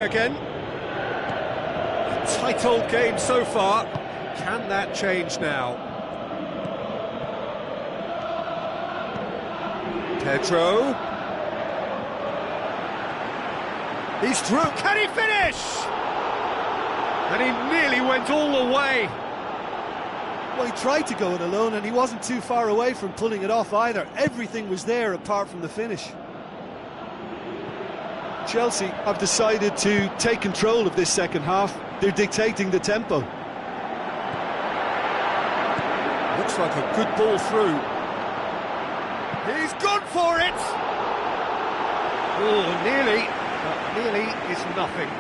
Again. Tight old game so far. Can that change now? Pedro. He's through. Can he finish? And he nearly went all the way. Well, he tried to go it alone and he wasn't too far away from pulling it off either. Everything was there apart from the finish. Chelsea have decided to take control of this second half. They're dictating the tempo. Looks like a good ball through. He's gone for it! Oh, nearly. But nearly is nothing.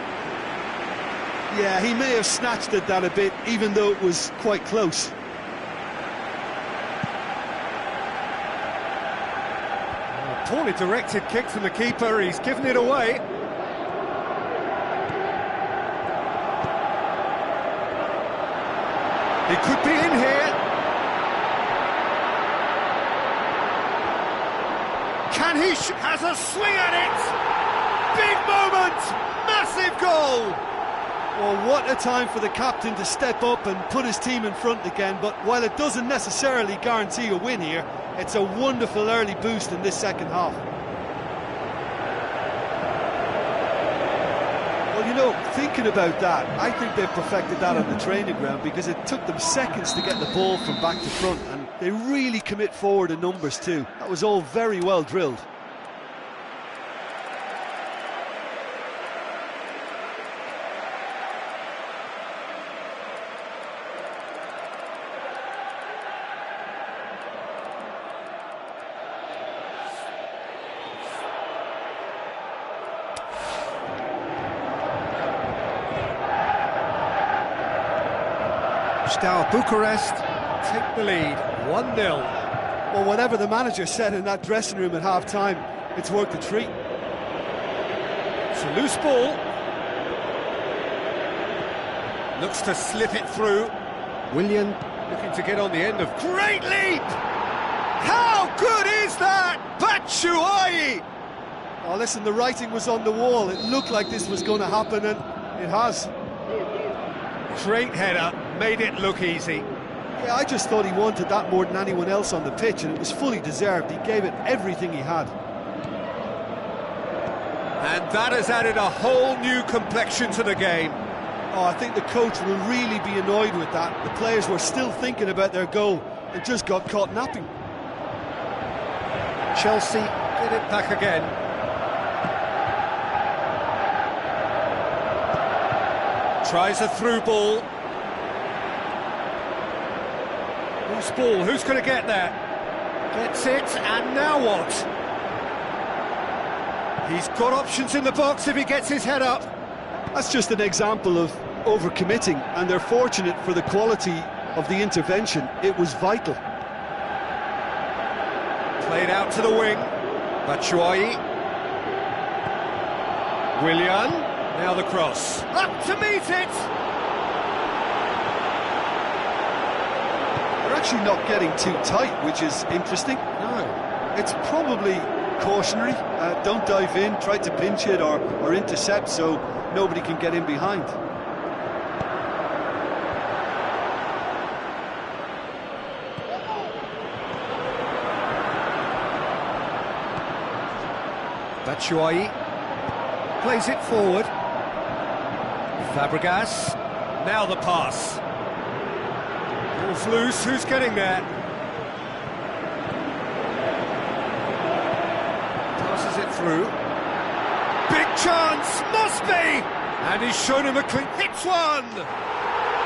Yeah, he may have snatched at that a bit, even though it was quite close. Poorly directed kick from the keeper, he's given it away. He could be in here. Can he has a swing at it! Big moment! Massive goal! Well, what a time for the captain to step up and put his team in front again, but while it doesn't necessarily guarantee a win here, it's a wonderful early boost in this second half. Well, you know, thinking about that, I think they've perfected that on the training ground because it took them seconds to get the ball from back to front, and they really commit forward in numbers too. That was all very well drilled. STEAUA Bucharest take the lead, 1-0. Well, whatever the manager said in that dressing room at half-time, it's worked a treat. It's a loose ball. Looks to slip it through. Willian looking to get on the end of... Great leap! How good is that? Batshuayi! Oh, listen, the writing was on the wall. It looked like this was going to happen, and it has. Great header, made it look easy. Yeah, I just thought he wanted that more than anyone else on the pitch, and it was fully deserved. He gave it everything he had. And that has added a whole new complexion to the game. Oh, I think the coach will really be annoyed with that. The players were still thinking about their goal and just got caught napping. Chelsea get it back again. Tries a through ball. Loose ball, who's going to get there? Gets it, and now what? He's got options in the box if he gets his head up. That's just an example of overcommitting, and they're fortunate for the quality of the intervention. It was vital. Played out to the wing. Batshuayi. Willian. Now the cross. Up to meet it! They're actually not getting too tight, which is interesting. No. It's probably cautionary. Don't dive in, try to pinch it or intercept so nobody can get in behind. Batshuayi plays it forward. Fabregas, now the pass. Ball's loose, who's getting there? Passes it through. Big chance, must be! And he's shown him a clean... Hits one!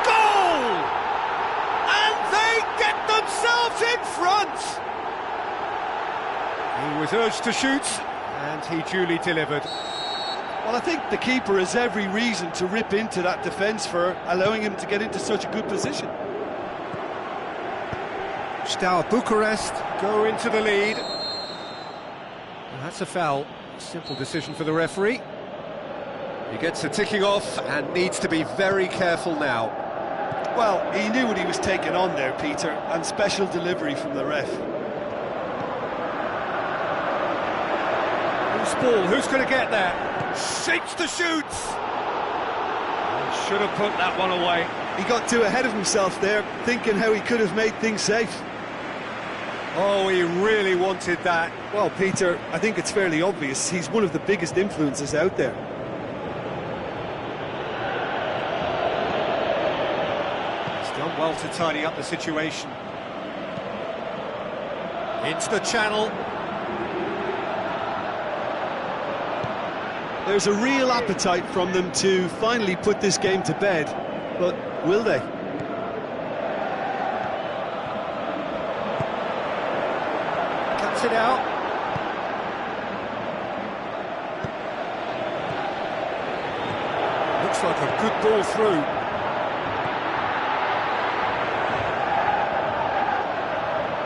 Goal! And they get themselves in front! He was urged to shoot, and he duly delivered. Well, I think the keeper has every reason to rip into that defence for allowing him to get into such a good position. STEAUA Bucharest go into the lead. Well, that's a foul. Simple decision for the referee. He gets a ticking off and needs to be very careful now. Well, he knew what he was taking on there, Peter, and special delivery from the ref. ball, who's going to get there? Shapes the shoots! Should have put that one away. He got too ahead of himself there, thinking how he could have made things safe. Oh, he really wanted that. Well, Peter, I think it's fairly obvious he's one of the biggest influences out there. He's done well to tidy up the situation. Into the channel. There's a real appetite from them to finally put this game to bed, but will they? Cuts it out. Looks like a good ball through.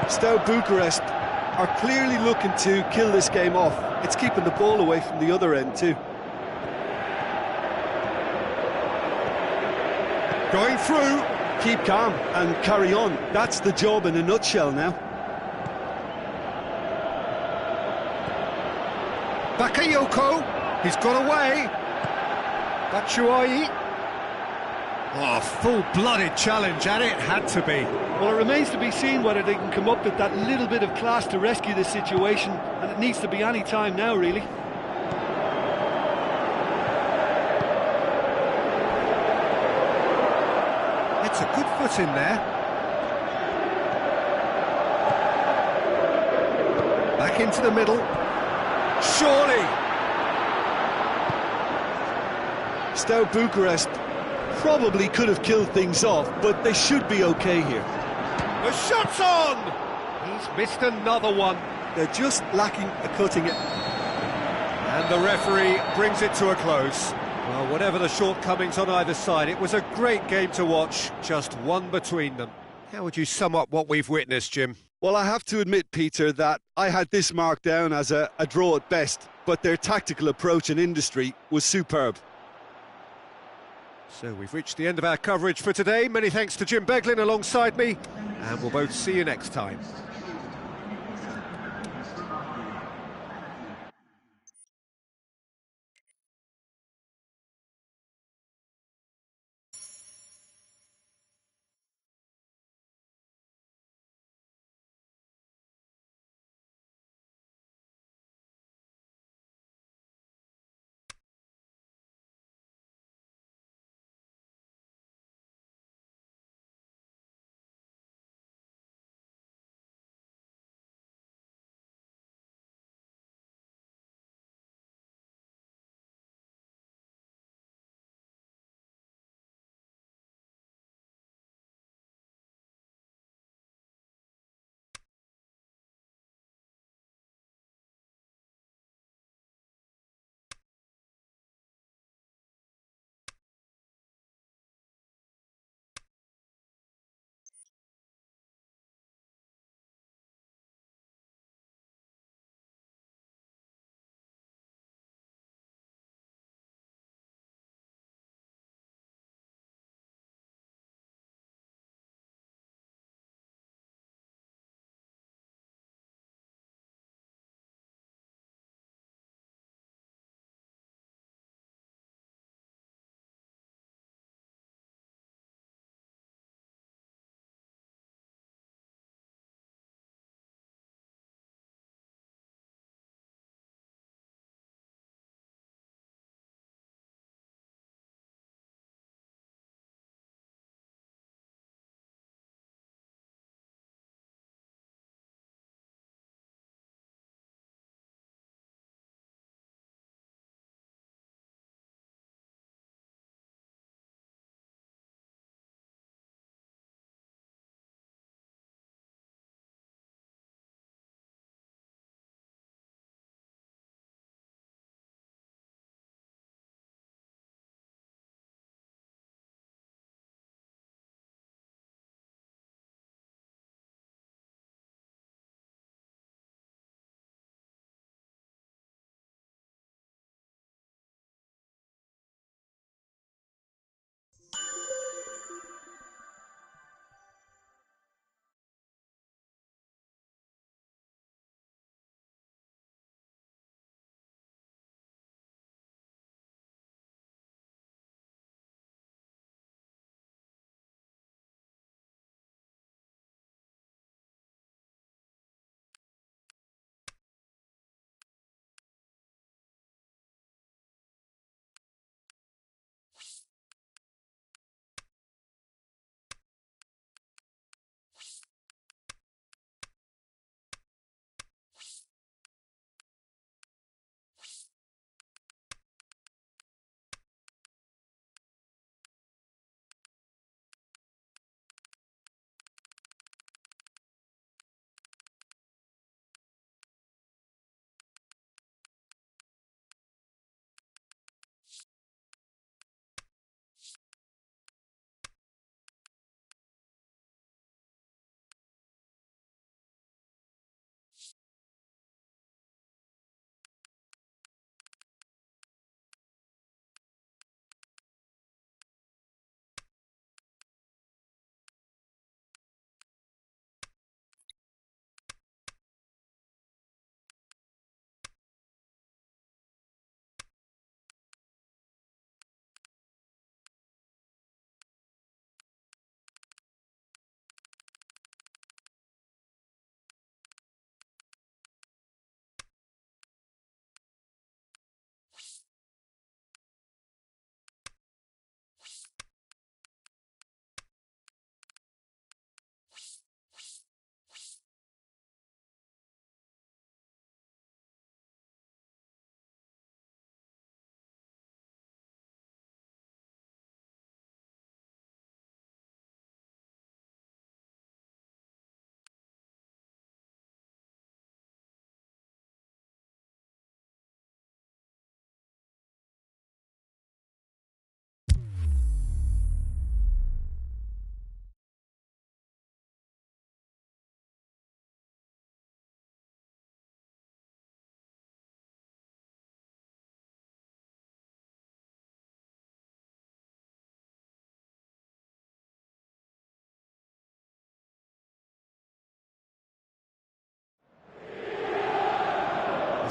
STEAUA Bucharest are clearly looking to kill this game off. It's keeping the ball away from the other end too. Going through. Keep calm and carry on. That's the job in a nutshell now. Bakayoko. He's got away. Batshuayi. Oh, full-blooded challenge, and it had to be. Well, it remains to be seen whether they can come up with that little bit of class to rescue this situation, and it needs to be any time now, really. It's a good foot in there. Back into the middle. Surely! STEAUA Bucharest probably could have killed things off, but they should be okay here. The shot's on! He's missed another one. They're just lacking a cutting it. And the referee brings it to a close. Well, whatever the shortcomings on either side, it was a great game to watch, just one between them. How would you sum up what we've witnessed, Jim? Well, I have to admit, Peter, that I had this marked down as a draw at best, but their tactical approach and industry was superb. So we've reached the end of our coverage for today. Many thanks to Jim Beglin alongside me, and we'll both see you next time.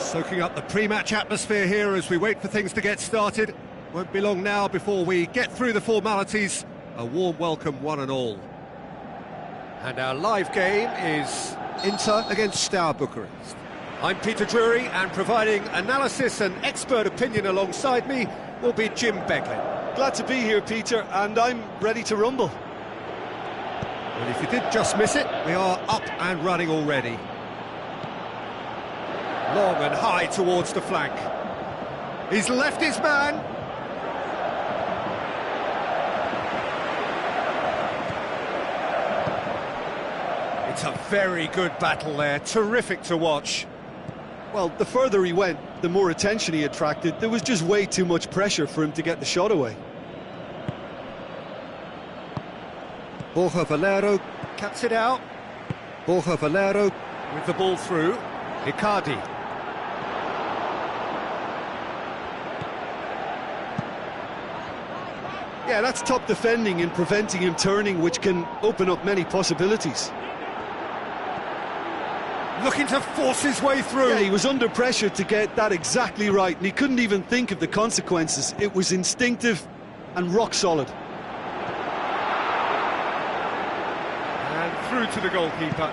Soaking up the pre-match atmosphere here as we wait for things to get started. Won't be long now before we get through the formalities. A warm welcome, one and all. And our live game is Inter against STEAUA Bucharest. I'm Peter Drury, and providing analysis and expert opinion alongside me will be Jim Beglin. Glad to be here, Peter, and I'm ready to rumble. And if you did just miss it, we are up and running already. Long and high towards the flank. He's left his man. It's a very good battle there, terrific to watch. Well, the further he went, the more attention he attracted. There was just way too much pressure for him to get the shot away. Borja Valero cuts it out. Borja Valero with the ball through. Icardi. Yeah, that's top defending and preventing him turning, which can open up many possibilities. Looking to force his way through. Yeah, he was under pressure to get that exactly right, and he couldn't even think of the consequences. It was instinctive and rock solid. And through to the goalkeeper.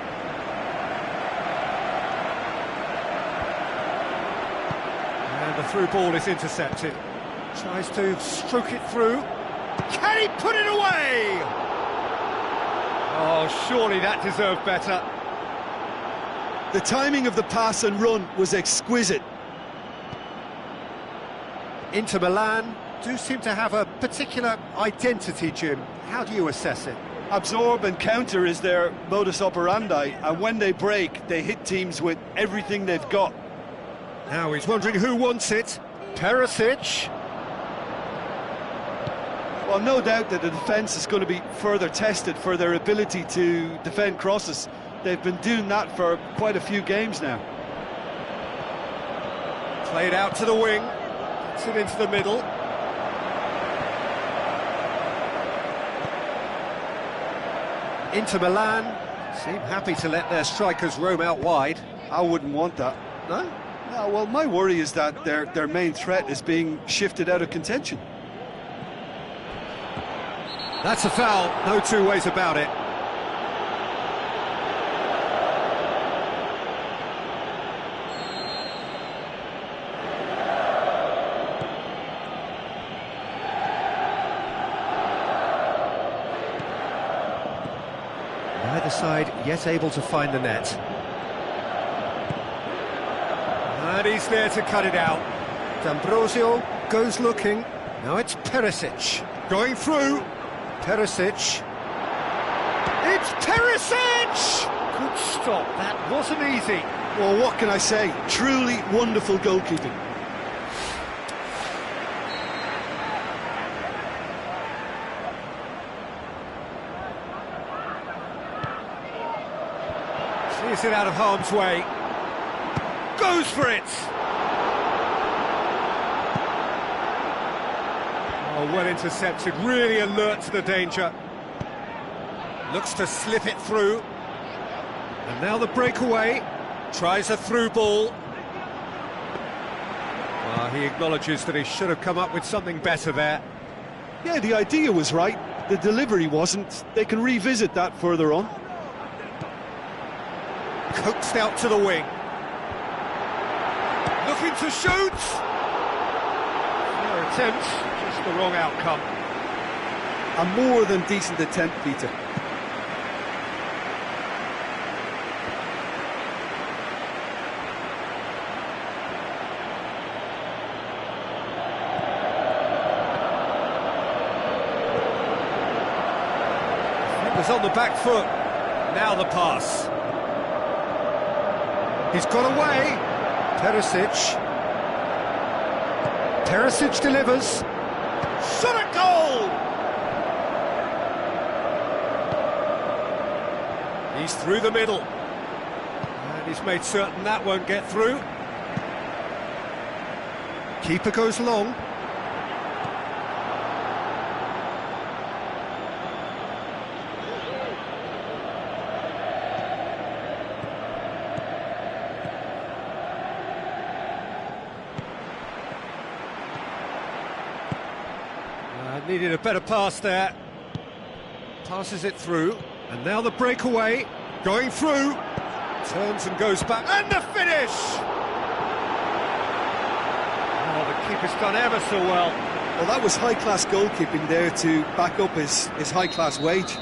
And the through ball is intercepted. Tries to stroke it through. Can he put it away? Oh, surely that deserved better. The timing of the pass and run was exquisite. Inter Milan do seem to have a particular identity, Jim. How do you assess it? Absorb and counter is their modus operandi, and when they break, they hit teams with everything they've got. Now he's wondering who wants it. Perisic. Well, no doubt that the defence is going to be further tested for their ability to defend crosses. They've been doing that for quite a few games now. Played out to the wing. Gets it into the middle. Inter Milan seem happy to let their strikers roam out wide. I wouldn't want that. No? No, well, my worry is that their main threat is being shifted out of contention. That's a foul, no two ways about it. Neither side yet able to find the net. And he's there to cut it out. D'Ambrosio goes looking. Now it's Perisic. Going through. Perisic. It's Perisic! Good stop, that wasn't easy. Well, what can I say? Truly wonderful goalkeeping. Sees it out of harm's way. Goes for it! Oh, well intercepted, really alert to the danger. Looks to slip it through. And now the breakaway. Tries a through ball. He acknowledges that he should have come up with something better there. Yeah, the idea was right. The delivery wasn't. They can revisit that further on. Coaxed out to the wing. Looking to shoot. Fair attempt, just the wrong outcome. A more than decent attempt, Peter. It was on the back foot. Now the pass. He's got away. Perisic. Perisic delivers. Shot at goal! He's through the middle. And he's made certain that won't get through. Keeper goes long. Needed a better pass there. Passes it through, and now the breakaway, going through, turns and goes back, and the finish! Oh, the keeper's done ever so well. Well, that was high-class goalkeeping there to back up his high-class wage.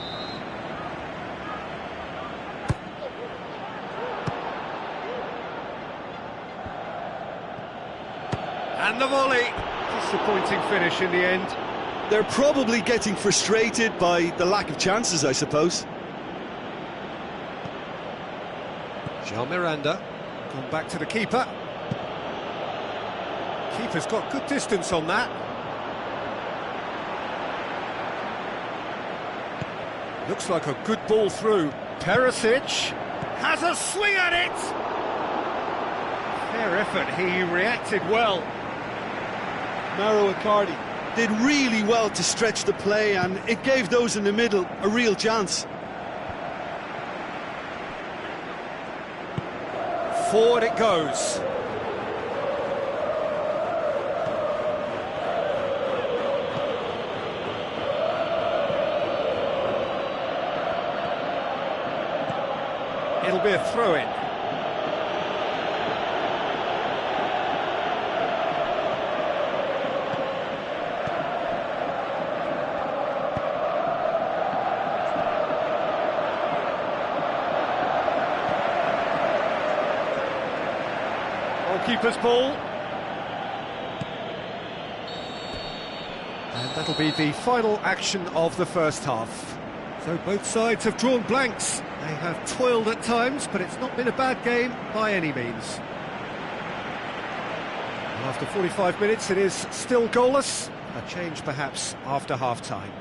And the volley. Disappointing finish in the end. They're probably getting frustrated by the lack of chances, I suppose. Jean Miranda, gone back to the keeper. Keeper's got good distance on that. Looks like a good ball through. Perisic has a swing at it! Fair effort, he reacted well. Mauro Icardi did really well to stretch the play, and it gave those in the middle a real chance. Forward it goes. It'll be a throw-in. Keeper's ball. And that'll be the final action of the first half. So both sides have drawn blanks. They have toiled at times, but it's not been a bad game by any means. And after 45 minutes, it is still goalless. A change perhaps after half-time.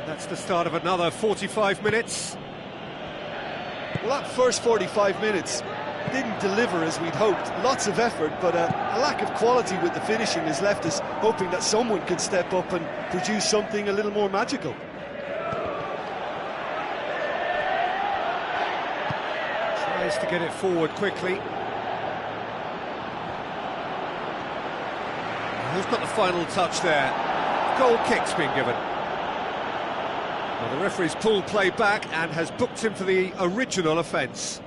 That's the start of another 45 minutes. Well, that first 45 minutes didn't deliver as we'd hoped. Lots of effort, but a lack of quality with the finishing has left us hoping that someone could step up and produce something a little more magical. Tries to get it forward quickly. Who's got the final touch there? Goal kick's been given. Well, the referee's pulled play back and has booked him for the original offence.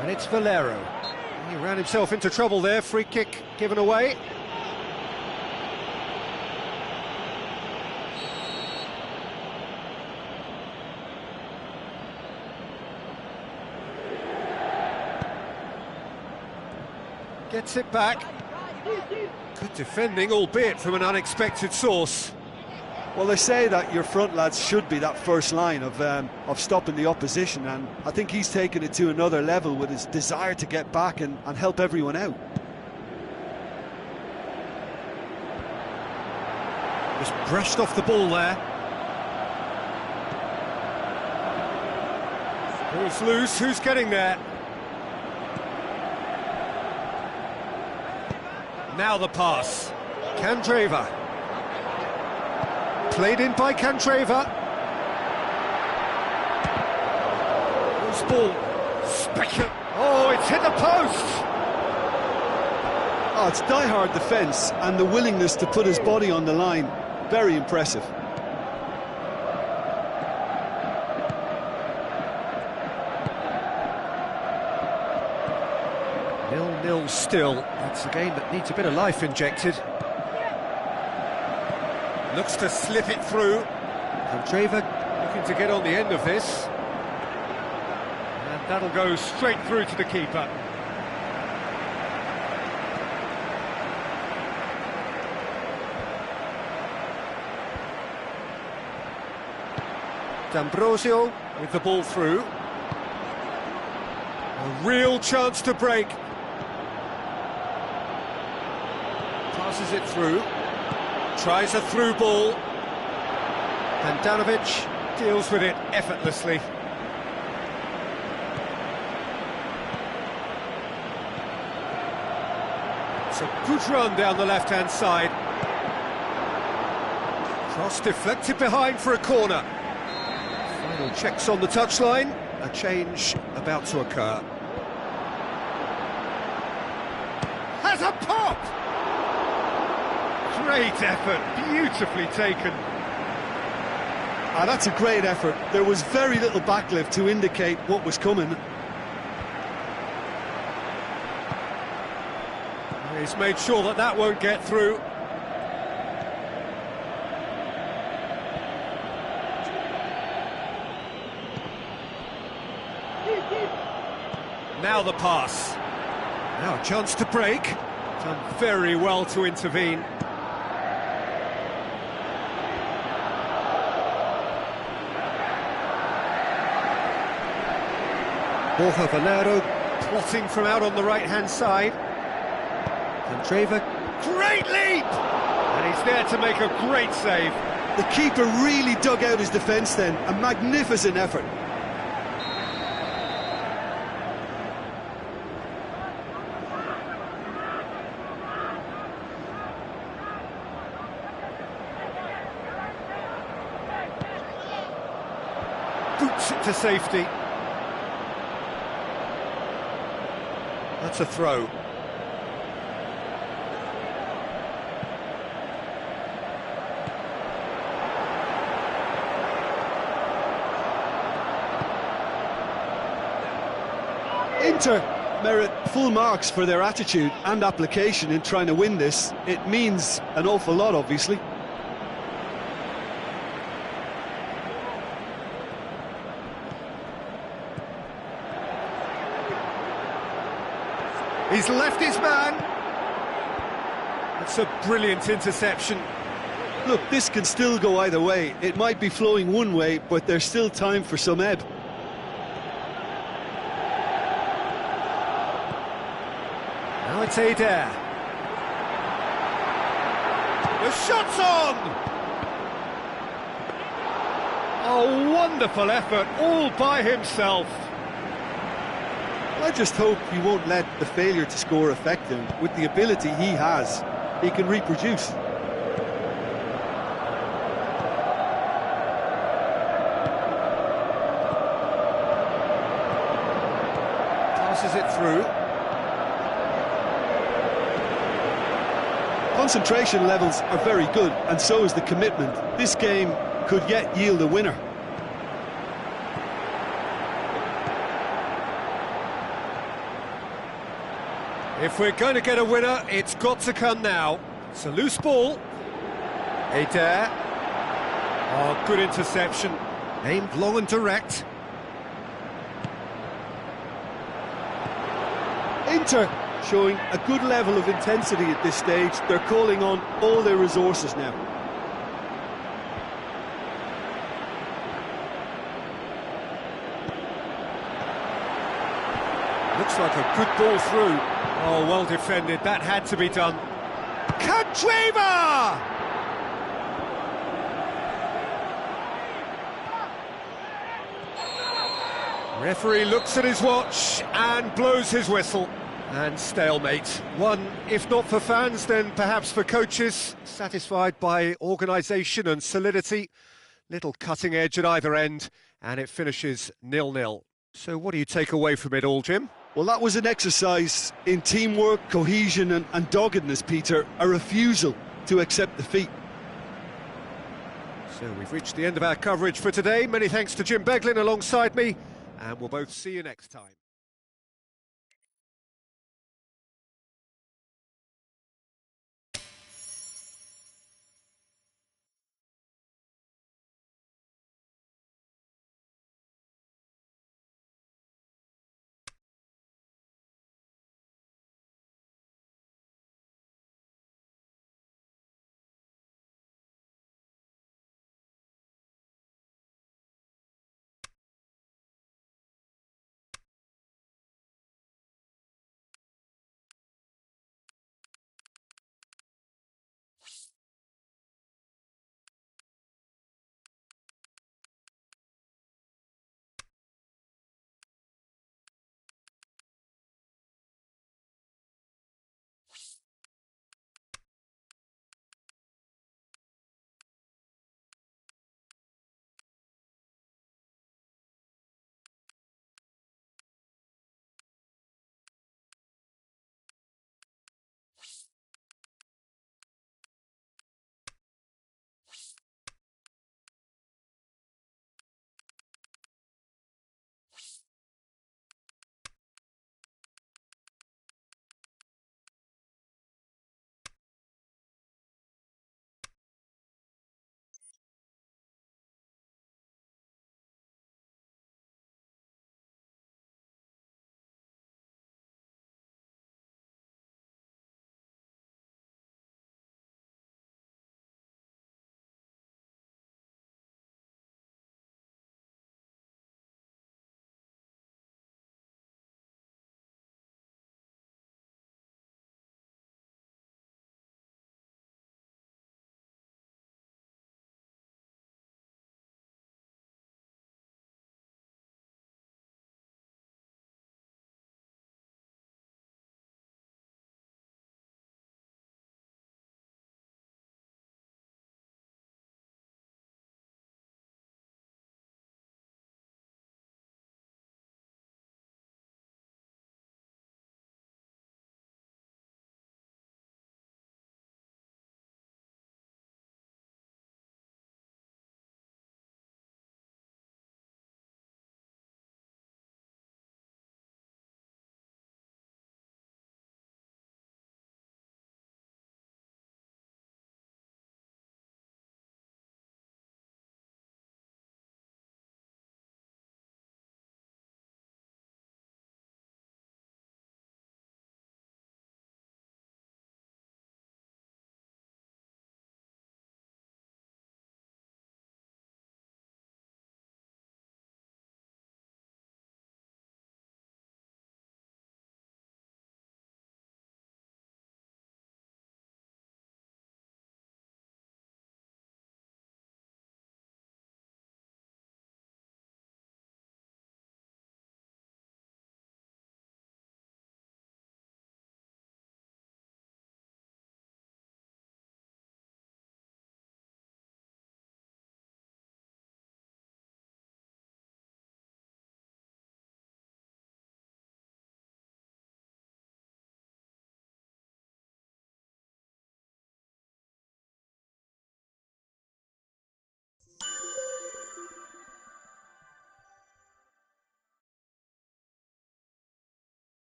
And it's Valero. He ran himself into trouble there, free kick given away. Gets it back. Good defending, albeit from an unexpected source. Well, they say that your front lads should be that first line of stopping the opposition, and I think he's taken it to another level with his desire to get back and help everyone out. Just brushed off the ball there. Ball's loose, who's getting there? Now the pass. Candreva. Played in by Candreva. Loose ball. Oh, it's hit the post! Oh, it's die-hard defence and the willingness to put his body on the line. Very impressive. Nil-nil still. That's a game that needs a bit of life injected. Looks to slip it through. Candreva looking to get on the end of this. And that'll go straight through to the keeper. D'Ambrosio with the ball through. A real chance to break. Passes it through. Tries a through ball. Handanovic deals with it effortlessly. It's a good run down the left-hand side. Cross deflected behind for a corner. Final checks on the touchline. A change about to occur. Has a pop! Great effort, beautifully taken. That's a great effort. There was very little backlift to indicate what was coming. He's made sure that that won't get through. Now the pass. Now a chance to break. Done very well to intervene. Borja Valero plotting from out on the right-hand side. Treva, great leap! And he's there to make a great save. The keeper really dug out his defence then. A magnificent effort. Boots it to safety. That's a throw. Inter merit full marks for their attitude and application in trying to win this. It means an awful lot, obviously. He's left his man. That's a brilliant interception. Look, this can still go either way. It might be flowing one way, but there's still time for some ebb. Now it's Adair. The shot's on! A wonderful effort, all by himself. I just hope he won't let the failure to score affect him. With the ability he has, he can reproduce. Passes it through. Concentration levels are very good, and so is the commitment. This game could yet yield a winner. If we're going to get a winner, it's got to come now. It's a loose ball. Adair. Oh, good interception. Aimed long and direct. Inter showing a good level of intensity at this stage. They're calling on all their resources now. Looks like a good ball through. Oh, well defended. That had to be done. Kadreva! Referee looks at his watch and blows his whistle. And stalemate. One, if not for fans, then perhaps for coaches. Satisfied by organisation and solidity. Little cutting edge at either end. And it finishes 0-0. So what do you take away from it all, Jim? Well, that was an exercise in teamwork, cohesion and doggedness, Peter. A refusal to accept defeat. So we've reached the end of our coverage for today. Many thanks to Jim Beglin alongside me. And we'll both see you next time.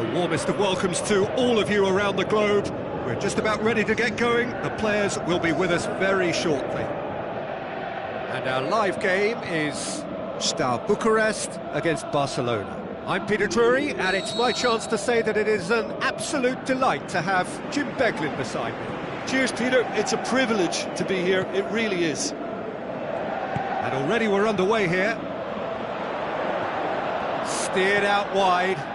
The warmest of welcomes to all of you around the globe. We're just about ready to get going. The players will be with us very shortly. And our live game is STEAUA Bucharest against Barcelona. I'm Peter Drury, and it's my chance to say that it is an absolute delight to have Jim Beglin beside me. Cheers, Peter. It's a privilege to be here. It really is. And already we're underway here. Steered out wide.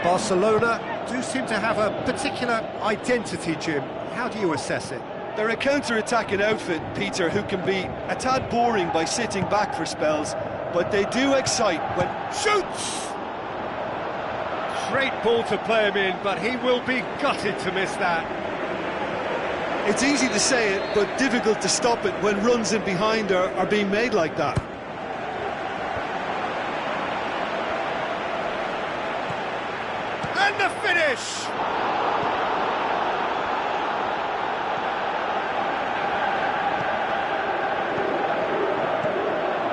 Barcelona do seem to have a particular identity, Jim. How do you assess it? They're a counter-attacking outfit, Peter, who can be a tad boring by sitting back for spells, but they do excite when... Shoots! Great ball to play him in, but he will be gutted to miss that. It's easy to say it, but difficult to stop it when runs in behind are being made like that. And the finish!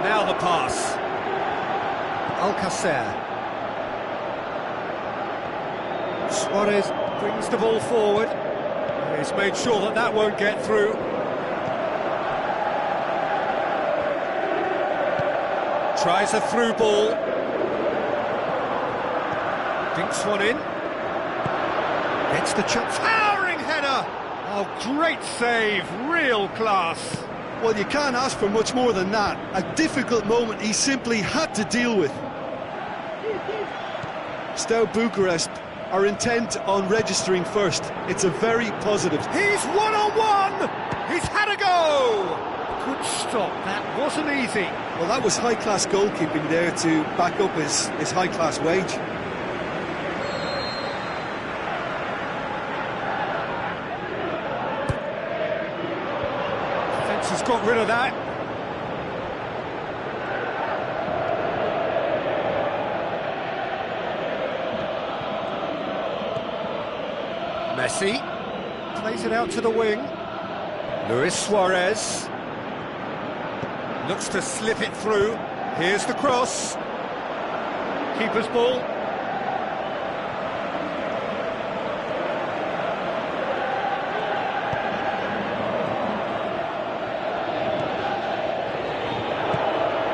Now the pass. Alcacer. Suarez brings the ball forward. He's made sure that that won't get through. Tries a through ball. Dinks one in. Gets the chance. Towering header! Oh, great save, real class. Well, you can't ask for much more than that. A difficult moment he simply had to deal with. STEAUA Bucharest are intent on registering first. It's a very positive. He's one-on-one! He's had a go! Good stop, that wasn't easy. Well, that was high-class goalkeeping there to back up his high-class wage. Defence has got rid of that. Messi plays it out to the wing. Luis Suarez looks to slip it through. Here's the cross. Keeper's ball.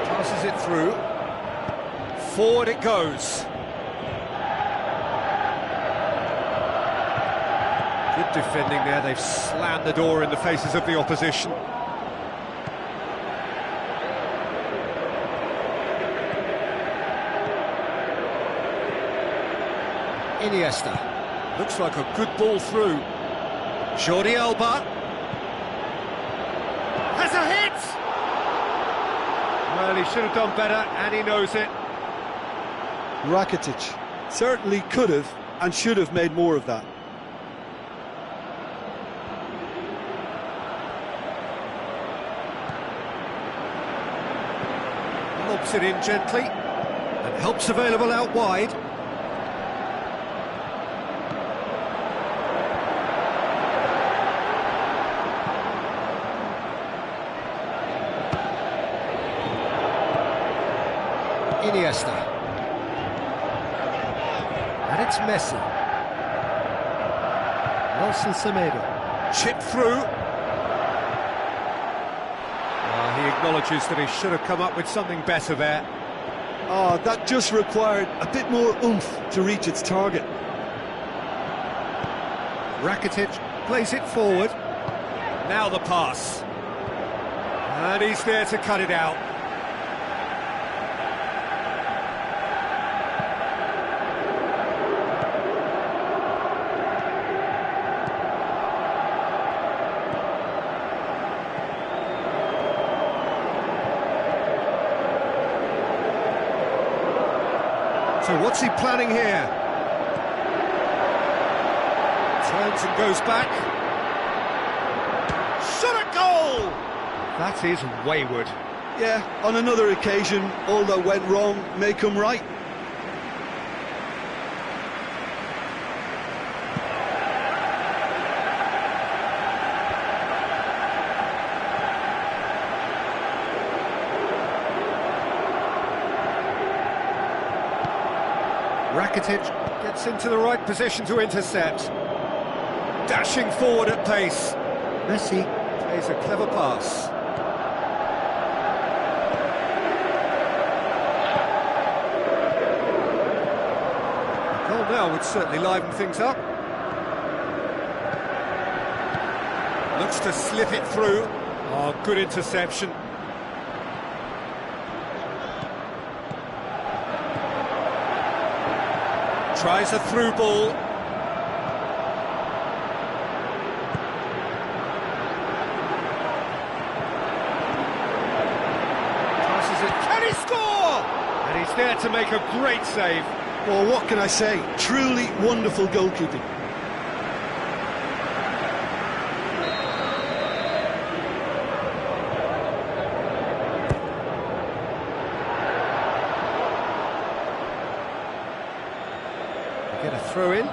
Passes it through. Forward it goes. Good defending there, they've slammed the door in the faces of the opposition. Iniesta. Looks like a good ball through. Jordi Alba. Has a hit! Well, he should have done better, and he knows it. Rakitic certainly could have and should have made more of that. Lobs it in gently, and help's available out wide. Iniesta. And it's Messi. Nelson Semedo. Chip through. He acknowledges that he should have come up with something better there. Oh, that just required a bit more oomph to reach its target. Rakitic plays it forward. Now the pass. And he's there to cut it out. So what's he planning here? Turns and goes back. Shot at goal! That is wayward. Yeah, on another occasion, all that went wrong may come right. Rakitic gets into the right position to intercept. Dashing forward at pace. Messi plays a clever pass. A goal now would certainly liven things up. Looks to slip it through. Oh, good interception. Tries a through ball. Passes it. Can he score? And he's there to make a great save. Well, what can I say? Truly wonderful goalkeeping. Get a throw in.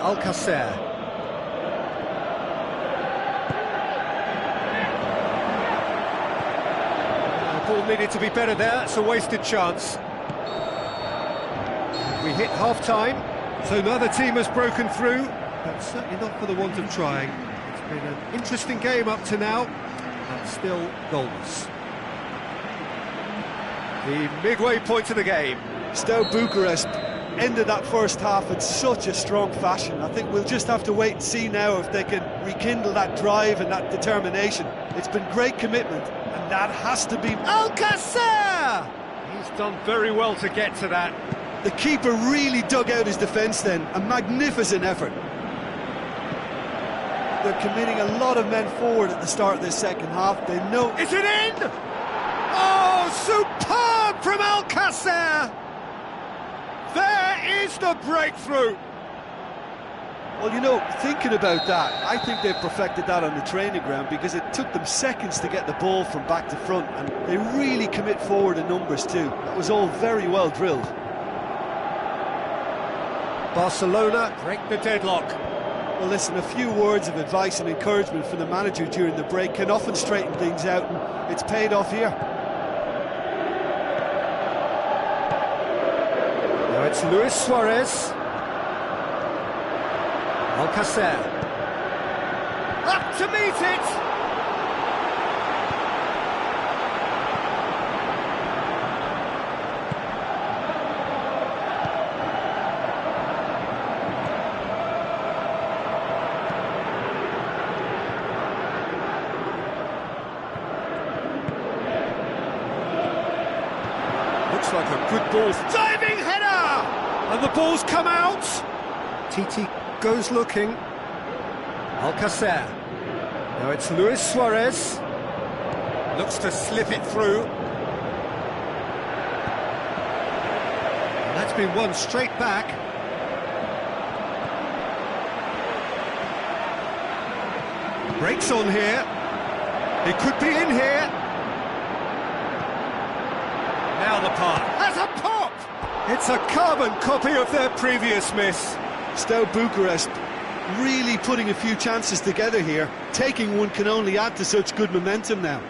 Alcacer. The ball needed to be better there. It's a wasted chance. We hit half-time. So neither team has broken through, but certainly not for the want of trying. It's been an interesting game up to now, and still goalless. The midway point of the game. STEAUA Bucharest ended that first half in such a strong fashion. I think we'll just have to wait and see now if they can rekindle that drive and that determination. It's been great commitment, and that has to be... Alcacer! He's done very well to get to that. The keeper really dug out his defence then, a magnificent effort. They're committing a lot of men forward at the start of this second half. They know... Is it in? Oh, superb from Alcacer! There is the breakthrough! Well, you know, thinking about that, I think they've perfected that on the training ground because it took them seconds to get the ball from back to front, and they really commit forward in numbers too. That was all very well drilled. Barcelona break the deadlock. Well, listen, a few words of advice and encouragement from the manager during the break can often straighten things out, and it's paid off here. Now it's Luis Suarez. Alcacer. Up to meet it! Looks like a good ball. Diving header! And the ball's come out. TT goes looking. Alcacer. Now it's Luis Suarez. Looks to slip it through. And that's been won straight back. Breaks on here. It could be in here. Now the pass has a pop! It's a carbon copy of their previous miss. STEAUA Bucharest really putting a few chances together here. Taking one can only add to such good momentum now.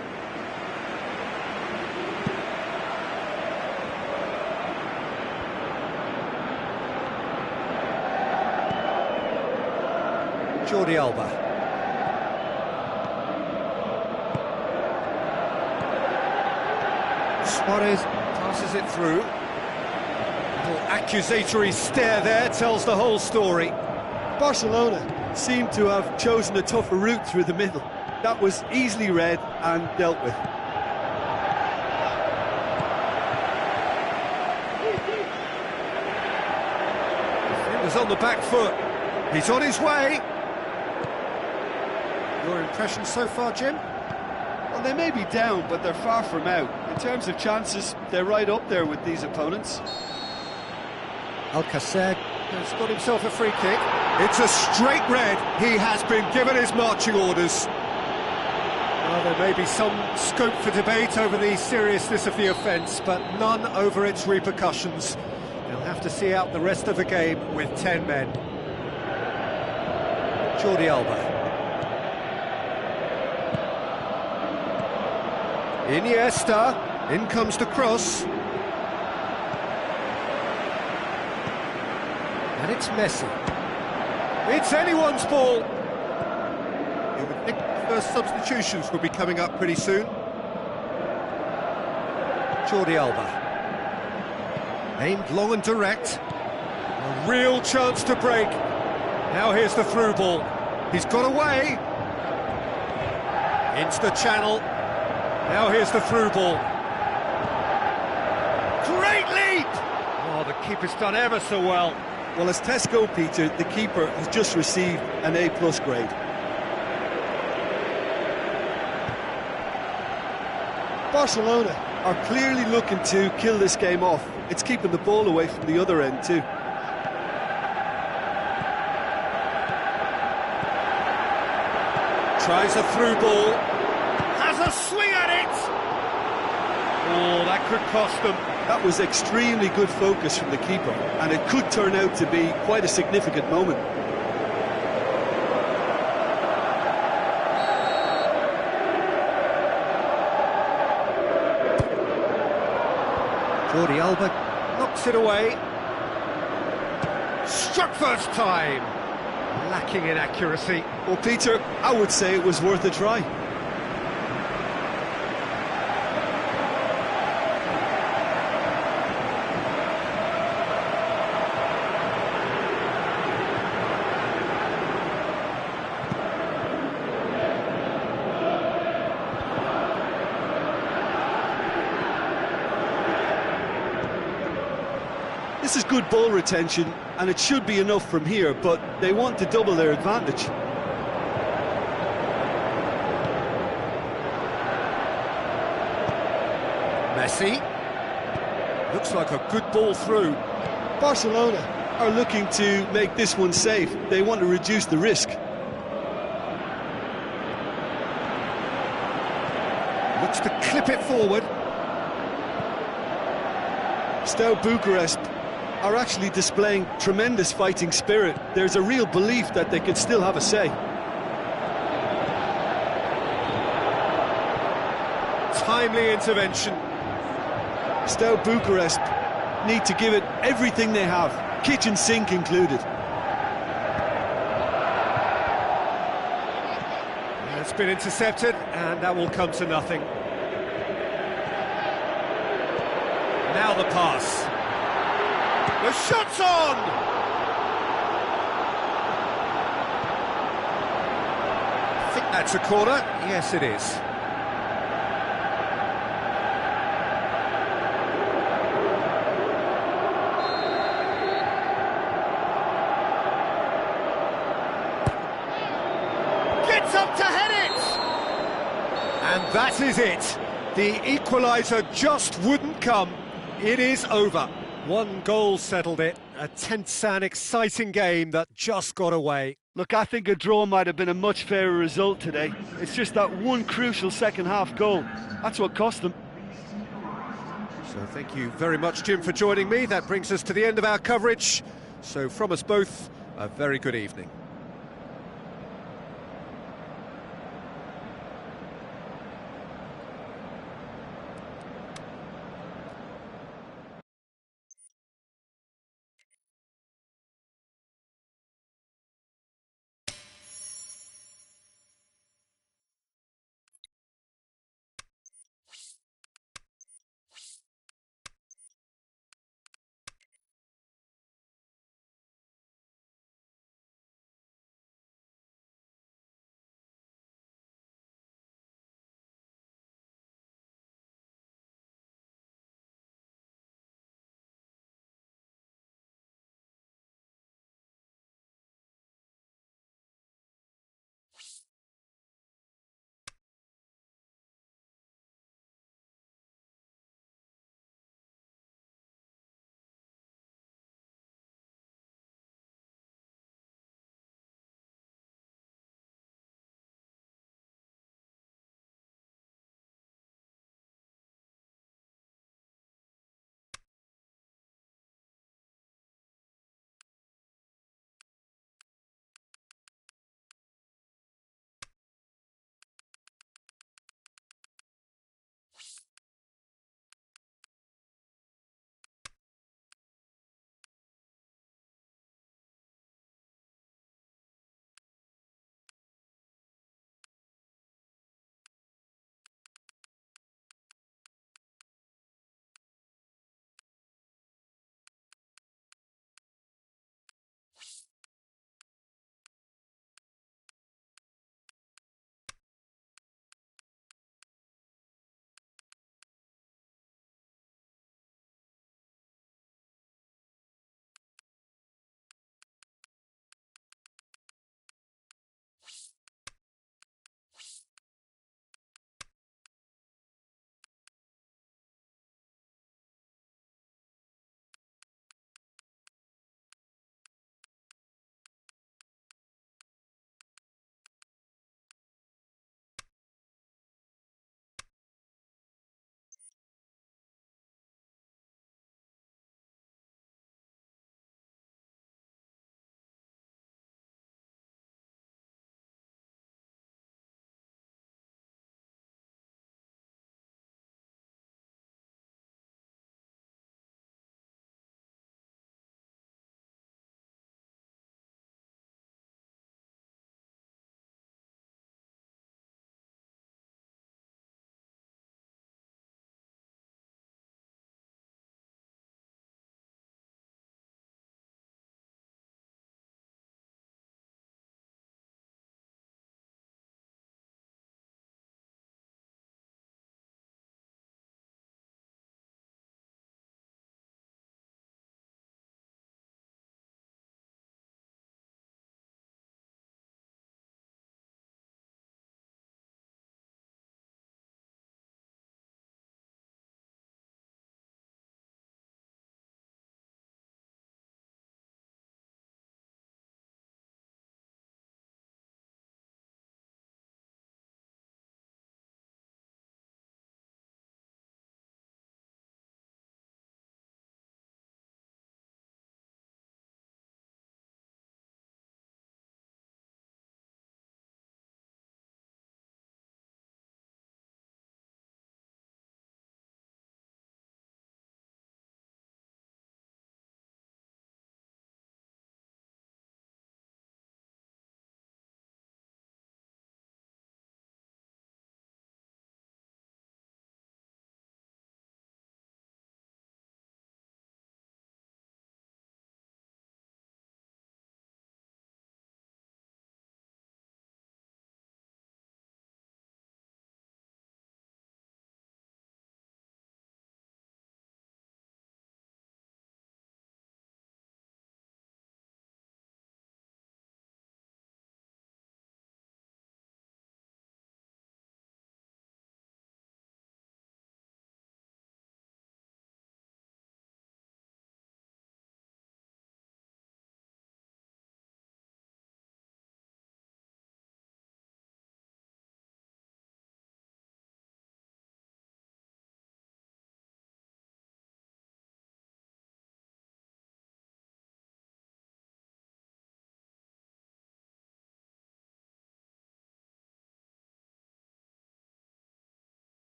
Jordi Alba. Suarez passes it through. A little accusatory stare there tells the whole story. Barcelona seemed to have chosen a tougher route through the middle. That was easily read and dealt with. Defender's on the back foot. He's on his way. Your impression so far, Jim? Well, they may be down, but they're far from out. In terms of chances, they're right up there with these opponents. Alcacer has got himself a free kick. It's a straight red. He has been given his marching orders. Well, there may be some scope for debate over the seriousness of the offence, but none over its repercussions. They'll have to see out the rest of the game with 10 men. Jordi Alba. Iniesta, in comes the cross. And it's Messi. It's anyone's ball. You would think the first substitutions will be coming up pretty soon. Jordi Alba. Aimed long and direct. A real chance to break. Now here's the through ball. He's got away. Into the channel. Now here's the through ball. Great leap! Oh, the keeper's done ever so well. Well, as tests go, Peter, the keeper has just received an A+ grade. Barcelona are clearly looking to kill this game off. It's keeping the ball away from the other end too. Tries a through ball. Has a swing at it! Oh, that could cost them. That was extremely good focus from the keeper, and it could turn out to be quite a significant moment. Jordi Alba knocks it away. Struck first time. Lacking in accuracy. Well, Peter, I would say it was worth a try. This is good ball retention, and it should be enough from here, but they want to double their advantage. Messi. Looks like a good ball through. Barcelona are looking to make this one safe. They want to reduce the risk. Looks to clip it forward. STEAUA Bucharest are actually displaying tremendous fighting spirit. There's a real belief that they could still have a say. Timely intervention. STEAUA Bucharest need to give it everything they have, kitchen sink included. It's been intercepted, and that will come to nothing. Now the pass. The shot's on! I think that's a corner. Yes, it is. Gets up to head it! And that is it. The equaliser just wouldn't come. It is over. One goal settled it. A tense and exciting game that just got away. Look, I think a draw might have been a much fairer result today. It's just that one crucial second-half goal. That's what cost them. So thank you very much, Jim, for joining me. That brings us to the end of our coverage. So from us both, a very good evening.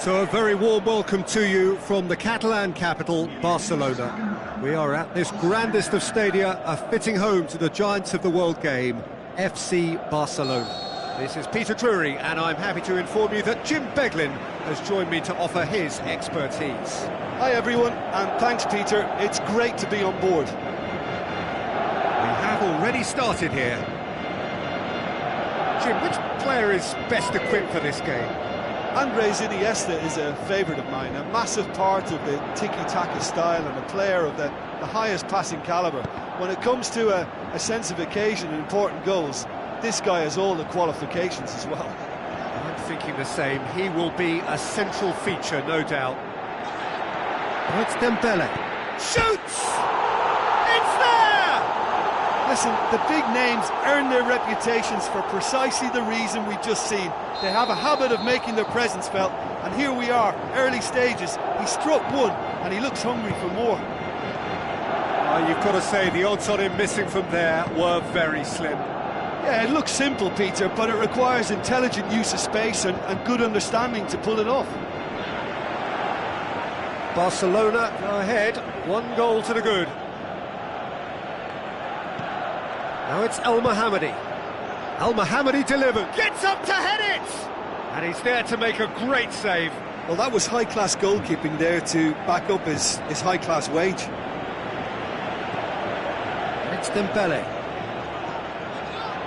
So a very warm welcome to you from the Catalan capital, Barcelona. We are at this grandest of stadia, a fitting home to the giants of the world game, FC Barcelona. This is Peter Drury, and I'm happy to inform you that Jim Beglin has joined me to offer his expertise. Hi everyone, and thanks Peter, it's great to be on board. We have already started here. Jim, which player is best equipped for this game? Andres Iniesta is a favourite of mine, a massive part of the tiki-taka style and a player of the highest passing calibre. When it comes to a sense of occasion and important goals, this guy has all the qualifications as well. I'm thinking the same. He will be a central feature, no doubt. Oh, it's Dembele. Shoots! It's there! Listen, the big names earn their reputations for precisely the reason we've just seen. They have a habit of making their presence felt, and here we are, early stages. He struck one, and he looks hungry for more. You've got to say, the odds on him missing from there were very slim. Yeah, it looks simple, Peter, but it requires intelligent use of space and good understanding to pull it off. Barcelona go ahead, 1 goal to the good. Now it's El Mohammadi. El Mohammadi delivered. Gets up to head it! And he's there to make a great save. Well, that was high-class goalkeeping there to back up his high-class wage. It's Dembele.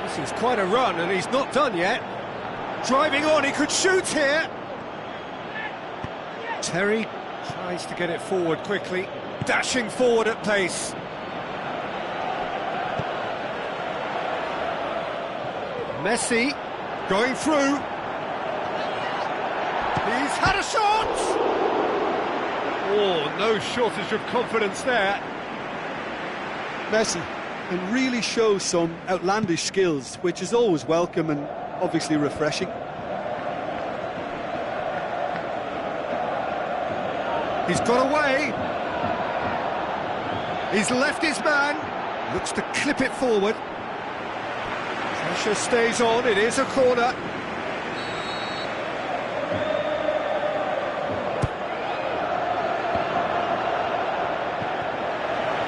This is quite a run, and he's not done yet. Driving on, he could shoot here. Terry tries to get it forward quickly. Dashing forward at pace. Messi going through. He's had a shot! Oh, no shortage of confidence there. Messi can really show some outlandish skills, which is always welcome and obviously refreshing. He's got away. He's left his man. Looks to clip it forward. Pressure stays on, it is a corner.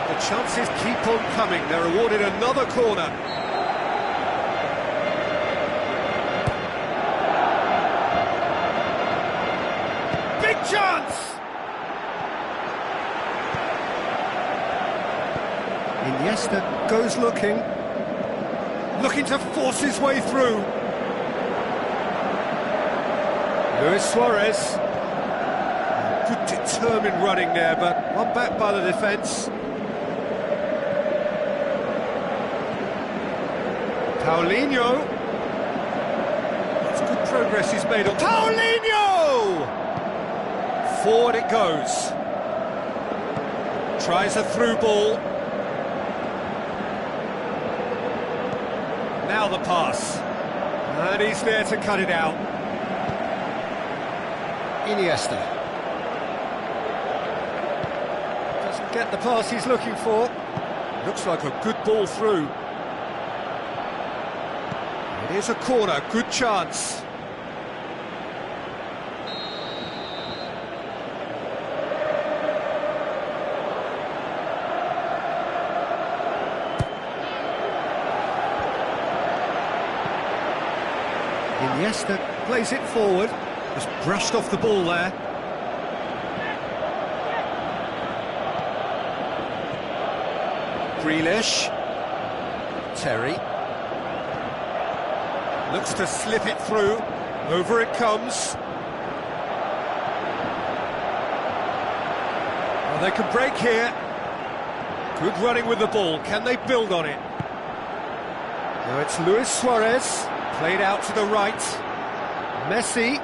The chances keep on coming, they're awarded another corner. Big chance! Iniesta goes looking to force his way through. Luis Suarez. Good determined running there, but one back by the defence. Paulinho. That's good progress he's made on. Paulinho! Forward it goes. Tries a through ball. Now the pass, and he's there to cut it out. Iniesta doesn't get the pass he's looking for. Looks like a good ball through. It is a corner, good chance. Iniesta plays it forward, just brushed off the ball there. Grealish. Terry. Looks to slip it through, over it comes. Well, they can break here. Good running with the ball, can they build on it? Now it's Luis Suarez. Played out to the right. Messi.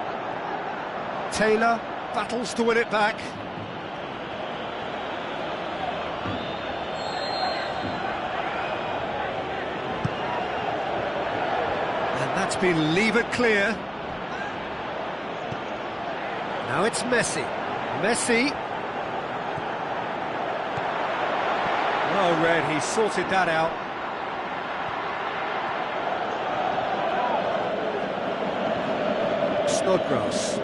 Taylor battles to win it back. And that's been levered clear. Now it's Messi. Messi. Well read, he sorted that out. Snodgrass.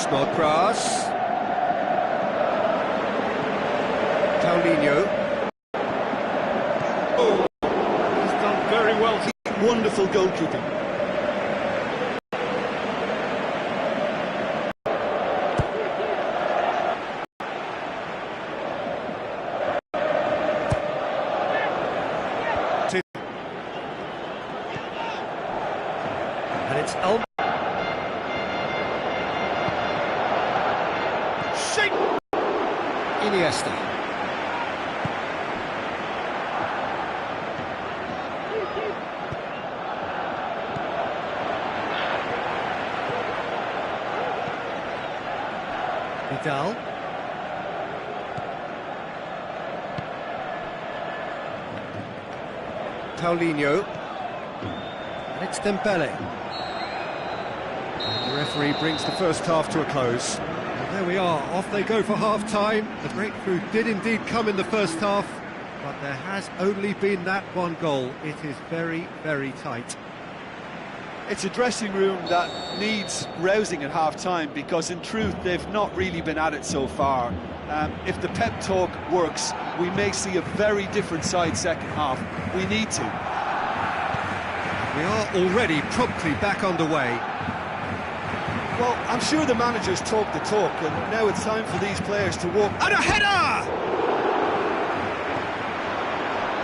Snodgrass. Paulinho. Oh, he's done very well. Wonderful goalkeeping. And it's Iniesta. Vidal. Paulinho. And it's Dembele. The referee brings the first half to a close. And there we are, off they go for half-time. The breakthrough did indeed come in the first half, but there has only been that one goal. It is very, very tight. It's a dressing room that needs rousing at half-time, because in truth they've not really been at it so far. If the pep talk works, we may see a very different side second half. We need to. We are already promptly back underway. Well, I'm sure the managers talk the talk, and now it's time for these players to walk. And a header!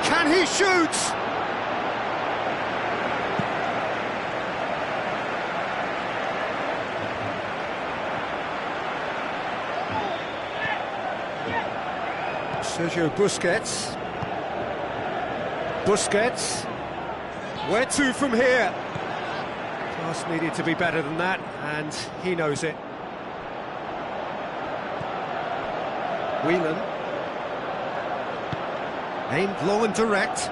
Can he shoot? Sergio Busquets. Busquets. Where to from here? Pass needed to be better than that, and he knows it. Whelan. Aimed long and direct.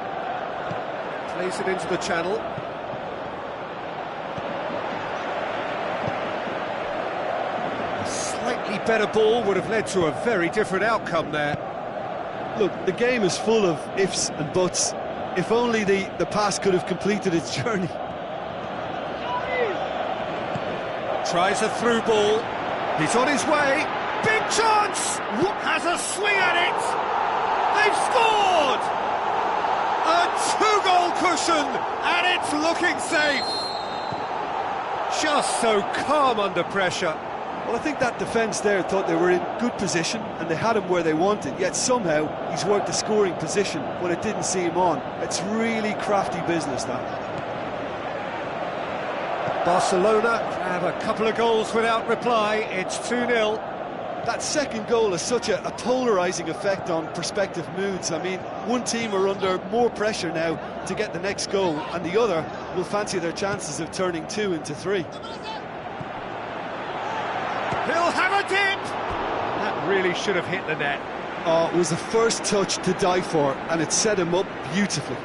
Plays it into the channel. A slightly better ball would have led to a very different outcome there. Look, the game is full of ifs and buts. If only the pass could have completed its journey. Tries a through ball. He's on his way. Big chance! Has a swing at it. They've scored! A two-goal cushion, and it's looking safe. Just so calm under pressure. Well, I think that defence there thought they were in good position and they had him where they wanted, yet somehow he's worked the scoring position when it didn't see him on. It's really crafty business, that. Barcelona have a couple of goals without reply. It's 2-0. That second goal has such a polarising effect on prospective moods. I mean, one team are under more pressure now to get the next goal, and the other will fancy their chances of turning 2 into 3. He'll have a dip! That really should have hit the net. Oh, it was the first touch to die for, and it set him up beautifully.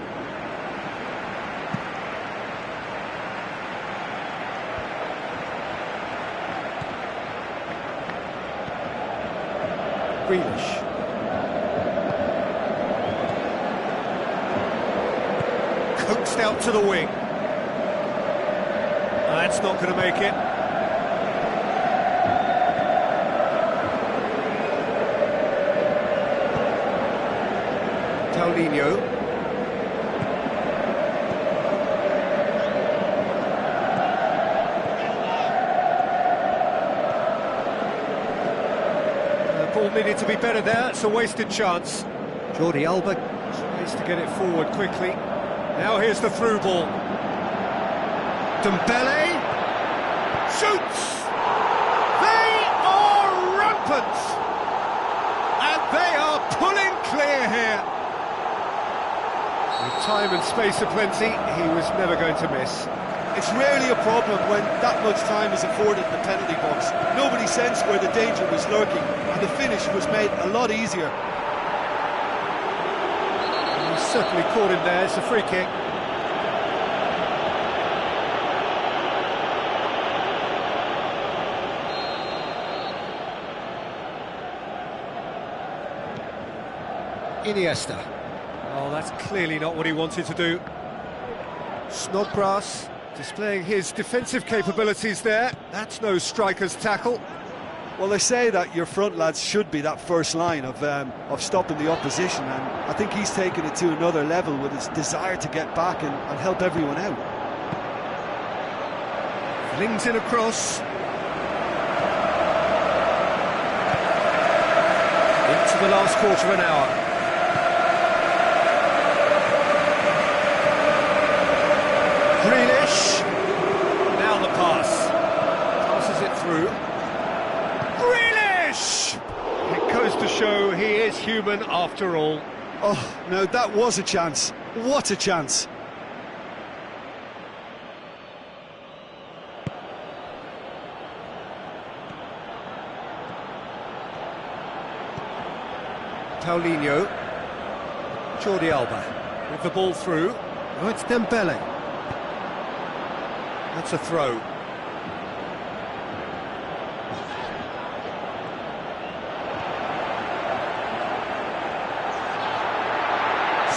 Grealish. Coaxed out to the wing. That's not going to make it. Paulinho. The ball needed to be better there, it's a wasted chance. Jordi Alba tries to get it forward quickly. Now here's the through ball. Dembele shoots! They are rampant! And they are pulling clear here. With time and space aplenty, he was never going to miss. It's rarely a problem when that much time is afforded in the penalty box. Nobody sensed where the danger was lurking, and the finish was made a lot easier. And he certainly caught him there. It's a free kick. Iniesta. Oh, that's clearly not what he wanted to do. Snodgrass displaying his defensive capabilities there. That's no striker's tackle. Well, they say that your front lads should be that first line of stopping the opposition, and I think he's taken it to another level with his desire to get back and help everyone out. Flings in across. Into the last quarter of an hour. Grealish. Now the pass. Passes it through. Grealish! It goes to show he is human after all. Oh, no, that was a chance. What a chance. Paulinho. Jordi Alba with the ball through. Oh, it's Dembele. That's a throw.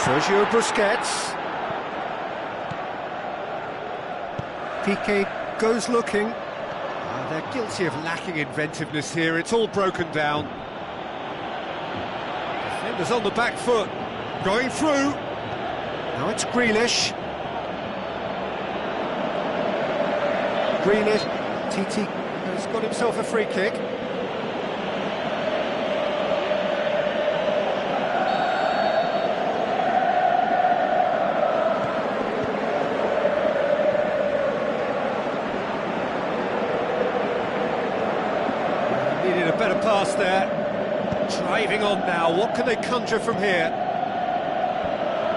Sergio Busquets. Piqué goes looking. Oh, they're guilty of lacking inventiveness here. It's all broken down. Defenders on the back foot. Going through. Now it's Grealish. Grealish. TT has got himself a free kick. Needed a better pass there. Driving on now, what can they conjure from here?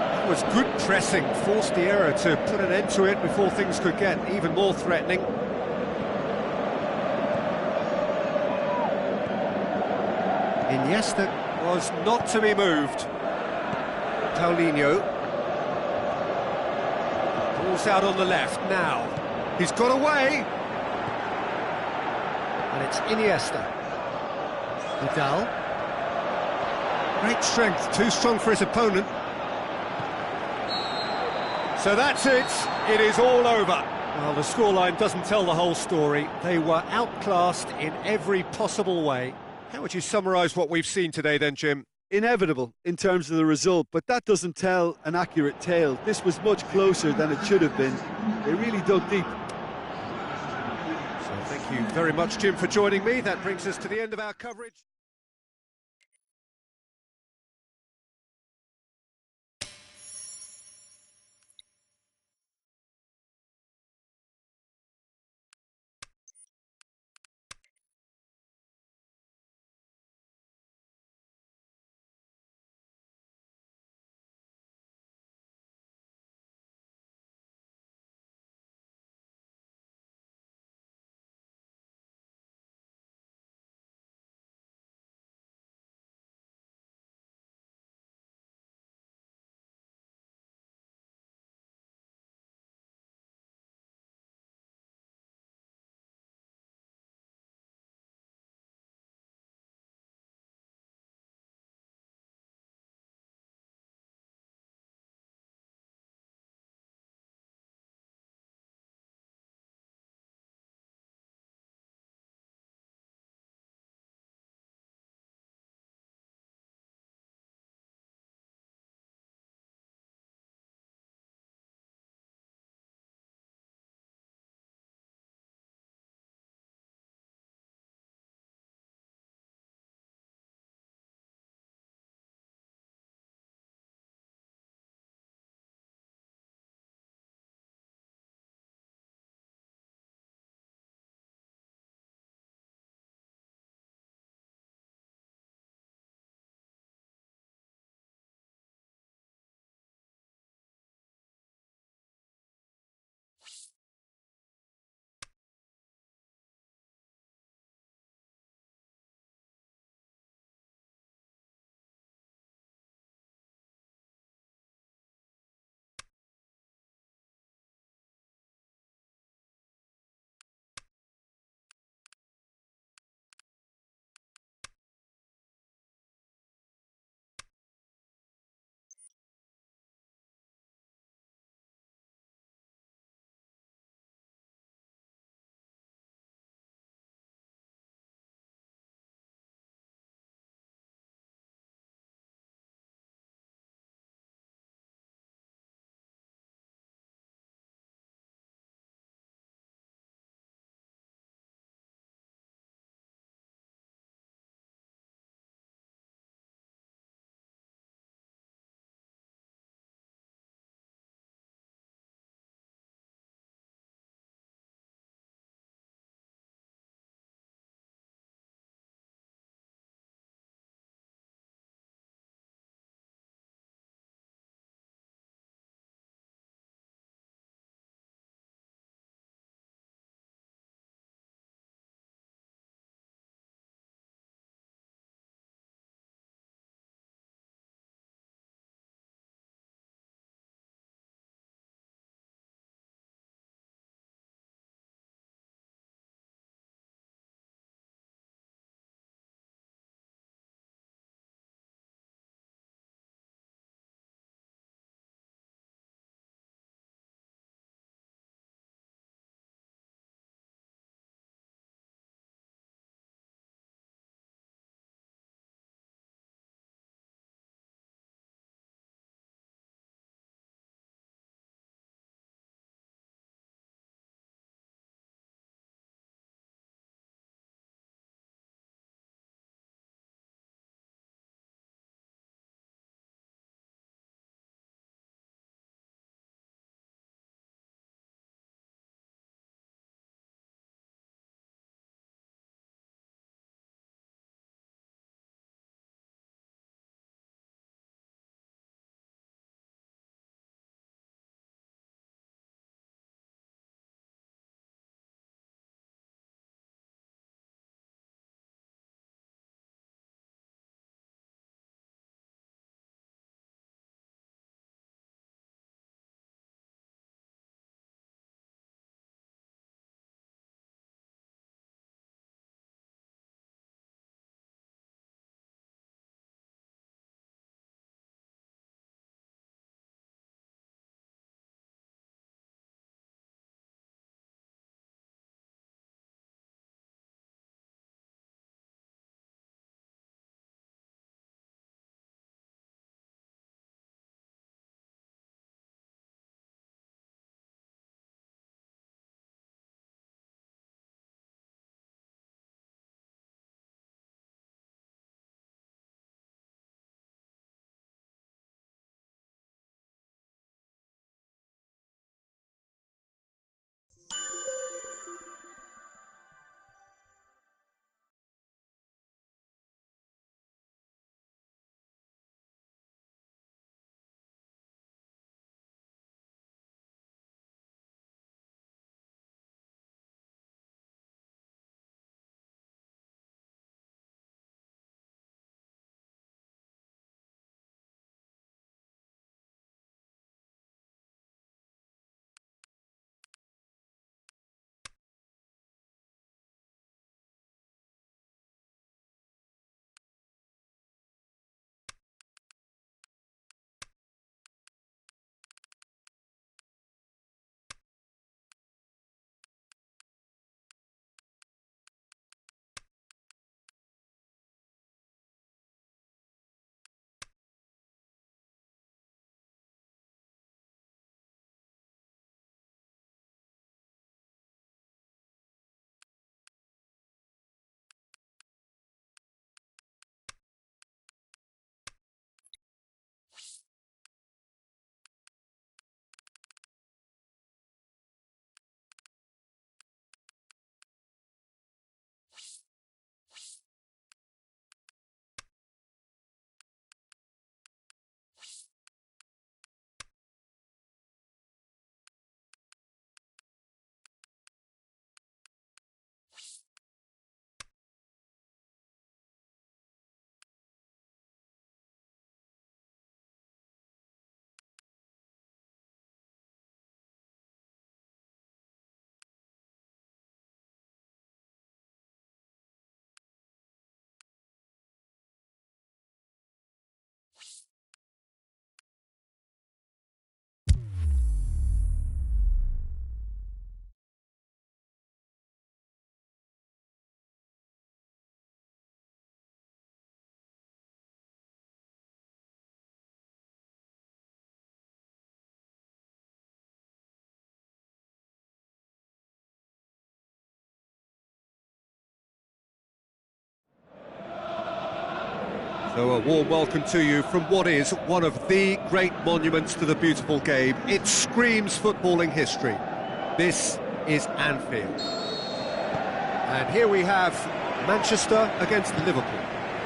That was good pressing, forced the error to put an end to it before things could get even more threatening. Iniesta was not to be moved. Paulinho. Ball's out on the left now. He's got away. And it's Iniesta. Vidal. Great strength, too strong for his opponent. So that's it, it is all over. Well, the scoreline doesn't tell the whole story. They were outclassed in every possible way. How would you summarise what we've seen today then, Jim? Inevitable in terms of the result, but that doesn't tell an accurate tale. This was much closer than it should have been. They really dug deep. So thank you very much, Jim, for joining me. That brings us to the end of our coverage. So a warm welcome to you from what is one of the great monuments to the beautiful game. It screams footballing history. This is Anfield. And here we have Manchester against Liverpool.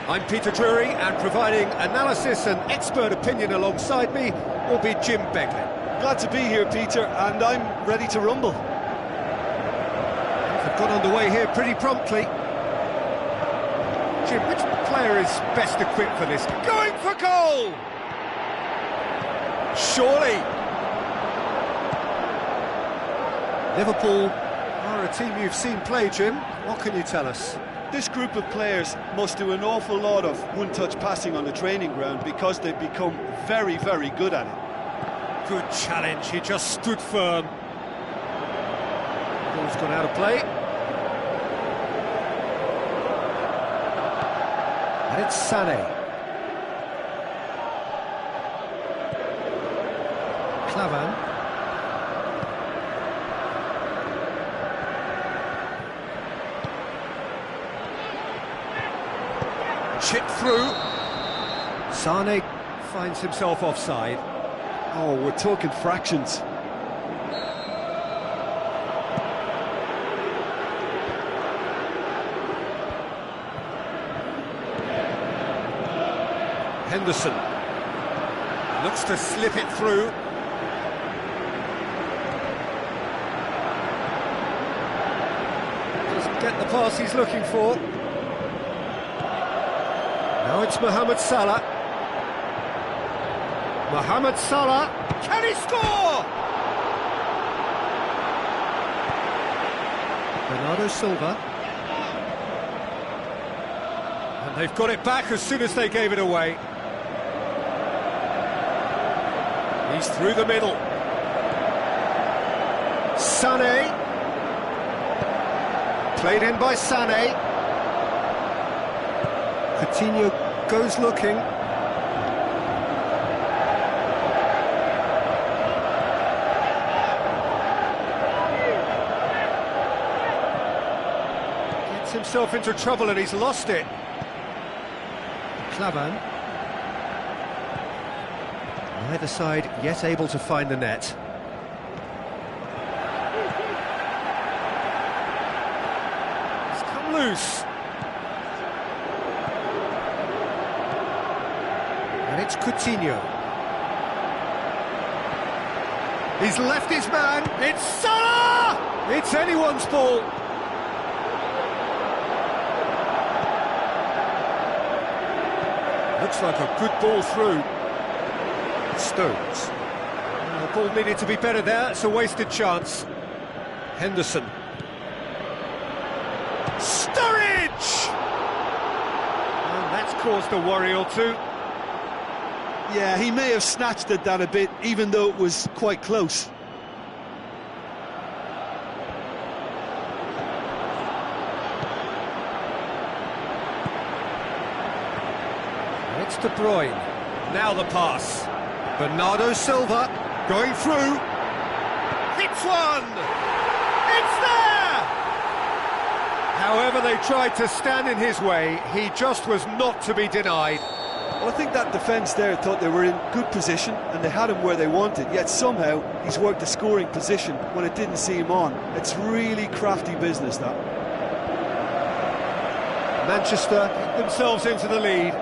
I'm Peter Drury, and providing analysis and expert opinion alongside me will be Jim Beglin. Glad to be here, Peter, and I'm ready to rumble. They've got underway here pretty promptly. Jim, which player is best equipped for this? Going for goal! Surely! Liverpool are a team you've seen play, Jim. What can you tell us? This group of players must do an awful lot of one-touch passing on the training ground because they've become very, very good at it. Good challenge, he just stood firm. Ball's gone out of play. And it's Sané. Clavan. Chip through. Sané finds himself offside. Oh, we're talking fractions. Henderson looks to slip it through. Doesn't get the pass he's looking for. Now it's Mohamed Salah. Mohamed Salah, can he score? Bernardo Silva. And they've got it back as soon as they gave it away. He's through the middle. Sané. Played in by Sané. Coutinho goes looking. Gets himself into trouble and he's lost it. Clavan. Neither side yet able to find the net. It's come loose. And it's Coutinho. He's left his man. It's Salah! It's anyone's ball. Looks like a good ball through. Stones. The ball needed to be better there. It's a wasted chance. Henderson. Sturridge! And that's caused a worry or two. Yeah, he may have snatched at that a bit, even though it was quite close. It's De Bruyne. Now the pass. Bernardo Silva going through. Hits one! It's there! However they tried to stand in his way, he just was not to be denied. Well, I think that defence there thought they were in good position and they had him where they wanted, yet somehow he's worked a scoring position when it didn't see him on. It's really crafty business, that. Manchester get themselves into the lead.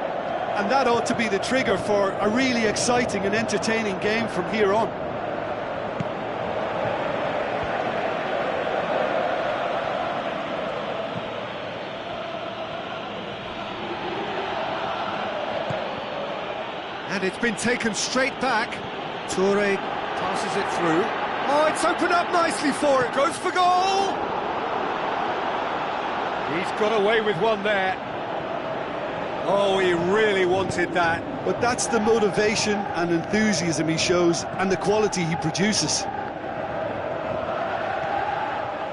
And that ought to be the trigger for a really exciting and entertaining game from here on. And it's been taken straight back. Toure passes it through. Oh, it's opened up nicely for it. Goes for goal! He's got away with one there. Oh, he really wanted that. But that's the motivation and enthusiasm he shows and the quality he produces.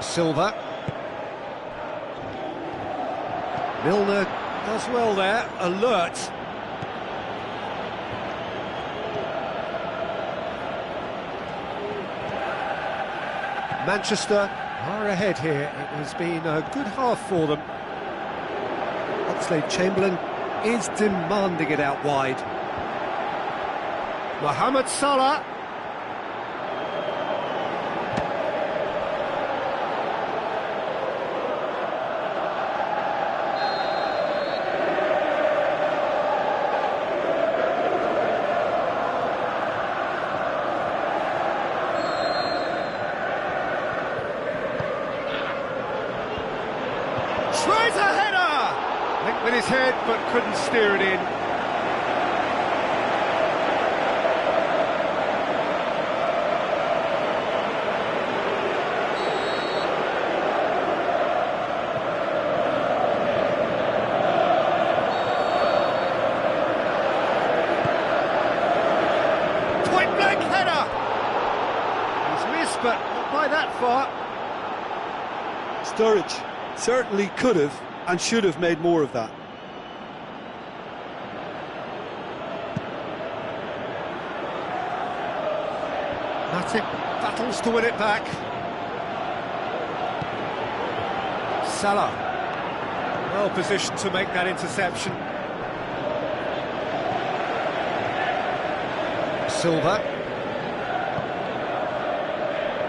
Silva. Milner does well there, alert. Manchester are ahead here. It has been a good half for them. Oxlade-Chamberlain is demanding it out wide. Mohamed Salah. Tries a header! Linked with his head, but couldn't steer it in. Point blank header! He's missed, but not by that far. Sturridge certainly could have and should have made more of that. Matip battles to win it back. Salah, well positioned to make that interception. Silva.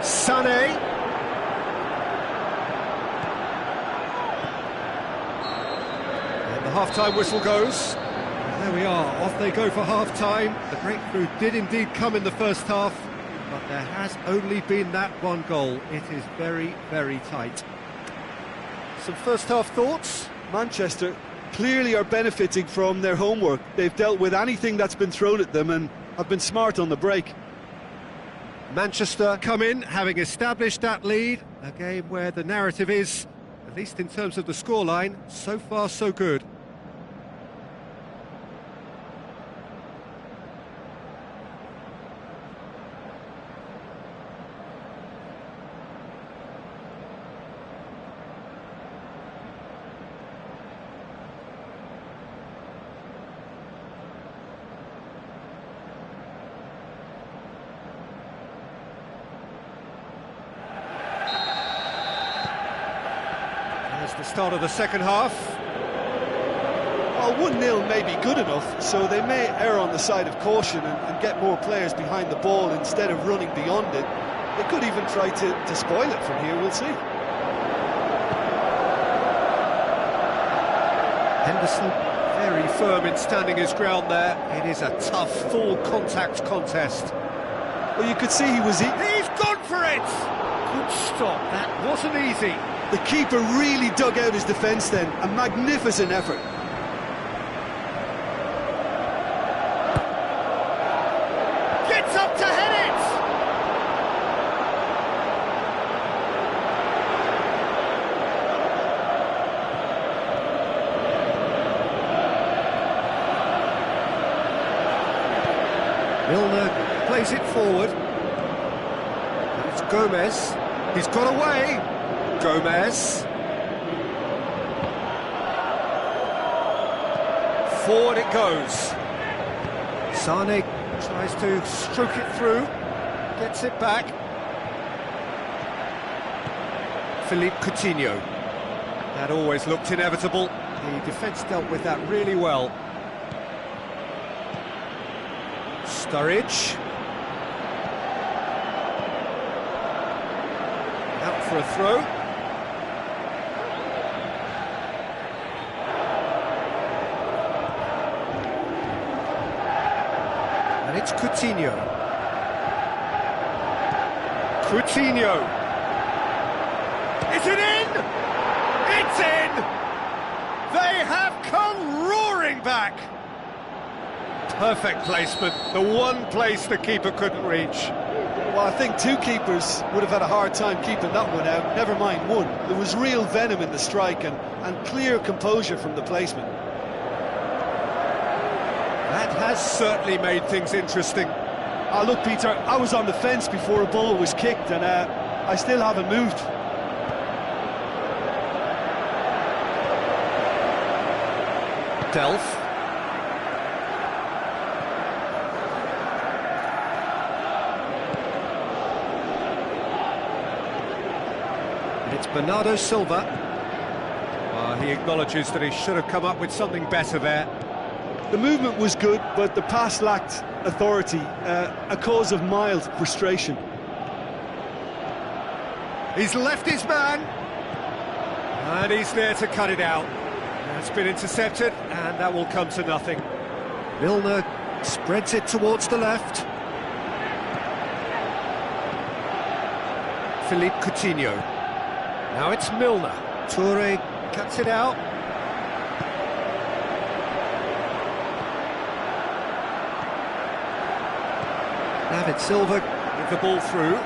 Sané. And the half-time whistle goes. There we are, off they go for half-time. The breakthrough did indeed come in the first half, but there has only been that one goal. It is very, very tight. Some first-half thoughts? Manchester clearly are benefiting from their homework. They've dealt with anything that's been thrown at them and have been smart on the break. Manchester come in, having established that lead. A game where the narrative is, at least in terms of the scoreline, so far so good. There's the start of the second half. Well, 1-0 may be good enough, so they may err on the side of caution and get more players behind the ball instead of running beyond it. They could even try to spoil it from here, we'll see. Henderson very firm in standing his ground there. It is a tough, full contact contest. Well, you could see he was... He's gone for it! Good stop, that wasn't easy. The keeper really dug out his defence then. A magnificent effort. Gets up to head it! Milner plays it forward. And it's Gomez. He's got away. Gomez. Forward it goes. Sané tries to stroke it through. Gets it back. Philippe Coutinho. That always looked inevitable. The defence dealt with that really well. Sturridge. Out for a throw. And it's Coutinho. Coutinho. Is it in? It's in! They have come roaring back. Perfect placement, the one place the keeper couldn't reach. Well, I think two keepers would have had a hard time keeping that one out, never mind one. There was real venom in the strike and clear composure from the placement. That has certainly made things interesting. Look, Peter, I was on the fence before a ball was kicked and I still haven't moved. Delph. It's Bernardo Silva. He acknowledges that he should have come up with something better there. The movement was good, but the pass lacked authority, a cause of mild frustration. He's left his man, and he's there to cut it out. That's been intercepted, and that will come to nothing. Milner spreads it towards the left. Philippe Coutinho. Now it's Milner. Toure cuts it out. David Silva with the ball through.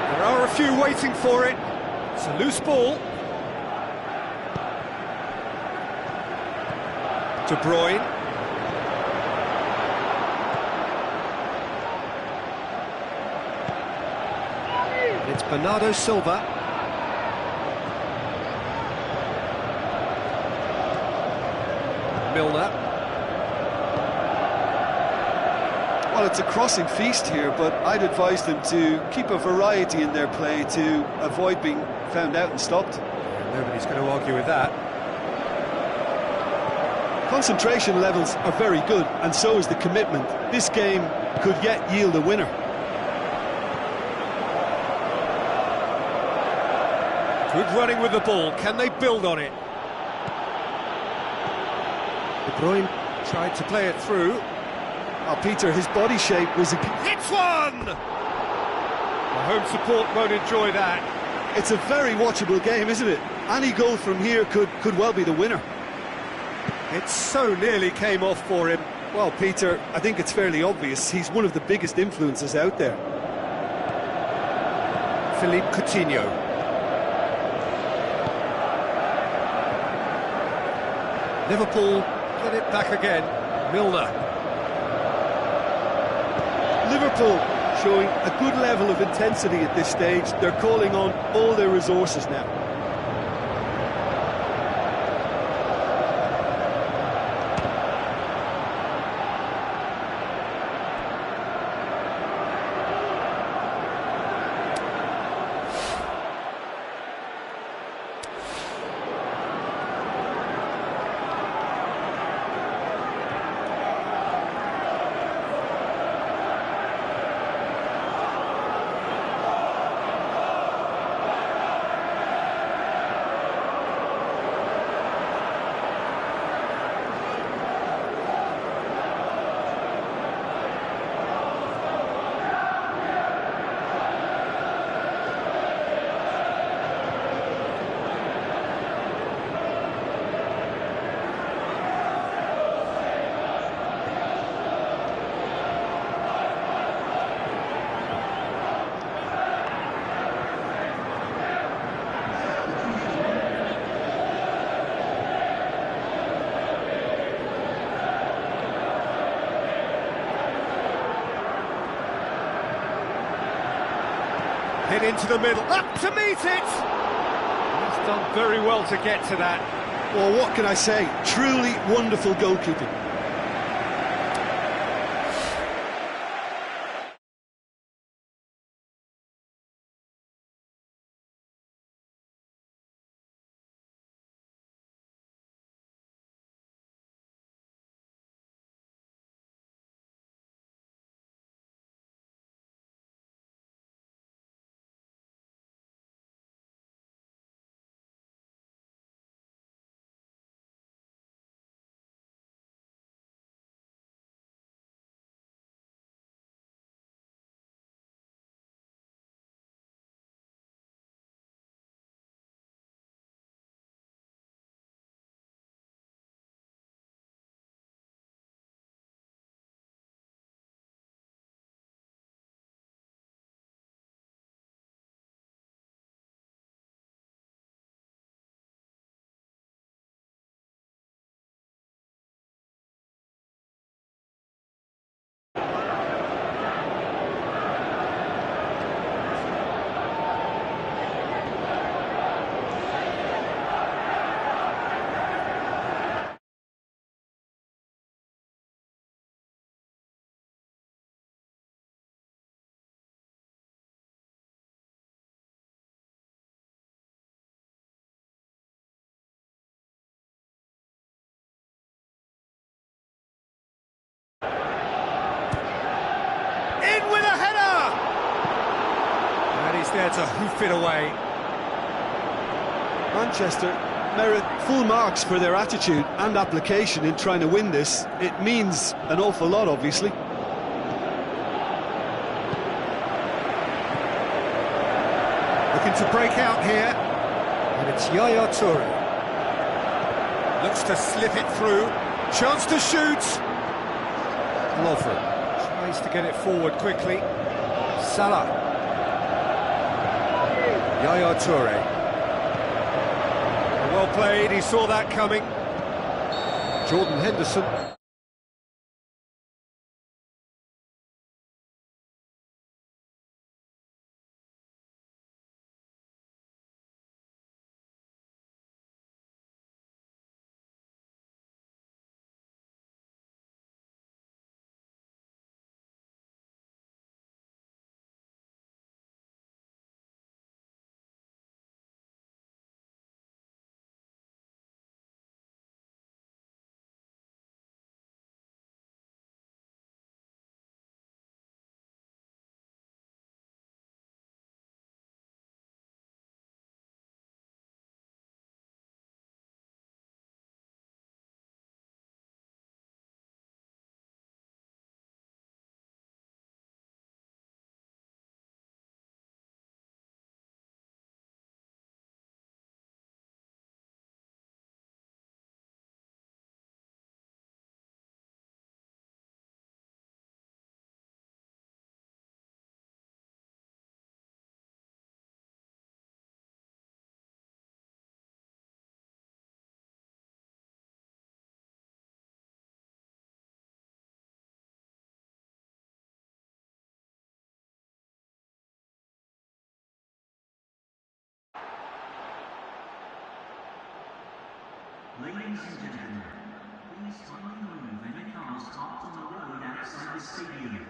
There are a few waiting for it. It's a loose ball. De Bruyne. It's Bernardo Silva. Milner. Well, it's a crossing feast here, but I'd advise them to keep a variety in their play to avoid being found out and stopped. Nobody's going to argue with that. Concentration levels are very good, and so is the commitment. This game could yet yield a winner. Good running with the ball. Can they build on it? De Bruyne tried to play it through. Oh, Peter, his body shape was a... Hits one! The home support won't enjoy that. It's a very watchable game, isn't it? Any goal from here could well be the winner. It so nearly came off for him. Well, Peter, I think it's fairly obvious. He's one of the biggest influences out there. Philippe Coutinho. Liverpool get it back again. Milner. Liverpool showing a good level of intensity at this stage. They're calling on all their resources now. Hit into the middle, up to meet it! He's done very well to get to that. Well, what can I say? Truly wonderful goalkeeping. there to hoof it away. Manchester merit full marks for their attitude and application in trying to win this. It means an awful lot, obviously. Looking to break out here, and it's Yaya Toure. Looks to slip it through, chance to shoot. Lovren tries to get it forward quickly. Salah. Yaya Toure. Well played, he saw that coming. Jordan Henderson. Ladies and gentlemen, please kindly move any cars parked on the road outside the stadium.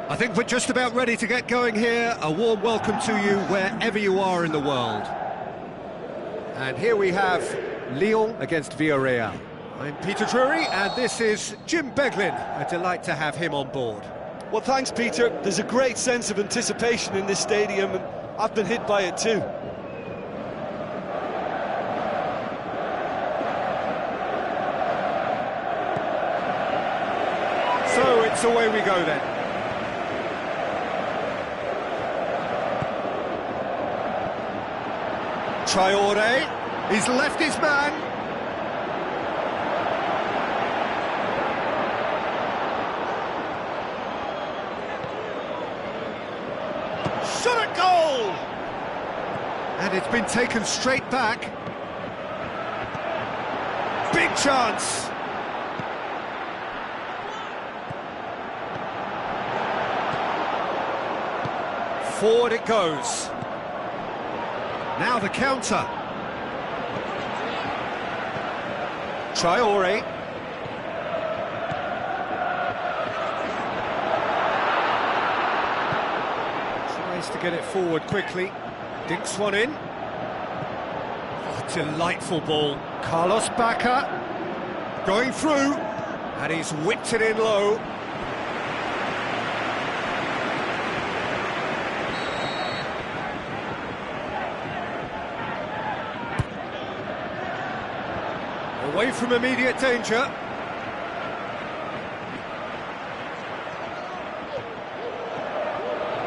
I think we're just about ready to get going here. A warm welcome to you wherever you are in the world. And here we have Lyon against Villarreal. I'm Peter Drury, and this is Jim Beglin. A delight to have him on board. Well, thanks, Peter. There's a great sense of anticipation in this stadium, and I've been hit by it too. So it's away we go then. Traore, he's left his man. Shot at goal! And it's been taken straight back. Big chance! Forward it goes. Now the counter. Traore. Tries to get it forward quickly. Dinks one in. Oh, delightful ball. Carlos Bacca going through. And he's whipped it in low. Away from immediate danger.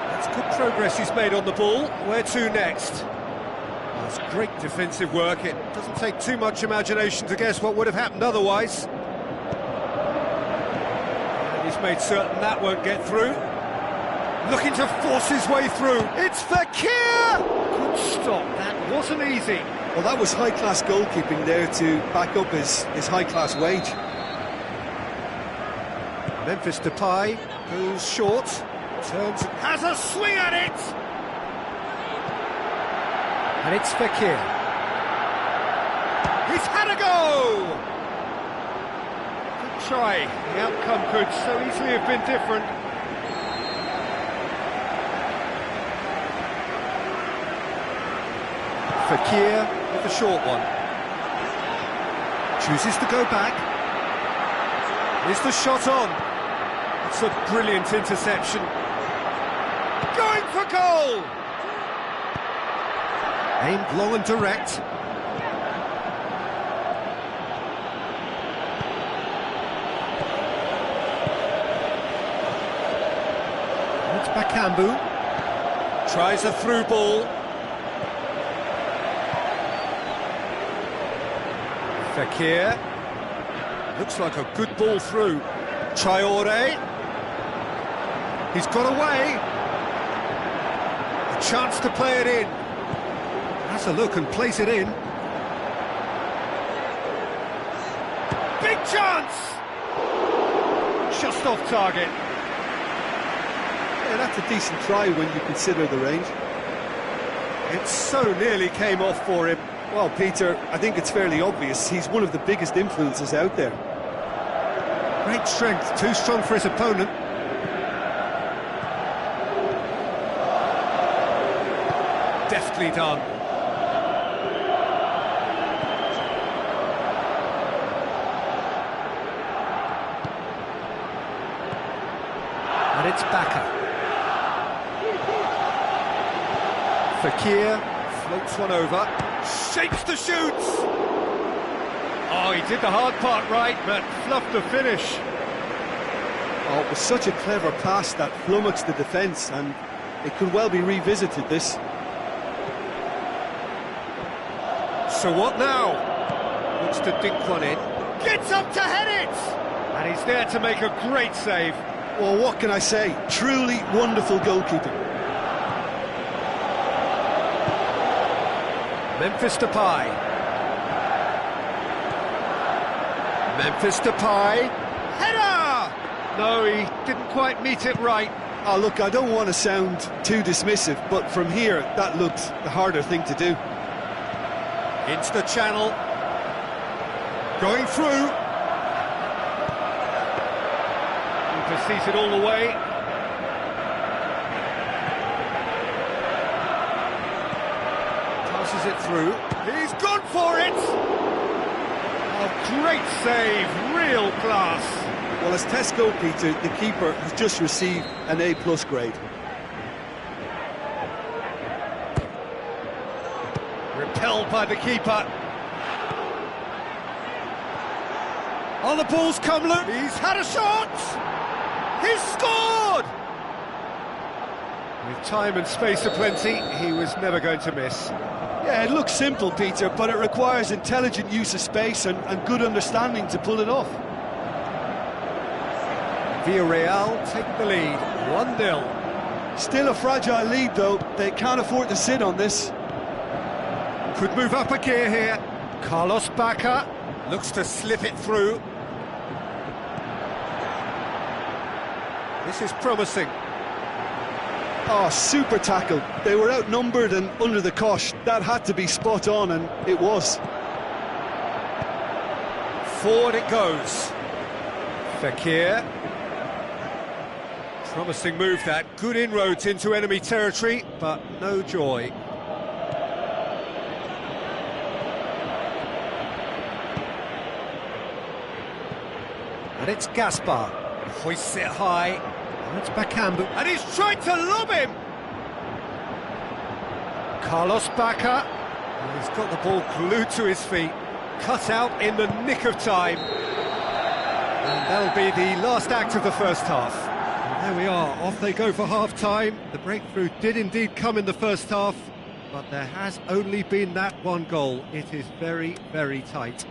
That's good progress he's made on the ball. Where to next? That's great defensive work. It doesn't take too much imagination to guess what would have happened otherwise. And he's made certain that won't get through. Looking to force his way through. It's Fekir! Good stop. That wasn't easy. Well, that was high-class goalkeeping there to back up his high-class wage. Memphis Depay goes short, turns, has a swing at it! And it's Fekir. He's had a go! Good try. The outcome could so easily have been different. Fekir with the short one. Chooses to go back. Is the shot on? It's a brilliant interception. Going for goal! Aimed long and direct. It's Bakambu. Tries a through ball. Fekir. Looks like a good ball through. Traore. He's got away. A chance to play it in. Has a look and plays it in. Big chance! Just off target. Yeah, that's a decent try when you consider the range. It so nearly came off for him. Well, Peter, I think it's fairly obvious. He's one of the biggest influences out there. Great strength, too strong for his opponent. Deftly done. And it's Bacca. Fekir floats one over. Shapes the shoots! Oh, he did the hard part right, but fluffed the finish. Oh, it was such a clever pass that flummoxed the defence, and it could well be revisited, this. So what now? Looks to dink one in. Gets up to head it! And he's there to make a great save. Well, what can I say? Truly wonderful goalkeeping. Memphis Depay. Memphis Depay. Header! No, he didn't quite meet it right. Oh, look, I don't want to sound too dismissive, but from here, that looked the harder thing to do. Into the channel. Going through. He sees it all the way. Passes it through. He's gone for it! Oh, great save, real class. Well, as Tesco, Peter, the keeper has just received an A+ grade. Repelled by the keeper. Oh, the ball's come loose. He's had a shot! He's scored! With time and space aplenty, he was never going to miss. Yeah, it looks simple, Peter, but it requires intelligent use of space and good understanding to pull it off. Villarreal take the lead, 1-0. Still a fragile lead, though. They can't afford to sit on this. Could move up a gear here. Carlos Bacca looks to slip it through. This is promising. Oh, super tackle. They were outnumbered and under the cosh. That had to be spot on, and it was. Forward it goes. Fekir. Promising move that. Good inroads into enemy territory, but no joy. And it's Gaspar. Hoists it high. And it's Bakambu. And he's tried to lob him! Carlos Bacca. He's got the ball glued to his feet. Cut out in the nick of time. And that'll be the last act of the first half. And there we are, off they go for half-time. The breakthrough did indeed come in the first half, but there has only been that one goal. It is very, very tight.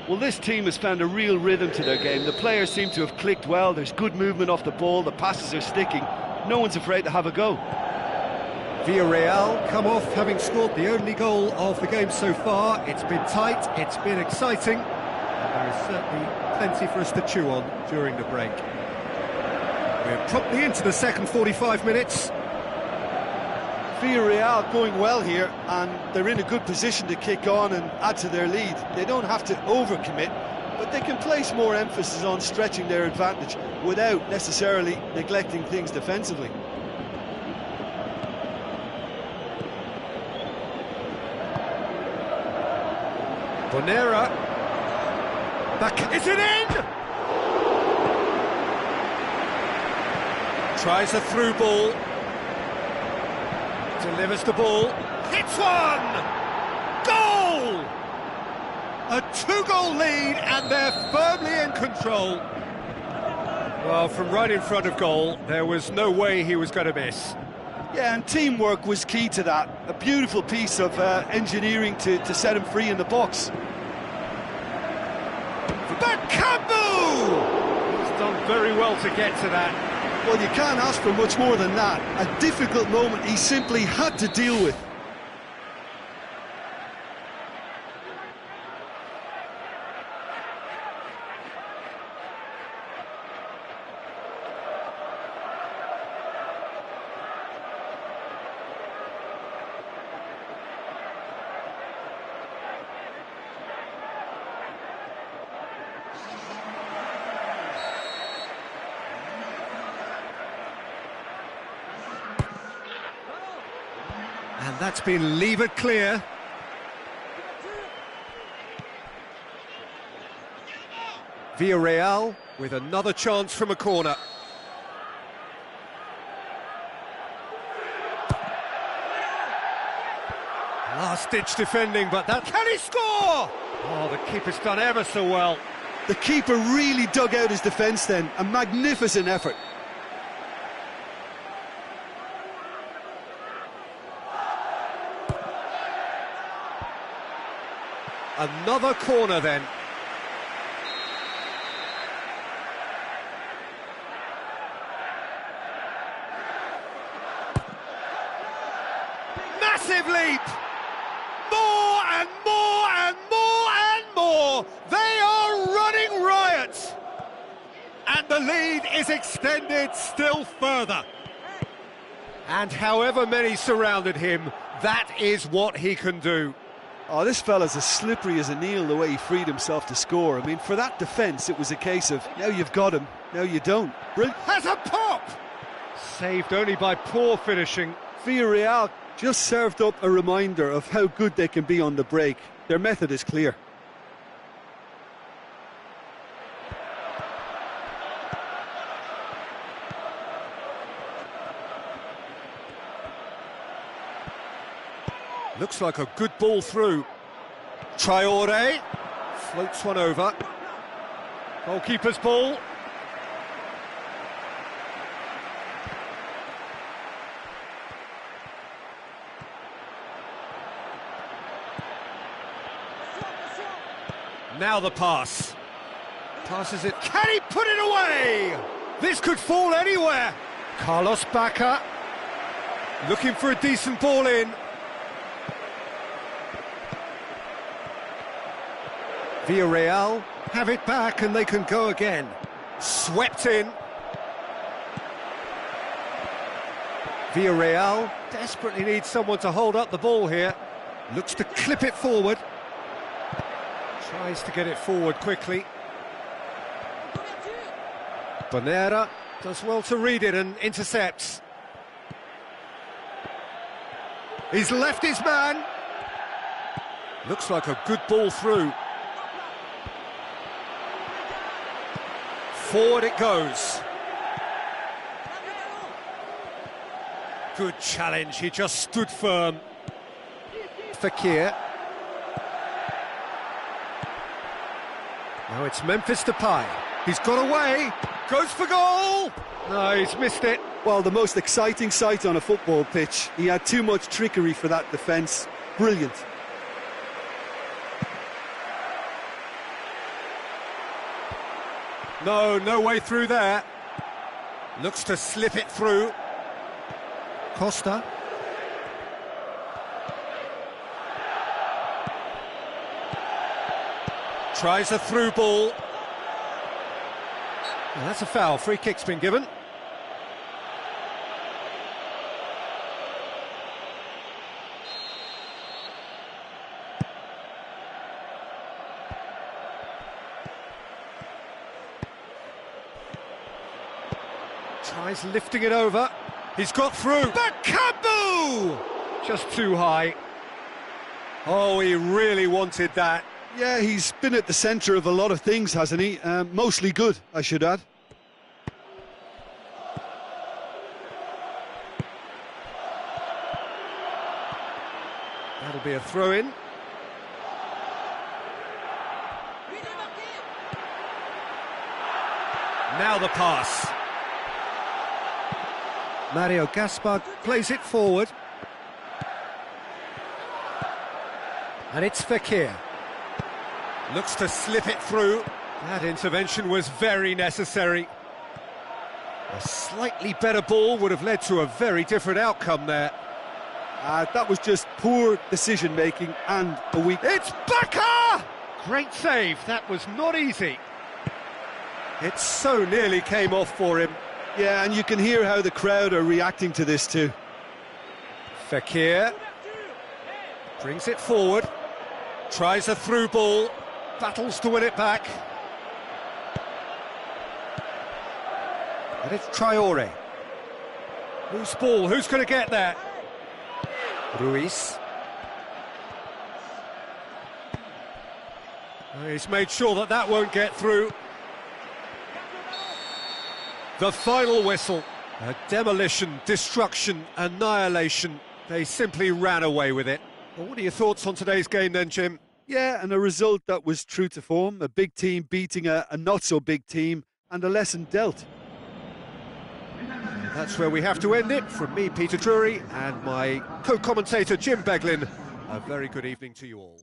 Well, this team has found a real rhythm to their game. The players seem to have clicked well. There's good movement off the ball. The passes are sticking. No one's afraid to have a go. Villarreal come off having scored the only goal of the game so far. It's been tight, it's been exciting, and there is certainly plenty for us to chew on during the break. We're promptly into the second 45 minutes. Villarreal going well here, and they're in a good position to kick on and add to their lead. They don't have to overcommit, but they can place more emphasis on stretching their advantage without necessarily neglecting things defensively. Bonera. Back. Is it in? Tries a through ball. Delivers the ball. Hits one! Goal! A 2-goal lead, and they're firmly in control. Well, from right in front of goal, there was no way he was going to miss. Yeah, and teamwork was key to that. A beautiful piece of engineering to set him free in the box. Bakambu! He's done very well to get to that. Well, you can't ask for much more than that. A difficult moment he simply had to deal with. And that's been levered clear. Villarreal with another chance from a corner. Last-ditch defending, but that... Can he score? Oh, the keeper's done ever so well. The keeper really dug out his defence then. A magnificent effort. Another corner then. Massive leap! More and more and more and more! They are running riot! And the lead is extended still further. And however many surrounded him, that is what he can do. Oh, this fella's as slippery as an eel the way he freed himself to score. I mean, for that defence, it was a case of, now you've got him, now you don't. Brilliant. Has a pop! Saved only by poor finishing. Villarreal Just served up a reminder of how good they can be on the break. Their method is clear. Looks like a good ball through. Traore floats one over. Goalkeeper's ball. Now the pass. Passes it. Can he put it away? This could fall anywhere. Carlos Bacca looking for a decent ball in. Villarreal have it back and they can go again. Swept in. Villarreal desperately needs someone to hold up the ball here. Looks to clip it forward. Tries to get it forward quickly. Bonera does well to read it and intercepts. He's left his man. Looks like a good ball through. Forward it goes. Good challenge, he just stood firm. Fekir. Now it's Memphis Depay. He's got away, goes for goal! No, he's missed it. Well, the most exciting sight on a football pitch. He had too much trickery for that defence. Brilliant. No way through there. Looks to slip it through. Costa. Tries a through ball. Well, that's a foul. Free kick's been given. Tries lifting it over. He's got through. Bakambu! Just too high. Oh, he really wanted that. Yeah, he's been at the centre of a lot of things, hasn't he? Mostly good, I should add. That'll be a throw-in. Now the pass. Mario Gaspar plays it forward. And it's Fekir. Looks to slip it through. That intervention was very necessary. A slightly better ball would have led to a very different outcome there. That was just poor decision-making and a weak... It's Bacca! Great save, that was not easy. It so nearly came off for him. Yeah, and you can hear how the crowd are reacting to this too. Fekir brings it forward, tries a through ball, battles to win it back. And it's Traore. Loose ball, who's going to get that? Ruiz. He's made sure that that won't get through. The final whistle. A demolition, destruction, annihilation. They simply ran away with it. Well, what are your thoughts on today's game then, Jim? Yeah, and a result that was true to form. A big team beating a not-so-big team, and a lesson dealt. That's where we have to end it. From me, Peter Drury, and my co-commentator, Jim Beglin. A very good evening to you all.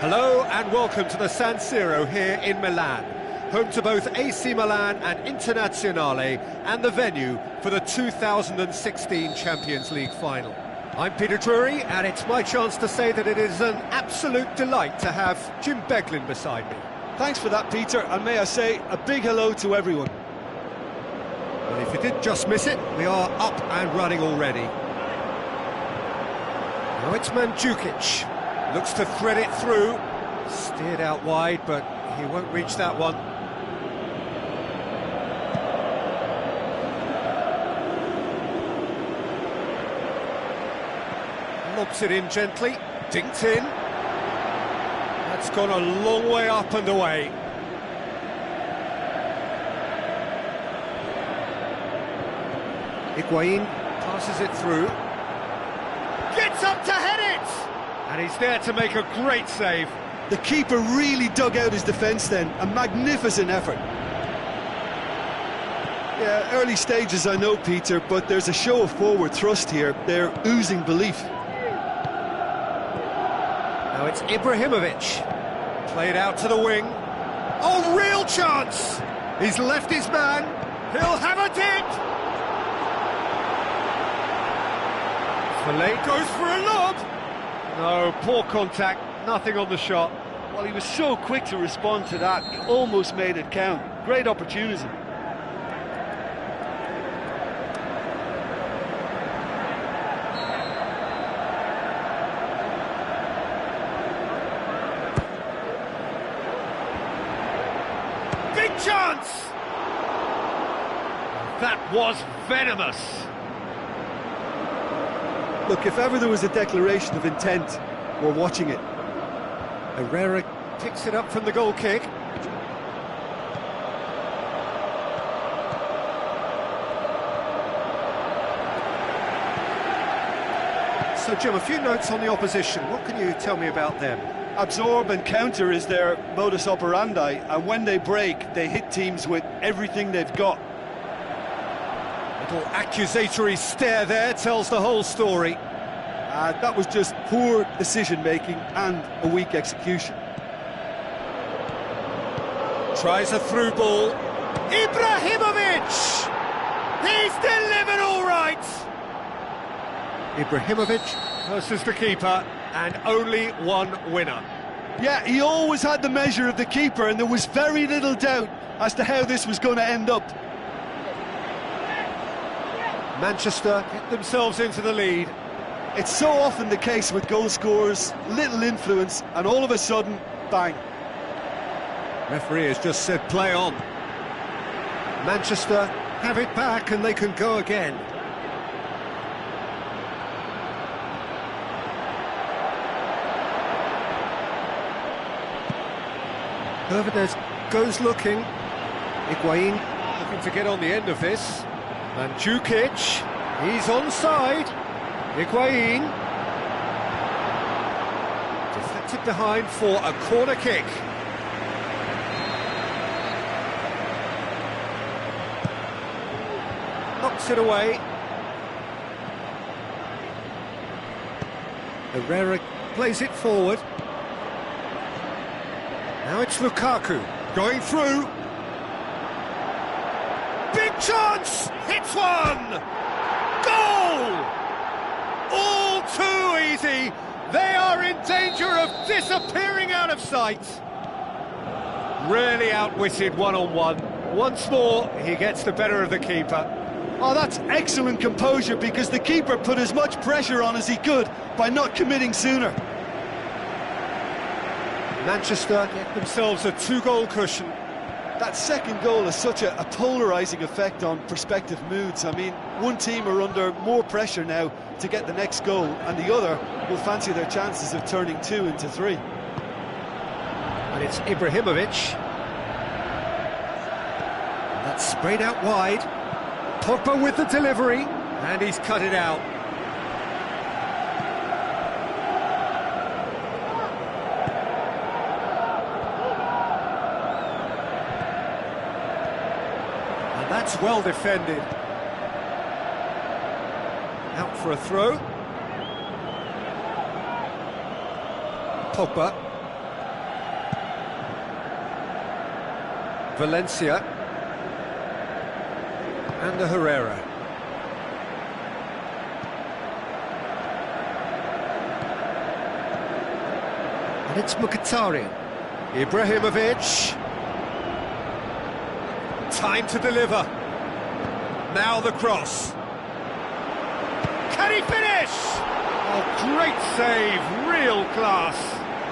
Hello and welcome to the San Siro here in Milan, home to both AC Milan and Internazionale, and the venue for the 2016 Champions League final. I'm Peter Drury, and it's my chance to say that it is an absolute delight to have Jim Beglin beside me. Thanks for that, Peter, and may I say a big hello to everyone. Well, if you did just miss it, we are up and running already. Now it's Mandzukic. Looks to thread it through, steered out wide, but he won't reach that one. Lobs it in gently, dinked in. That's gone a long way up and away. Higuain passes it through. Gets up to head it! And he's there to make a great save. The keeper really dug out his defence then, a magnificent effort. Yeah, early stages I know, Peter, but there's a show of forward thrust here. They're oozing belief. Now it's Ibrahimovic. Played out to the wing. Oh, real chance! He's left his man. He'll have a dig! Fellaini goes for a lob. No, poor contact, nothing on the shot. Well, he was so quick to respond to that, he almost made it count. Great opportunity. Big chance! That was venomous. Look, if ever there was a declaration of intent, we're watching it. Herrera picks it up from the goal kick. So, Jim, a few notes on the opposition. What can you tell me about them? Absorb and counter is their modus operandi, and when they break, they hit teams with everything they've got. Little accusatory stare there tells the whole story. That was just poor decision-making and a weak execution. Tries a through ball. Ibrahimovic! He's delivered all right! Ibrahimovic versus the keeper, and only one winner. Yeah, he always had the measure of the keeper, and there was very little doubt as to how this was going to end up. Manchester get themselves into the lead. It's so often the case with goal scorers, little influence, and all of a sudden, bang. Referee has just said play on. Manchester have it back and they can go again. Hernández goes looking. Higuain looking to get on the end of this. Mandzukic, he's onside. Higuain deflected behind for a corner kick. Knocks it away. Herrera plays it forward. Now it's Lukaku going through. Big chance! Hits one! Goal! All too easy. They are in danger of disappearing out of sight. Really outwitted one-on-one. Once more, he gets the better of the keeper. Oh, that's excellent composure, because the keeper put as much pressure on as he could by not committing sooner. Manchester get themselves a two-goal cushion. That second goal has such a polarising effect on prospective moods. I mean, one team are under more pressure now to get the next goal, and the other will fancy their chances of turning 2 into 3. And it's Ibrahimovic. That's sprayed out wide. Pogba with the delivery, and he's cut it out. And that's well defended. Out for a throw. Pogba. Valencia. And a Herrera. And it's Mkhitaryan. Ibrahimovic. Time to deliver. Now the cross. Can he finish? Oh, great save, real class.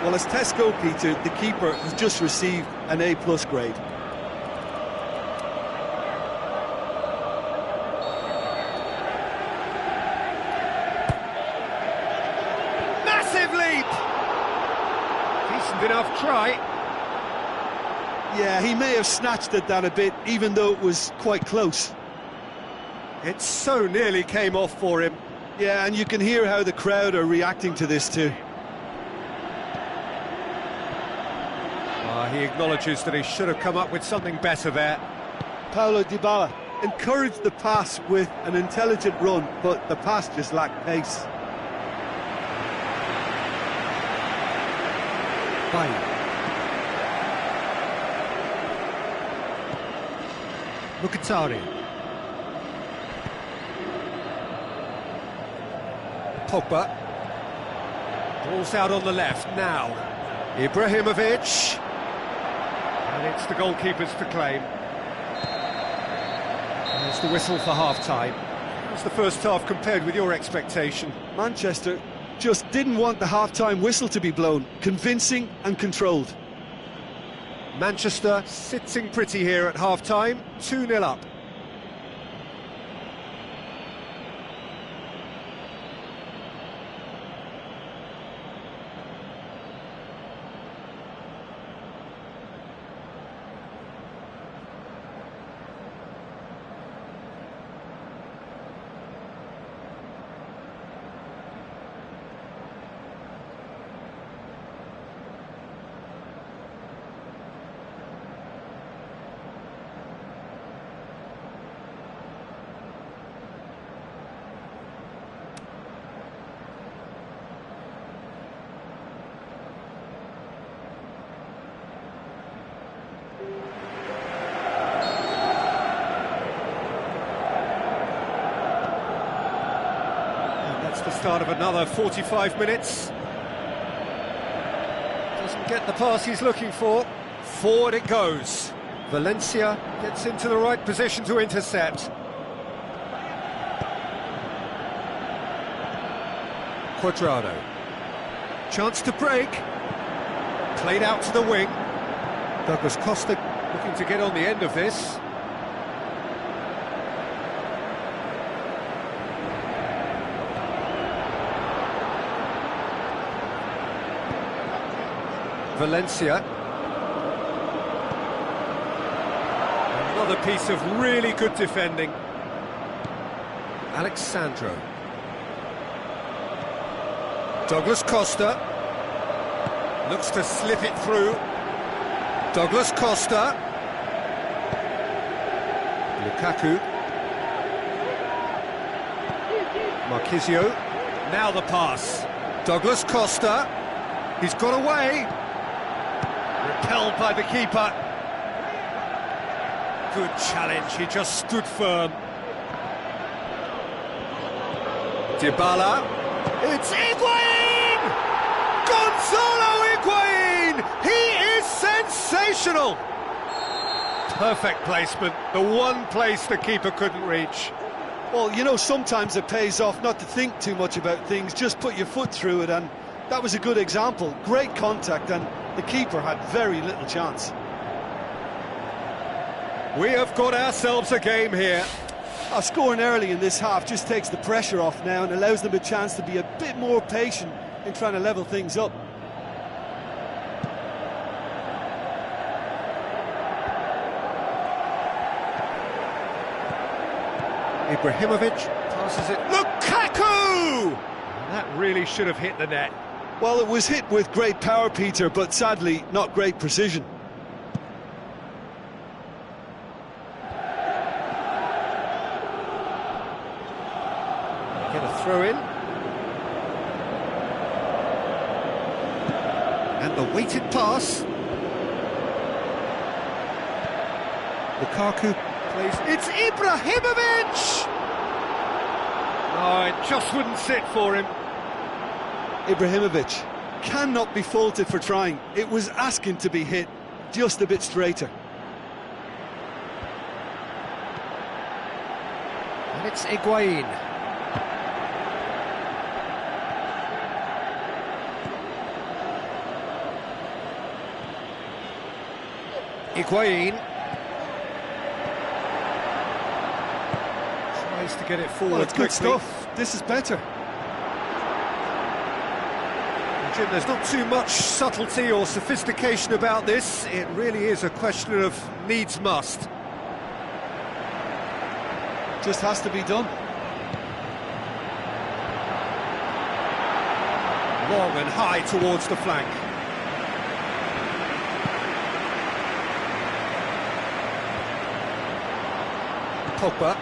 Well, as test goalkeeper, the keeper has just received an A+ grade. Massive leap! Decent enough try. Yeah, he may have snatched it down a bit, even though it was quite close. It so nearly came off for him. Yeah, and you can hear how the crowd are reacting to this too. He acknowledges that he should have come up with something better there. Paulo Dybala encouraged the pass with an intelligent run, but the pass just lacked pace. Bailly. Mkhitaryan. Pogba. Ball's out on the left now. Ibrahimovic. And it's the goalkeeper's to claim. There's the whistle for half-time. How's the first half compared with your expectation? Manchester just didn't want the half-time whistle to be blown. Convincing and controlled. Manchester sitting pretty here at half-time, 2-0 up. The start of another 45 minutes. Doesn't get the pass he's looking for. Forward it goes. Valencia gets into the right position to intercept. Cuadrado. Chance to break. Played out to the wing. Douglas Costa looking to get on the end of this. Valencia. Another piece of really good defending. Alexandro. Douglas Costa. Looks to slip it through. Douglas Costa. Lukaku. Marquisio. Now the pass. Douglas Costa. He's got away. Repelled by the keeper. Good challenge, he just stood firm. Dybala. It's Higuain! Gonzalo Higuain! He is sensational! Perfect placement, the one place the keeper couldn't reach. Well, you know, sometimes it pays off not to think too much about things, just put your foot through it, and that was a good example. Great contact, and the keeper had very little chance. We have got ourselves a game here. Scoring early in this half just takes the pressure off now and allows them a chance to be a bit more patient in trying to level things up. Ibrahimovic passes it. Lukaku! That really should have hit the net. Well, it was hit with great power, Peter, but sadly not great precision. Get a throw in. And the weighted pass. Lukaku plays. It's Ibrahimovic! Oh, it just wouldn't sit for him. Ibrahimovic cannot be faulted for trying. It was asking to be hit just a bit straighter. And it's Higuain. Higuain tries to get it forward. Well, it's good quickly. stuff. This is better. Jim, there's not too much subtlety or sophistication about this. It really is a question of needs must. Just has to be done. Long and high towards the flank. Pogba.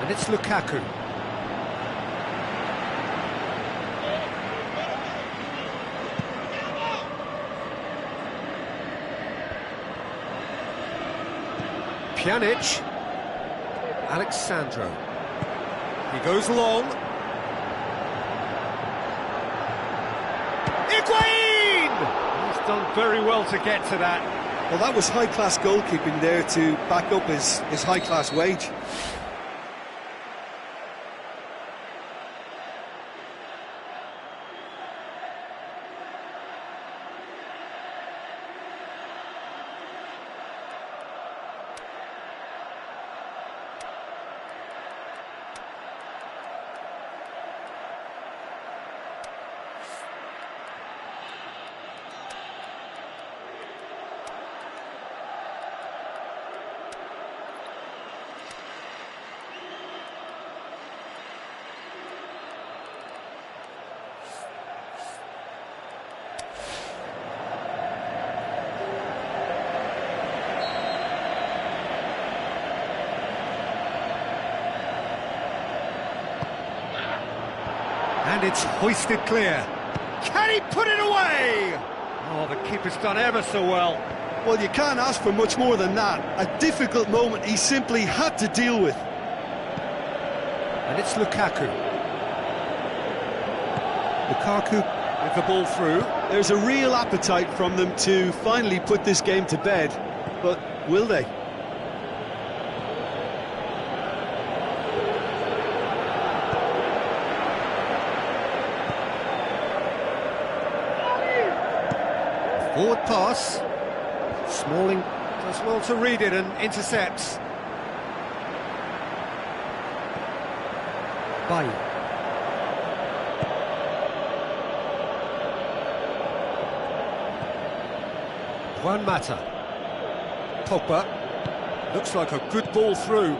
And it's Lukaku. Pjanic. Alexandro. He goes long. Higuain! He's done very well to get to that. Well, that was high-class goalkeeping there to back up his high-class wage. And it's hoisted clear. Can he put it away? Oh, the keeper's done ever so well. Well, you can't ask for much more than that. A difficult moment he simply had to deal with. And it's Lukaku. Lukaku with the ball through. There's a real appetite from them to finally put this game to bed, but will they? Forward pass. Smalling does well to read it and intercepts. Bailly. Juan Mata. Pogba. Looks like a good ball through.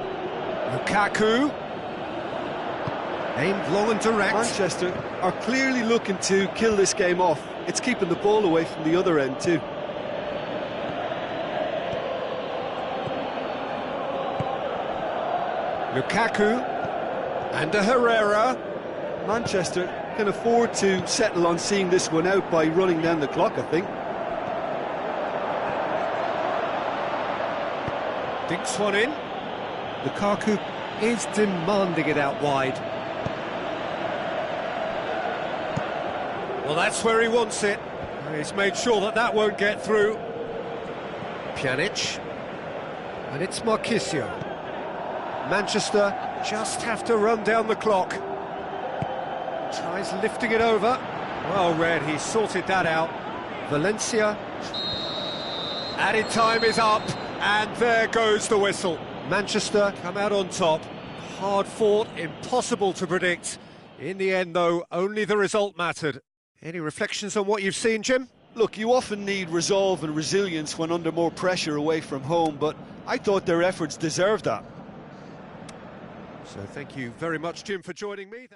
Lukaku. Aimed long and direct. Manchester are clearly looking to kill this game off. It's keeping the ball away from the other end too. Lukaku and a Herrera. Manchester can afford to settle on seeing this one out by running down the clock, I think. Dinks one in. Lukaku is demanding it out wide. Well, that's where he wants it. He's made sure that that won't get through. Pjanic. And it's Marchisio. Manchester just have to run down the clock. Tries lifting it over. Well read, he sorted that out. Valencia. Added time is up, and there goes the whistle. Manchester come out on top. Hard fought, impossible to predict. In the end, though, only the result mattered. Any reflections on what you've seen, Jim? Look, you often need resolve and resilience when under more pressure away from home, but I thought their efforts deserved that. So thank you very much, Jim, for joining me.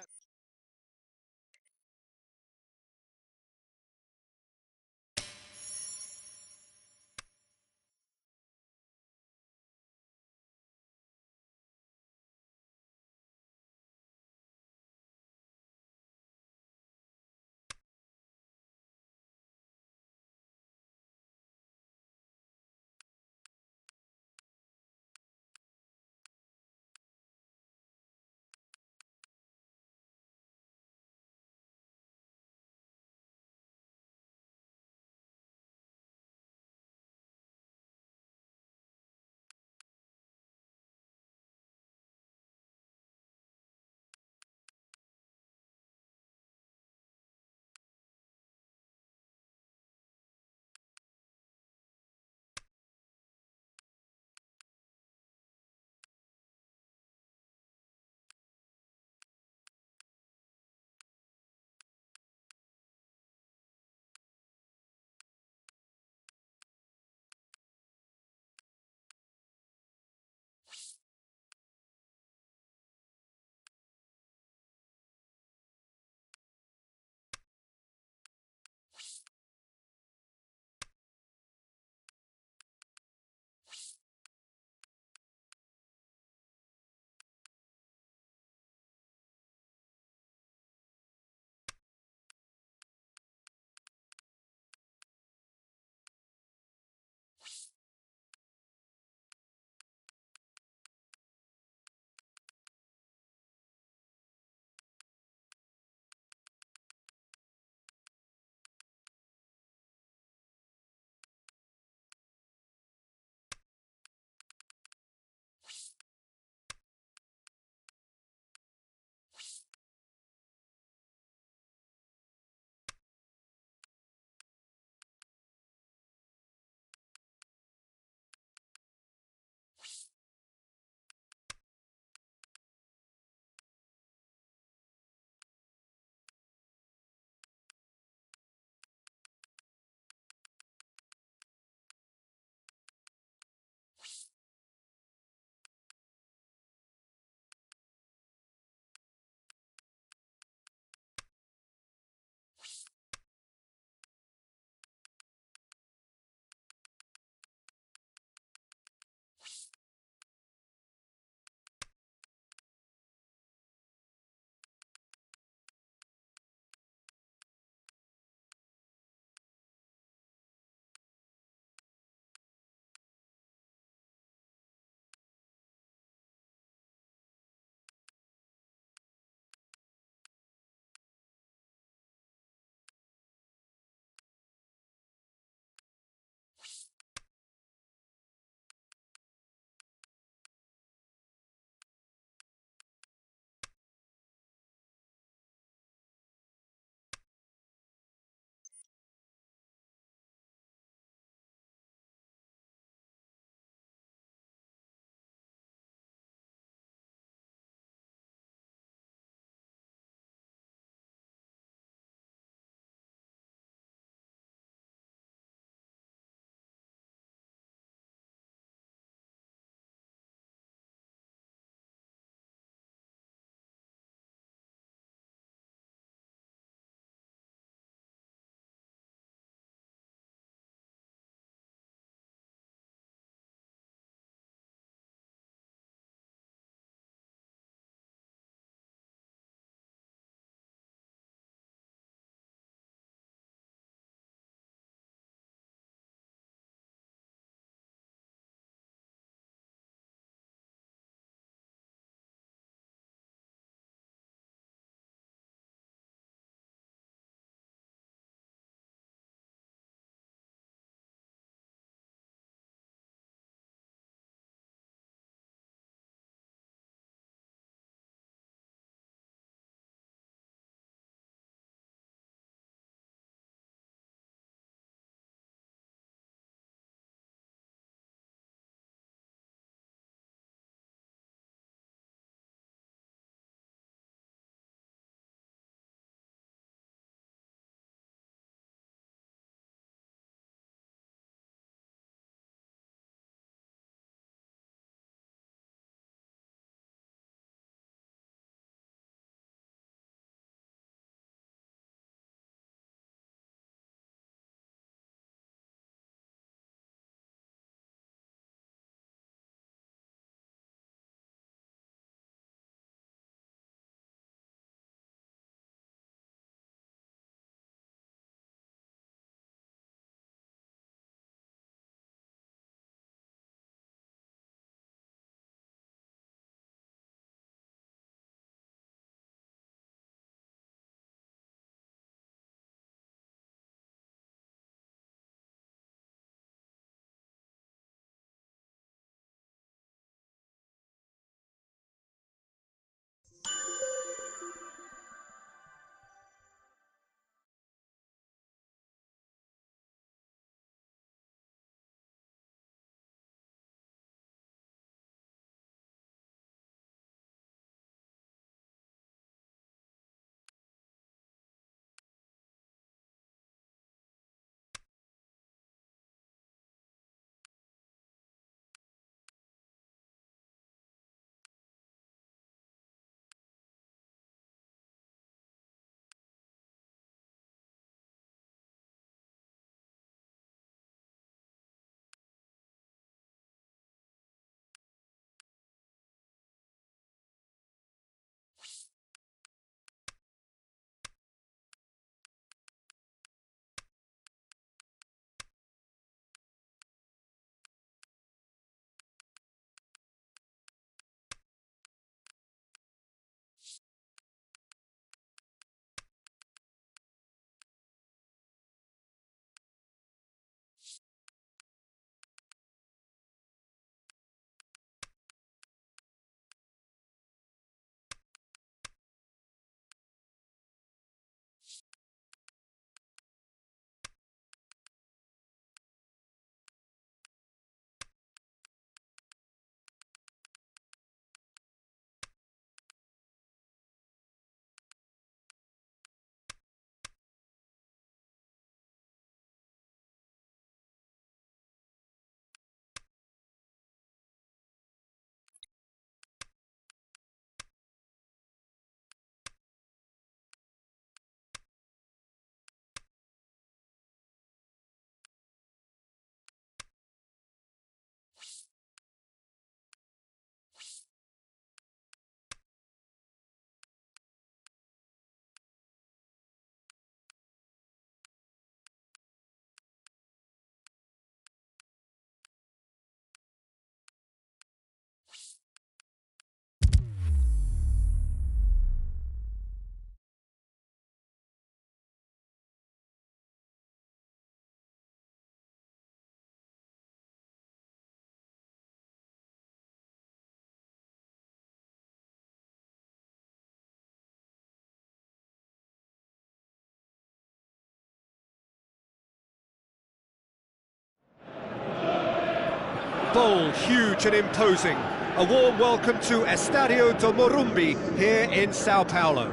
bowl, huge and imposing. A warm welcome to Estadio do Morumbi here in Sao Paulo.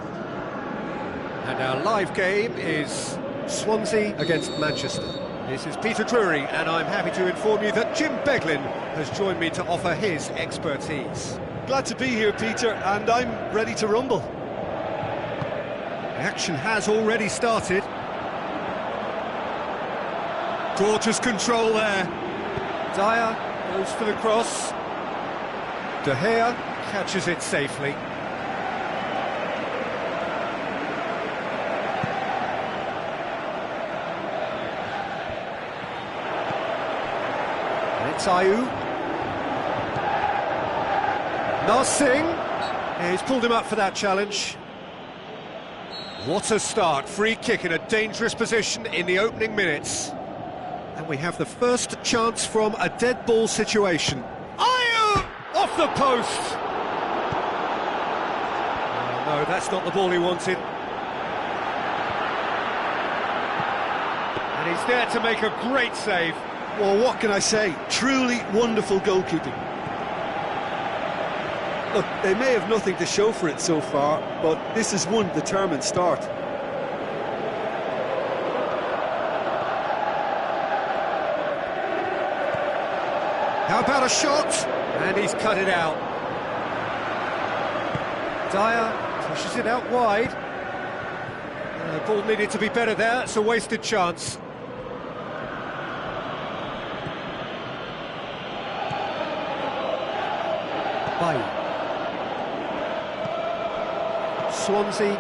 And our live game is Swansea against Manchester. This is Peter Drury, and I'm happy to inform you that Jim Beglin has joined me to offer his expertise. Glad to be here, Peter, and I'm ready to rumble. The action has already started. Gorgeous control there. Dyer goes for the cross. De Gea catches it safely. It's Ayew. Narsingh. Yeah, he's pulled him up for that challenge. What a start. Free kick in a dangerous position in the opening minutes. And we have the first chance from a dead ball situation. Ayew! Off the post! Oh, no, that's not the ball he wanted. And he's there to make a great save. Well, what can I say? Truly wonderful goalkeeping. Look, they may have nothing to show for it so far, but this is one determined start. How about a shot? And he's cut it out. Dyer pushes it out wide. The ball needed to be better there. It's a wasted chance. Swansea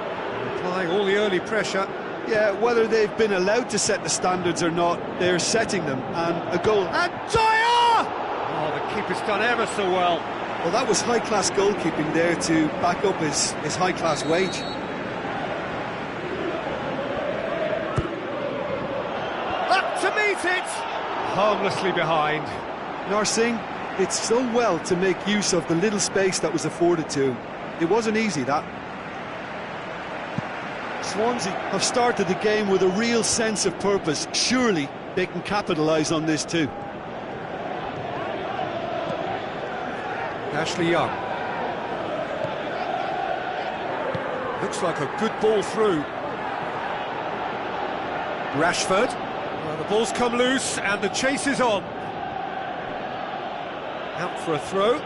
applying all the early pressure. Yeah, whether they've been allowed to set the standards or not, they're setting them, and a goal. And Dyer! Oh, the keeper's done ever so well. Well, that was high-class goalkeeping there to back up his high-class wage. Up to meet it! Harmlessly behind. Narsingh did so well to make use of the little space that was afforded to him. It wasn't easy, that. Swansea have started the game with a real sense of purpose. Surely they can capitalise on this too. Ashley Young. Looks like a good ball through. Rashford. Well, the ball's come loose and the chase is on. Out for a throw.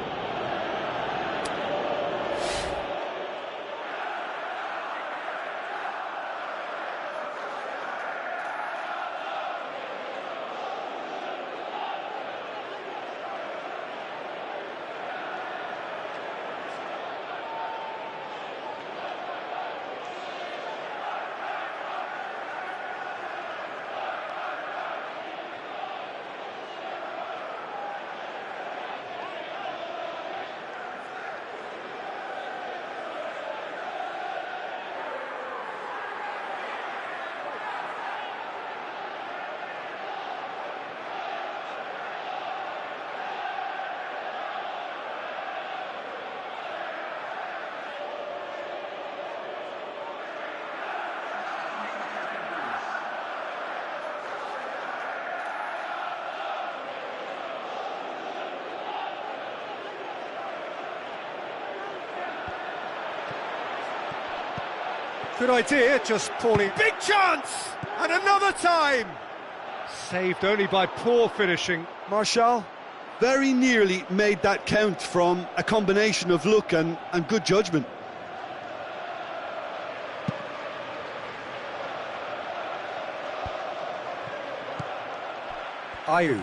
Good idea, just poorly. Big chance! And another time! Saved only by poor finishing. Martial very nearly made that count from a combination of luck and good judgment. Ayew.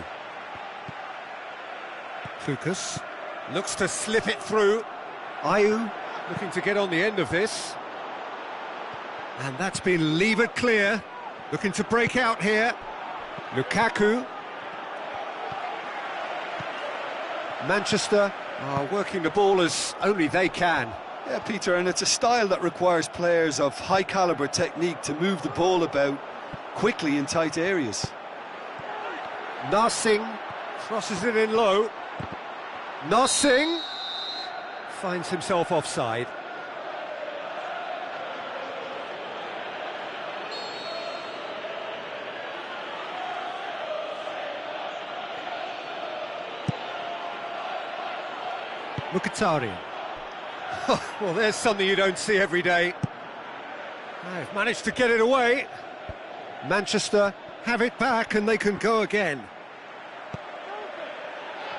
Lucas looks to slip it through. Ayew looking to get on the end of this. And that's been levered clear. Looking to break out here. Lukaku. Manchester are working the ball as only they can. Yeah, Peter, and it's a style that requires players of high-caliber technique to move the ball about quickly in tight areas. Narsingh crosses it in low. Narsingh finds himself offside. Mkhitaryan. Well, there's something you don't see every day. They've managed to get it away. Manchester have it back and they can go again.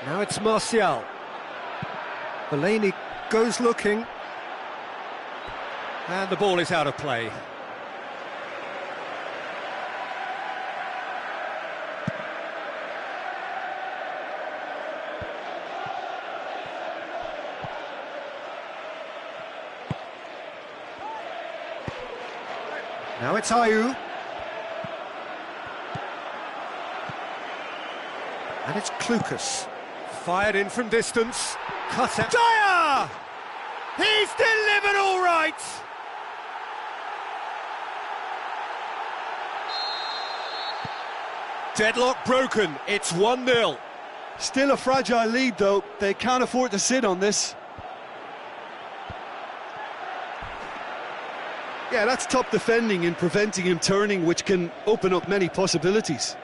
Now it's Martial. Fellaini goes looking. And the ball is out of play. Now it's Ayew. And it's Klukas. Fired in from distance. Cut out. Dyer! He's delivered all right! Deadlock broken. It's 1-0. Still a fragile lead, though. They can't afford to sit on this. Yeah, that's top defending in preventing him turning, which can open up many possibilities.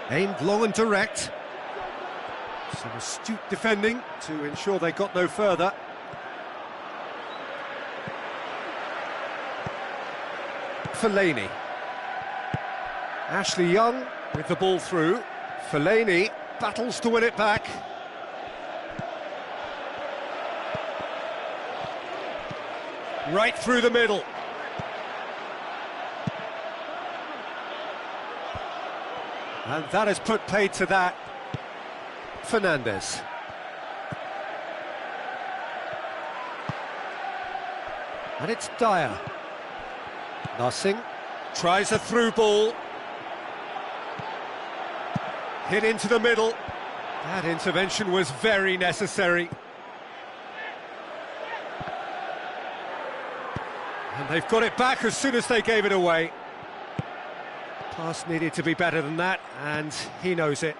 Aimed long and direct. Some astute defending to ensure they got no further. Fellaini. Ashley Young with the ball through. Fellaini battles to win it back. Right through the middle. And that has put paid to that. Fernandes. And it's Dyer. Nothing. Tries a through ball. Hit into the middle. That intervention was very necessary. And they've got it back as soon as they gave it away. Pass needed to be better than that, and he knows it.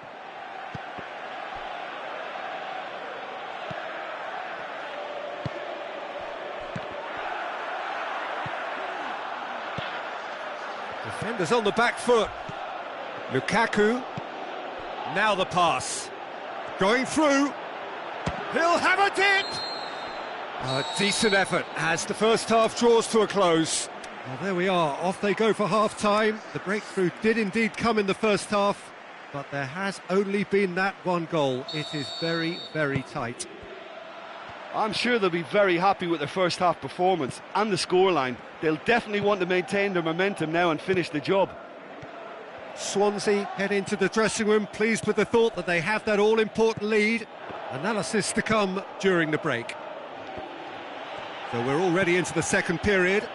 Defenders on the back foot. Lukaku. Now the pass. Going through. He'll have a dip! A decent effort as the first half draws to a close. Well, there we are, off they go for half-time. The breakthrough did indeed come in the first half, but there has only been that one goal. It is very, very tight. I'm sure they'll be very happy with their first half performance and the scoreline. They'll definitely want to maintain their momentum now and finish the job. Swansea head into the dressing room pleased with the thought that they have that all-important lead. Analysis to come during the break. So we're already into the second period.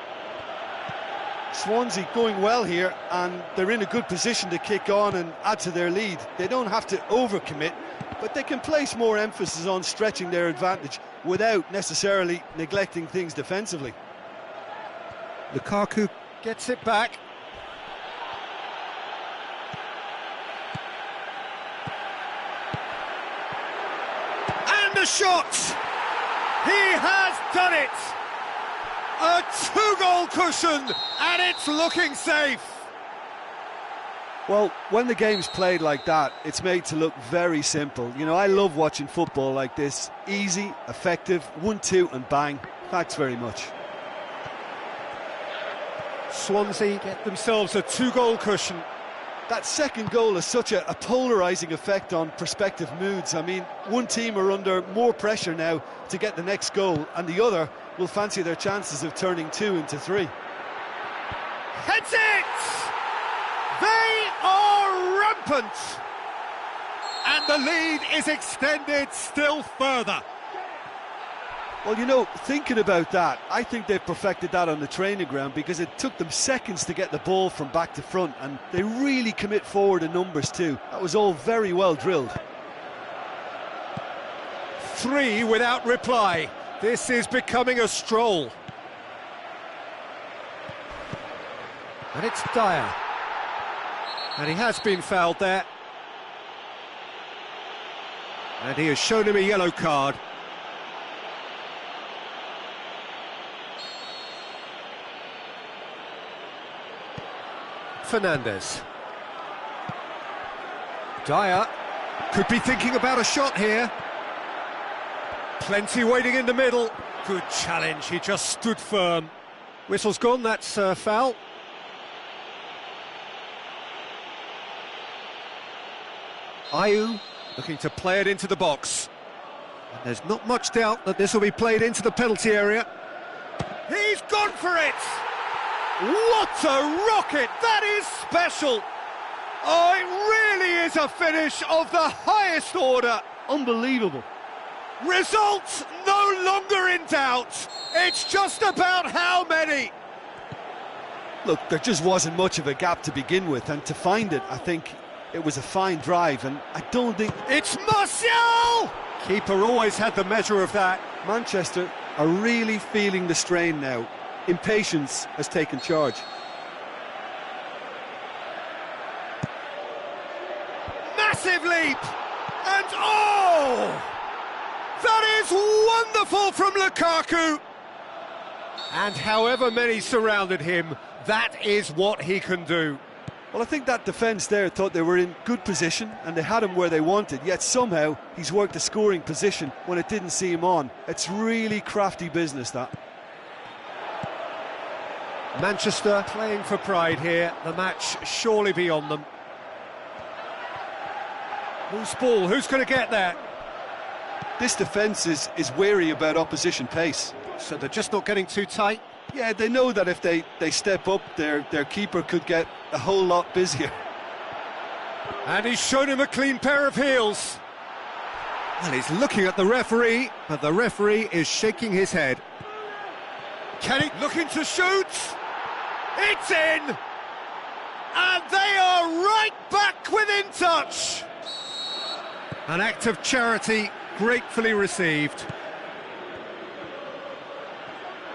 Swansea going well here, and they're in a good position to kick on and add to their lead. They don't have to overcommit, but they can place more emphasis on stretching their advantage without necessarily neglecting things defensively. Lukaku gets it back. And a shot! He has done it! A two-goal cushion, and it's looking safe. Well, when the game's played like that, it's made to look very simple. You know, I love watching football like this. Easy, effective, 1-2 and bang. Thanks very much. Swansea get themselves a two-goal cushion. That second goal has such a polarising effect on prospective moods. I mean, one team are under more pressure now to get the next goal, and the other will fancy their chances of turning 2 into 3. Heads it! They are rampant! And the lead is extended still further. Well, you know, thinking about that, I think they've perfected that on the training ground, because it took them seconds to get the ball from back to front, and they really commit forward in numbers too. That was all very well drilled. 3 without reply. This is becoming a stroll. And it's Dyer. And he has been fouled there. And he has shown him a yellow card. Fernandes. Dyer. Could be thinking about a shot here. Plenty waiting in the middle. Good challenge, he just stood firm. Whistle's gone, that's foul. Ayew looking to play it into the box. And there's not much doubt that this will be played into the penalty area. He's gone for it! What a rocket! That is special! Oh, it really is a finish of the highest order. Unbelievable. Results no longer in doubt. It's just about how many. Look, there just wasn't much of a gap to begin with, and to find it, I think it was a fine drive, and I don't think... It's Martial! Keeper always had the measure of that. Manchester are really feeling the strain now. Impatience has taken charge. Massive leap! And oh! That is wonderful from Lukaku! And however many surrounded him, that is what he can do. Well, I think that defence there thought they were in good position and they had him where they wanted, yet somehow he's worked a scoring position when it didn't see him on. It's really crafty business, that. Manchester playing for pride here, the match surely beyond them. Who's ball? Who's going to get there? This defence is wary about opposition pace. So they're just not getting too tight? Yeah, they know that if they step up, their keeper could get a whole lot busier. And he's shown him a clean pair of heels. Well, he's looking at the referee, but the referee is shaking his head. Kenny looking to shoot. It's in! And they are right back within touch. An act of charity gratefully received.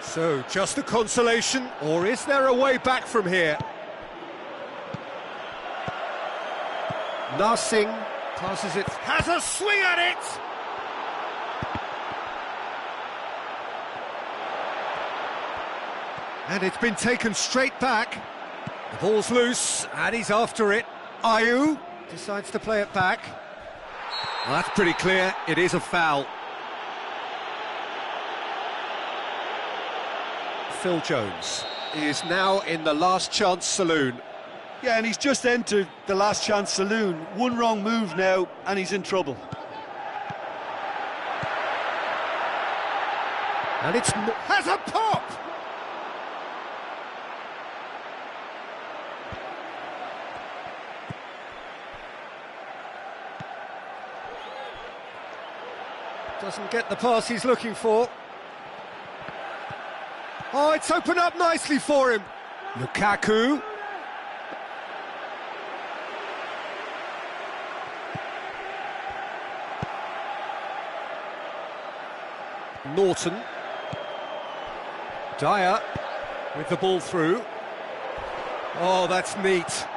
So, just a consolation, or is there a way back from here? Narsingh passes it, has a swing at it! And it's been taken straight back. The ball's loose, and he's after it. Ayew decides to play it back. Well, that's pretty clear, it is a foul. Phil Jones is now in the last chance saloon. Yeah, and he's just entered the last chance saloon. One wrong move now, and he's in trouble. And it's... has a pop! Doesn't get the pass he's looking for. Oh, it's opened up nicely for him. Lukaku. Norton. Dyer with the ball through. Oh, that's neat.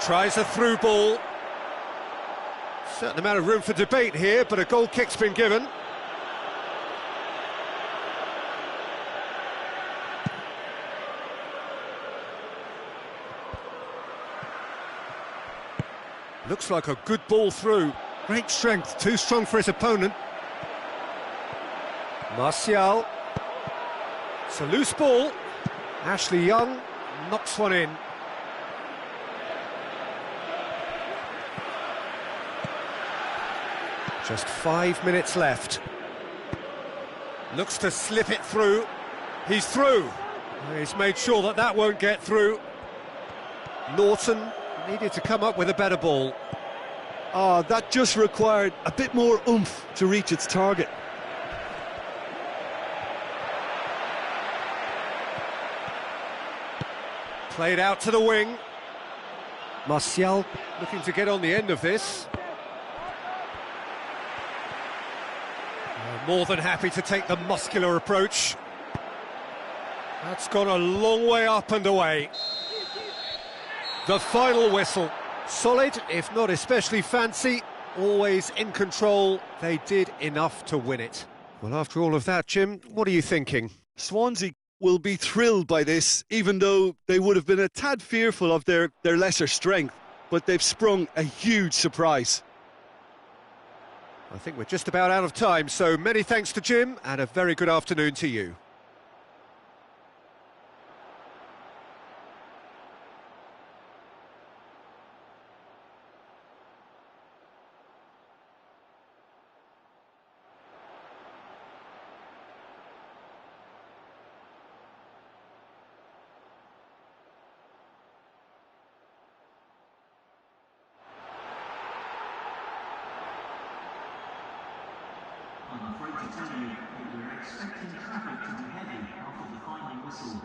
Tries a through ball. Certain amount of room for debate here, but a goal kick's been given. Looks like a good ball through. Great strength, too strong for his opponent. Martial. It's a loose ball. Ashley Young knocks one in. Just 5 minutes left. Looks to slip it through. He's through. He's made sure that that won't get through. Norton needed to come up with a better ball. Oh, that just required a bit more oomph to reach its target. Played out to the wing. Martial looking to get on the end of this. More than happy to take the muscular approach. That's gone a long way up and away. The final whistle. Solid, if not especially fancy, always in control. They did enough to win it. Well, after all of that, Jim, what are you thinking? Swansea will be thrilled by this, even though they would have been a tad fearful of their lesser strength, but they've sprung a huge surprise. I think we're just about out of time, so many thanks to Jim, and a very good afternoon to you. I'm afraid to tell you that we're expecting traffic to be heavy after the final whistle.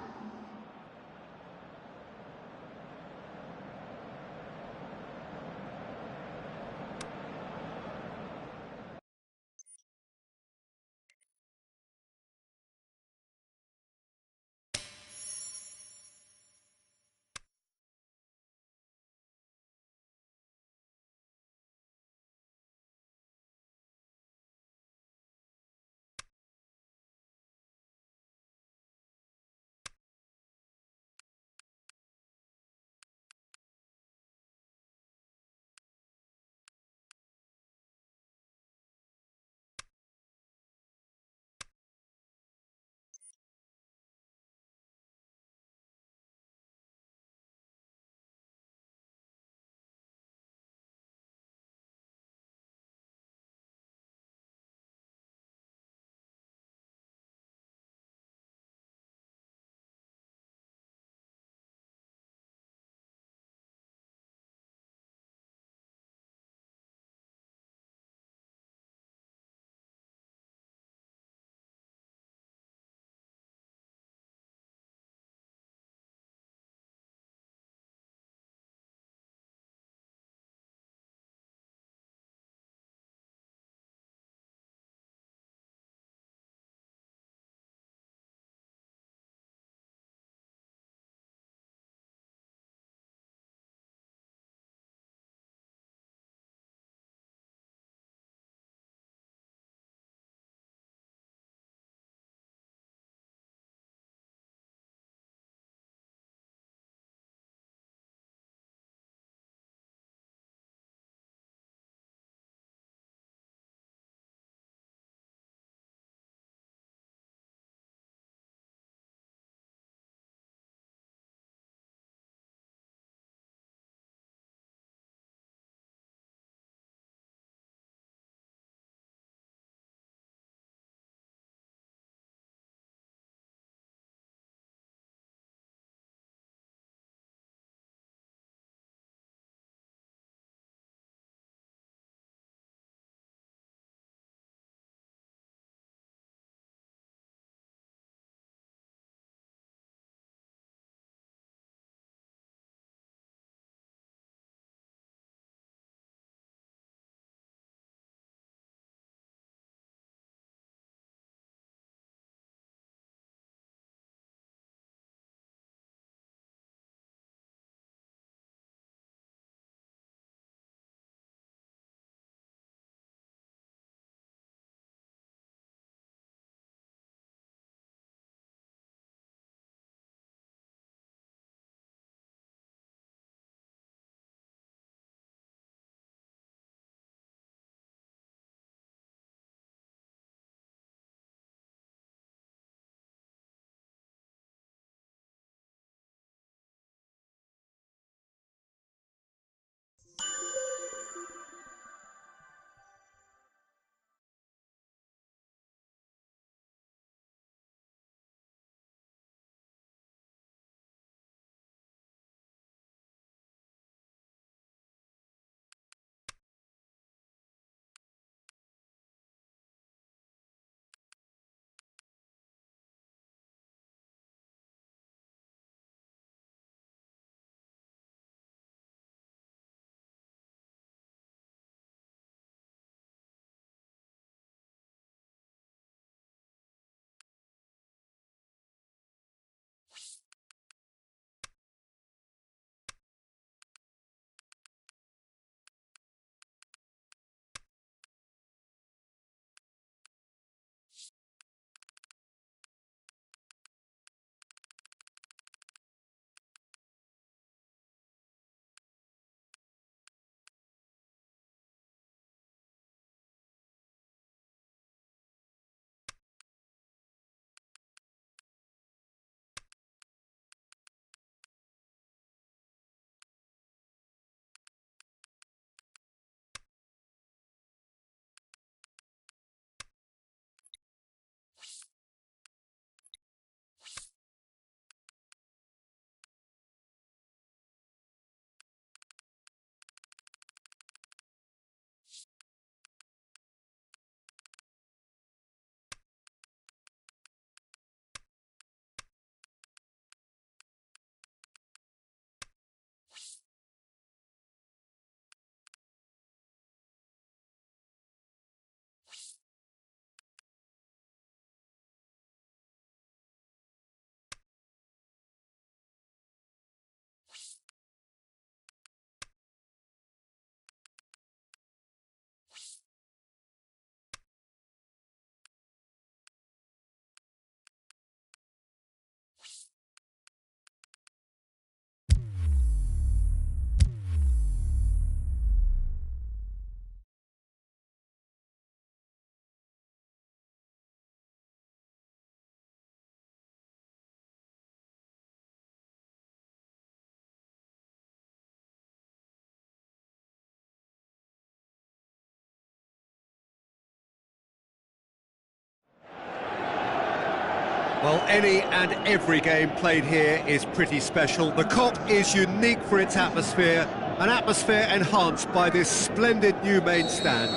Well, any and every game played here is pretty special. The Kop is unique for its atmosphere, an atmosphere enhanced by this splendid new main stand.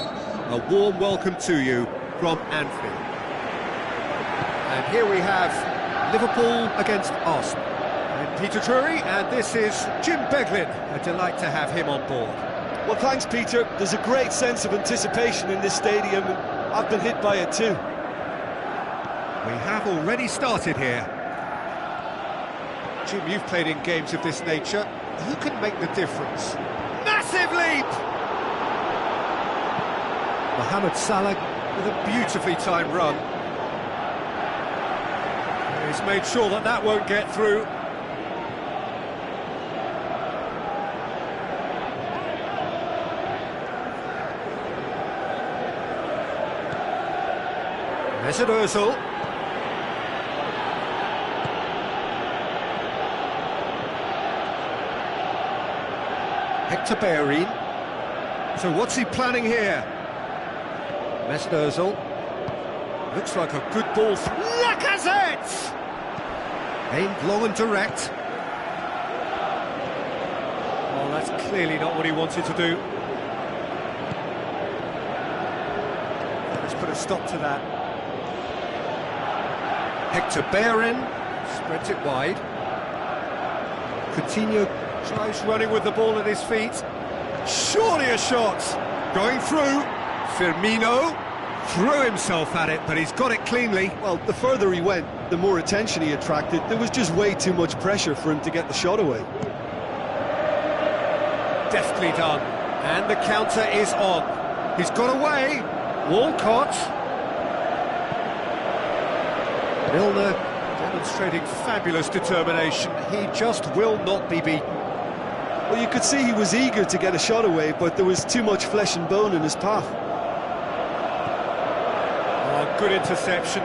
A warm welcome to you from Anfield. And here we have Liverpool against Arsenal. I'm Peter Drury, and this is Jim Beglin. A delight to have him on board. Well, thanks, Peter. There's a great sense of anticipation in this stadium, and I've been hit by it too. We have already started here. Jim, you've played in games of this nature. Who can make the difference? Massive leap! Mohamed Salah with a beautifully timed run. He's made sure that that won't get through. Mesut Ozil. Hector Bellerin. So what's he planning here? Mesut Ozil. Looks like a good ball. Lacazette! Aimed long and direct. Oh, that's clearly not what he wanted to do. Let's put a stop to that. Hector Bellerin spreads it wide. Coutinho tries running with the ball at his feet. Surely a shot! Going through. Firmino threw himself at it, but he's got it cleanly. Well, the further he went, the more attention he attracted. There was just way too much pressure for him to get the shot away. Deftly done. And the counter is on. He's got away. Walcott. Milner demonstrating fabulous determination. He just will not be beaten. Well, you could see he was eager to get a shot away, but there was too much flesh and bone in his path. Oh, good interception.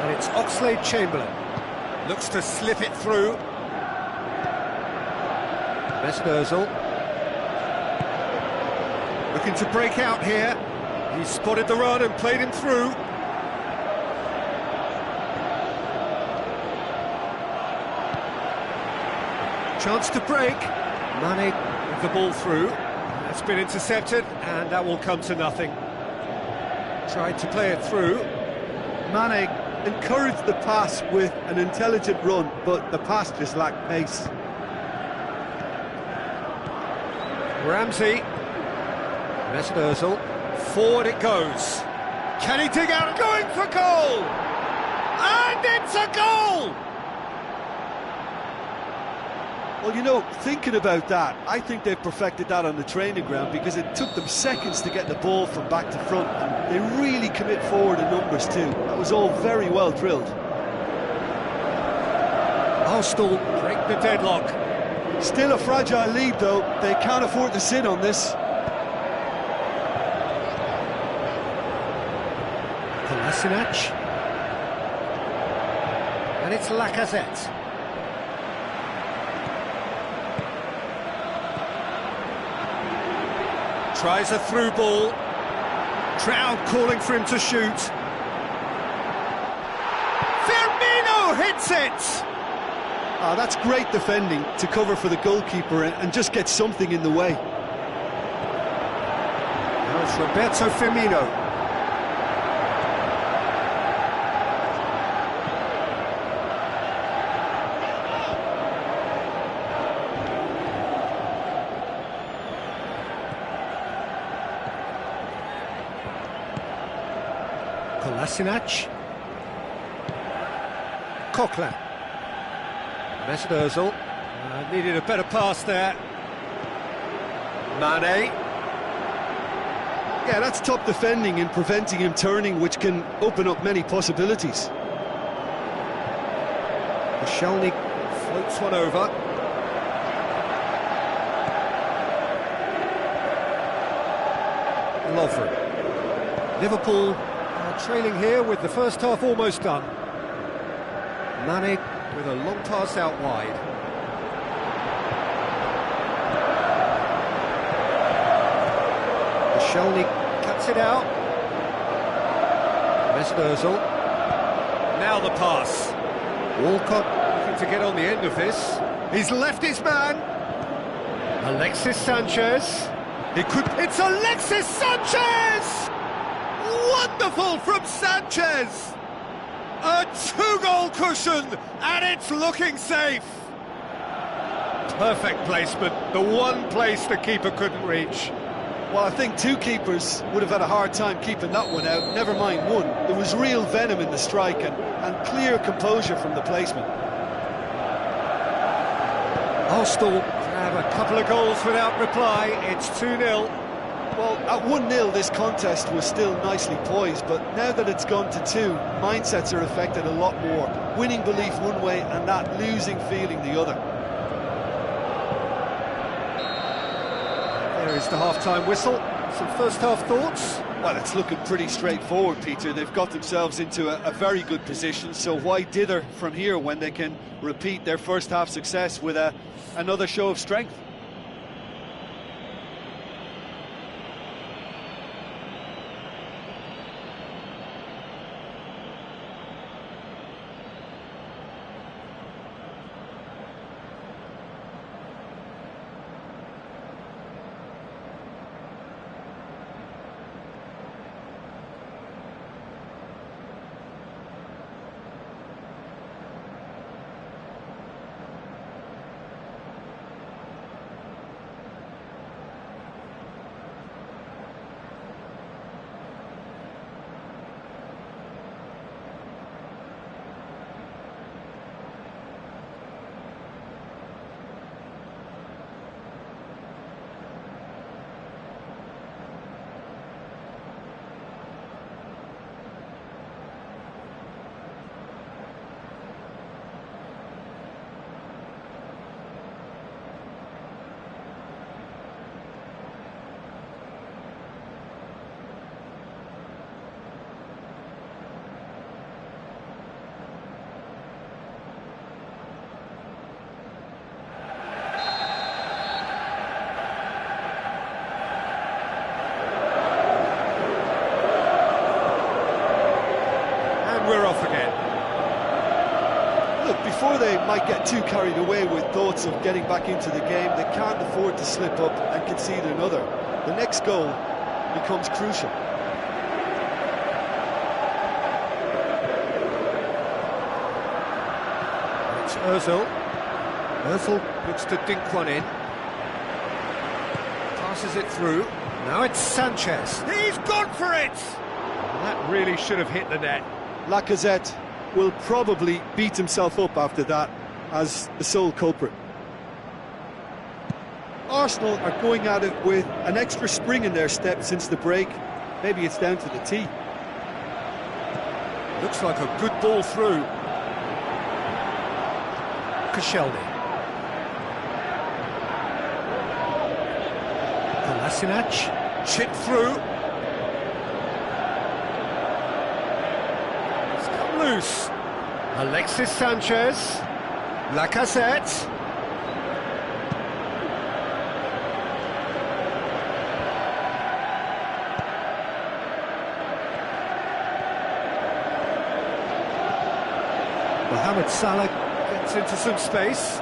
And it's Oxlade-Chamberlain. Looks to slip it through. Mesut Ozil. Looking to break out here. He spotted the run and played him through. Chance to break. Mane with the ball through. That's been intercepted, and that will come to nothing. Tried to play it through. Mane encouraged the pass with an intelligent run, but the pass just lacked pace. Ramsey. Mesut Ozil. Forward it goes. Can he dig out? Going for goal! And it's a goal! Well, you know, thinking about that, I think they've perfected that on the training ground, because it took them seconds to get the ball from back to front, and they really commit forward in numbers too. That was all very well drilled. Arsenal break the deadlock. Still a fragile lead though, they can't afford to sit on this. Kolasinac. And it's Lacazette. Tries a through ball. Crowd calling for him to shoot. Firmino hits it! Ah, that's great defending to cover for the goalkeeper and just get something in the way. Now it's Roberto Firmino. Kolasinac. Coquelin. Mesut Ozil. Needed a better pass there. Mane. Yeah, that's top defending and preventing him turning, which can open up many possibilities. Shelny floats one over. Lovren. Liverpool are trailing here with the first half almost done. Mane with a long pass out wide. Shelny Cuts it out. Mesut Ozil. Now the pass. Walcott looking to get on the end of this. He's left his man. Alexis Sanchez. It's Alexis Sanchez! Wonderful from Sanchez! A two-goal cushion, and it's looking safe. Perfect placement, the one place the keeper couldn't reach. Well, I think two keepers would have had a hard time keeping that one out, never mind one. There was real venom in the strike and clear composure from the placement. Arsenal grab a couple of goals without reply, it's 2-0. Well, at 1-0 this contest was still nicely poised, but now that it's gone to 2, mindsets are affected a lot more. Winning belief one way and that losing feeling the other. There is the half-time whistle. Some first-half thoughts? Well, it's looking pretty straightforward, Peter. They've got themselves into a very good position, so why dither from here when they can repeat their first-half success with another show of strength? We're off again. Look, before they might get too carried away with thoughts of getting back into the game, they can't afford to slip up and concede another. The next goal becomes crucial. It's Ozil. Ozil looks to dink one in. Passes it through. Now it's Sanchez. He's gone for it! That really should have hit the net. Lacazette will probably beat himself up after that as the sole culprit. Arsenal are going at it with an extra spring in their step since the break. Maybe it's down to the tee. Looks like a good ball through. Koscielny. Kolasinac. Chip through. Loose. Alexis Sanchez. Lacazette. Mohamed Salah gets into some space.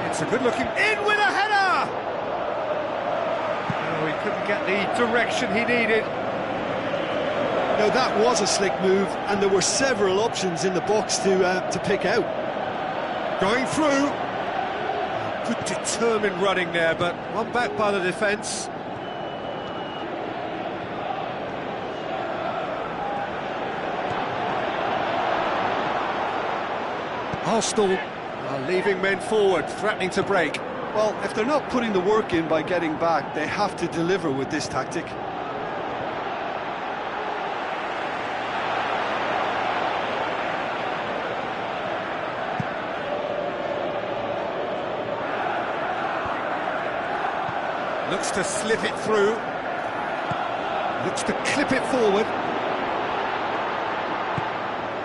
It's a good looking in with a header. Oh, he couldn't get the direction he needed. Now that was a slick move, and there were several options in the box to pick out. Going through. Good determined running there, but one back by the defence. Arsenal are leaving men forward, threatening to break. Well, if they're not putting the work in by getting back, they have to deliver with this tactic. Looks to slip it through. Looks to clip it forward.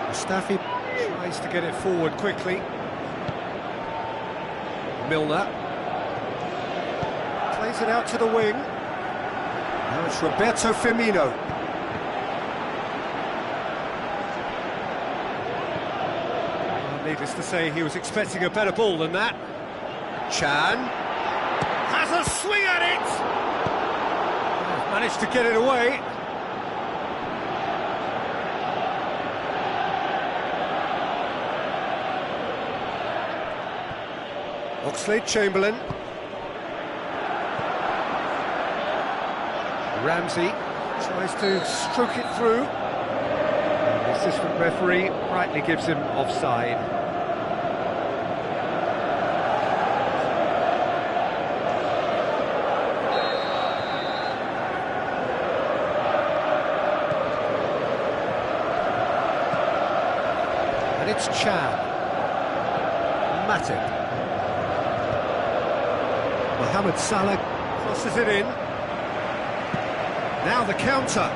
Mustafi tries to get it forward quickly. Milner plays it out to the wing. Now it's Roberto Firmino. Well, needless to say, he was expecting a better ball than that. Chan has a swing at it! Managed to get it away. Oxlade-Chamberlain. Ramsey tries to stroke it through. The assistant referee rightly gives him offside. And it's Chan. Matip. Mohamed Salah crosses it in. Now the counter.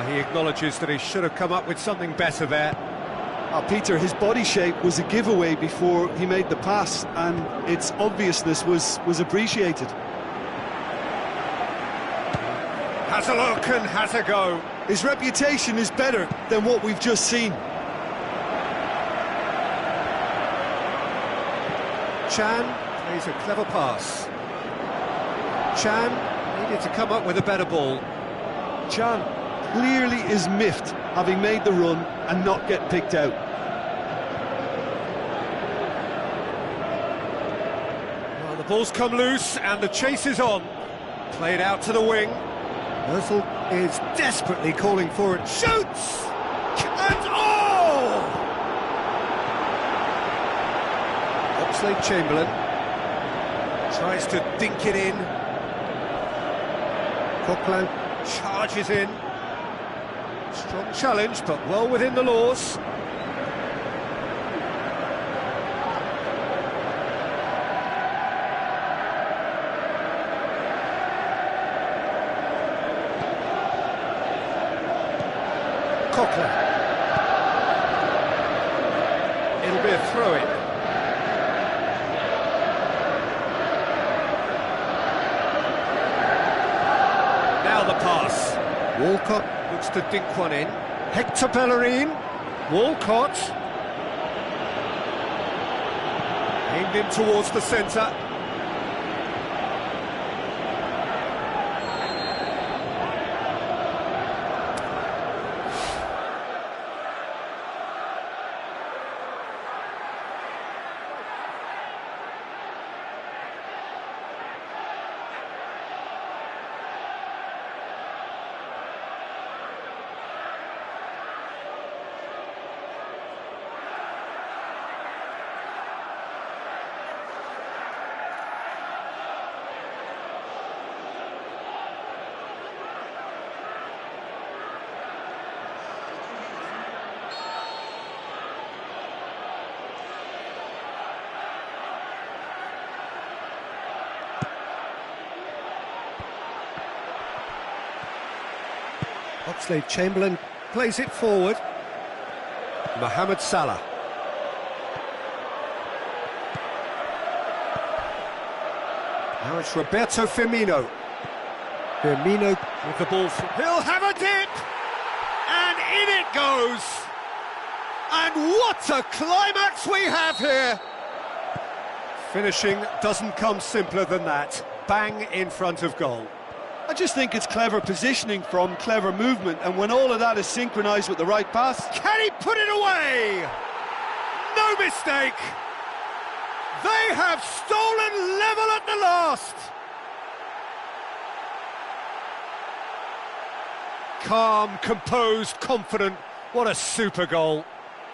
He acknowledges that he should have come up with something better there. Peter, his body shape was a giveaway before he made the pass, and its obviousness was appreciated. Has a look and has a go. His reputation is better than what we've just seen. Chan plays a clever pass. Chan needed to come up with a better ball. Chan clearly is miffed, having made the run and not get picked out. Well, the ball's come loose and the chase is on. Played out to the wing. Özil is desperately calling for it. Shoots! And oh! Oxlade-Chamberlain tries to dink it in. Coquelin charges in. Strong challenge, but well within the laws. Coquelin. It'll be a throw-in. Now the pass. Walcott looks to dink one in. Hector Bellerin. Walcott. Aimed in towards the centre. Oxlade-Chamberlain plays it forward. Mohamed Salah. Now it's Roberto Firmino. Firmino with the ball. He'll have a dip! And in it goes! And what a climax we have here! Finishing doesn't come simpler than that. Bang in front of goal. I just think it's clever positioning from clever movement, and when all of that is synchronised with the right pass... Can he put it away? No mistake! They have stolen level at the last! Calm, composed, confident. What a super goal.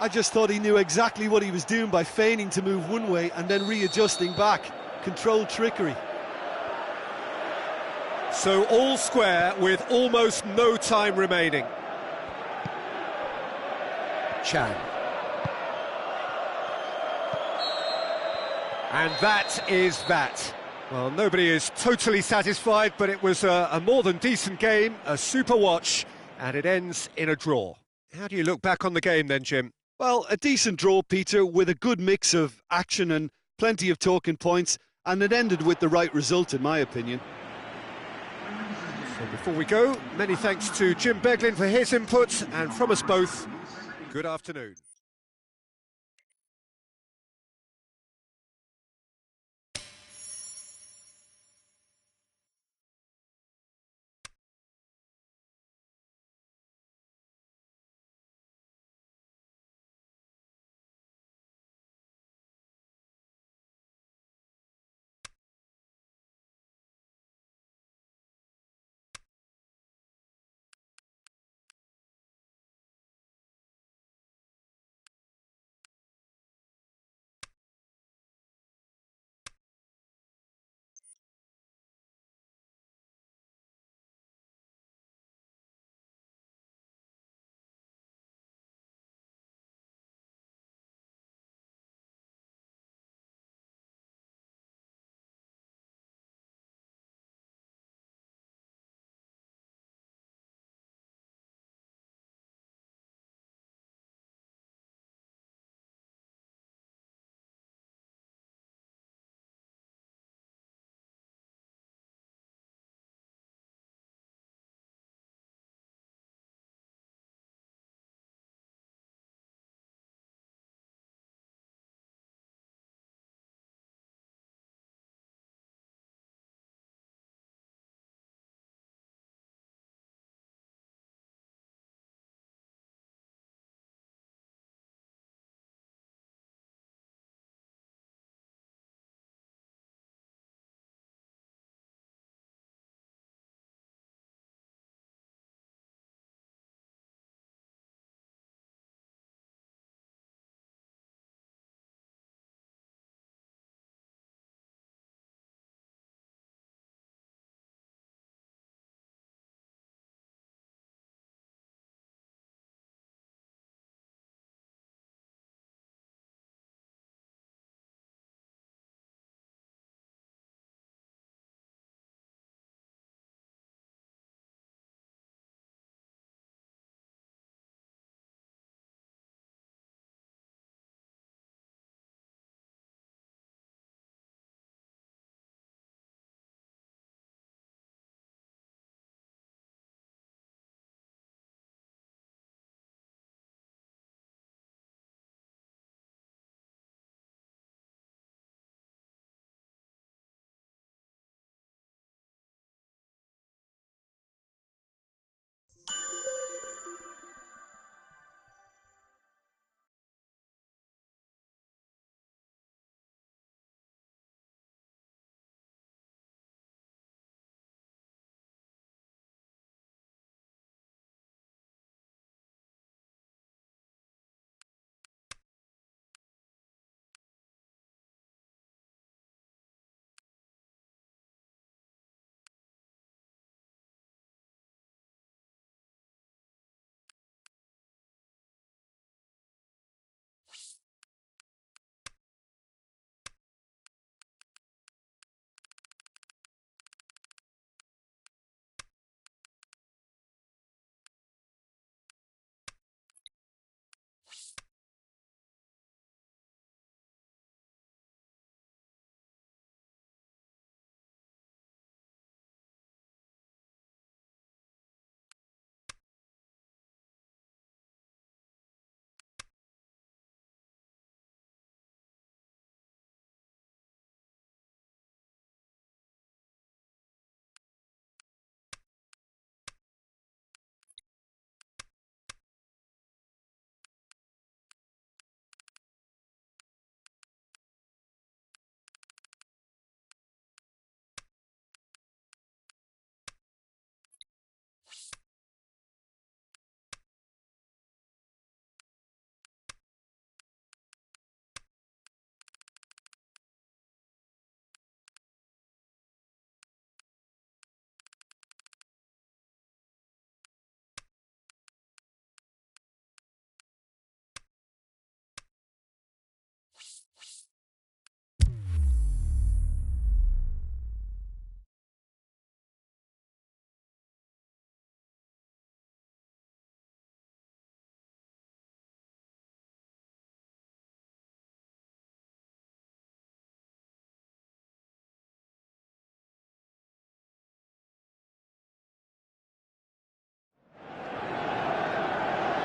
I just thought he knew exactly what he was doing by feigning to move one way and then readjusting back. Controlled trickery. So all square with almost no time remaining. Chan. And that is that. Well, nobody is totally satisfied, but it was a more than decent game, a super watch, and it ends in a draw. How do you look back on the game then, Jim? Well, a decent draw, Peter, with a good mix of action and plenty of talking points. And it ended with the right result, in my opinion. So before we go, many thanks to Jim Beglin for his input, and from us both, good afternoon.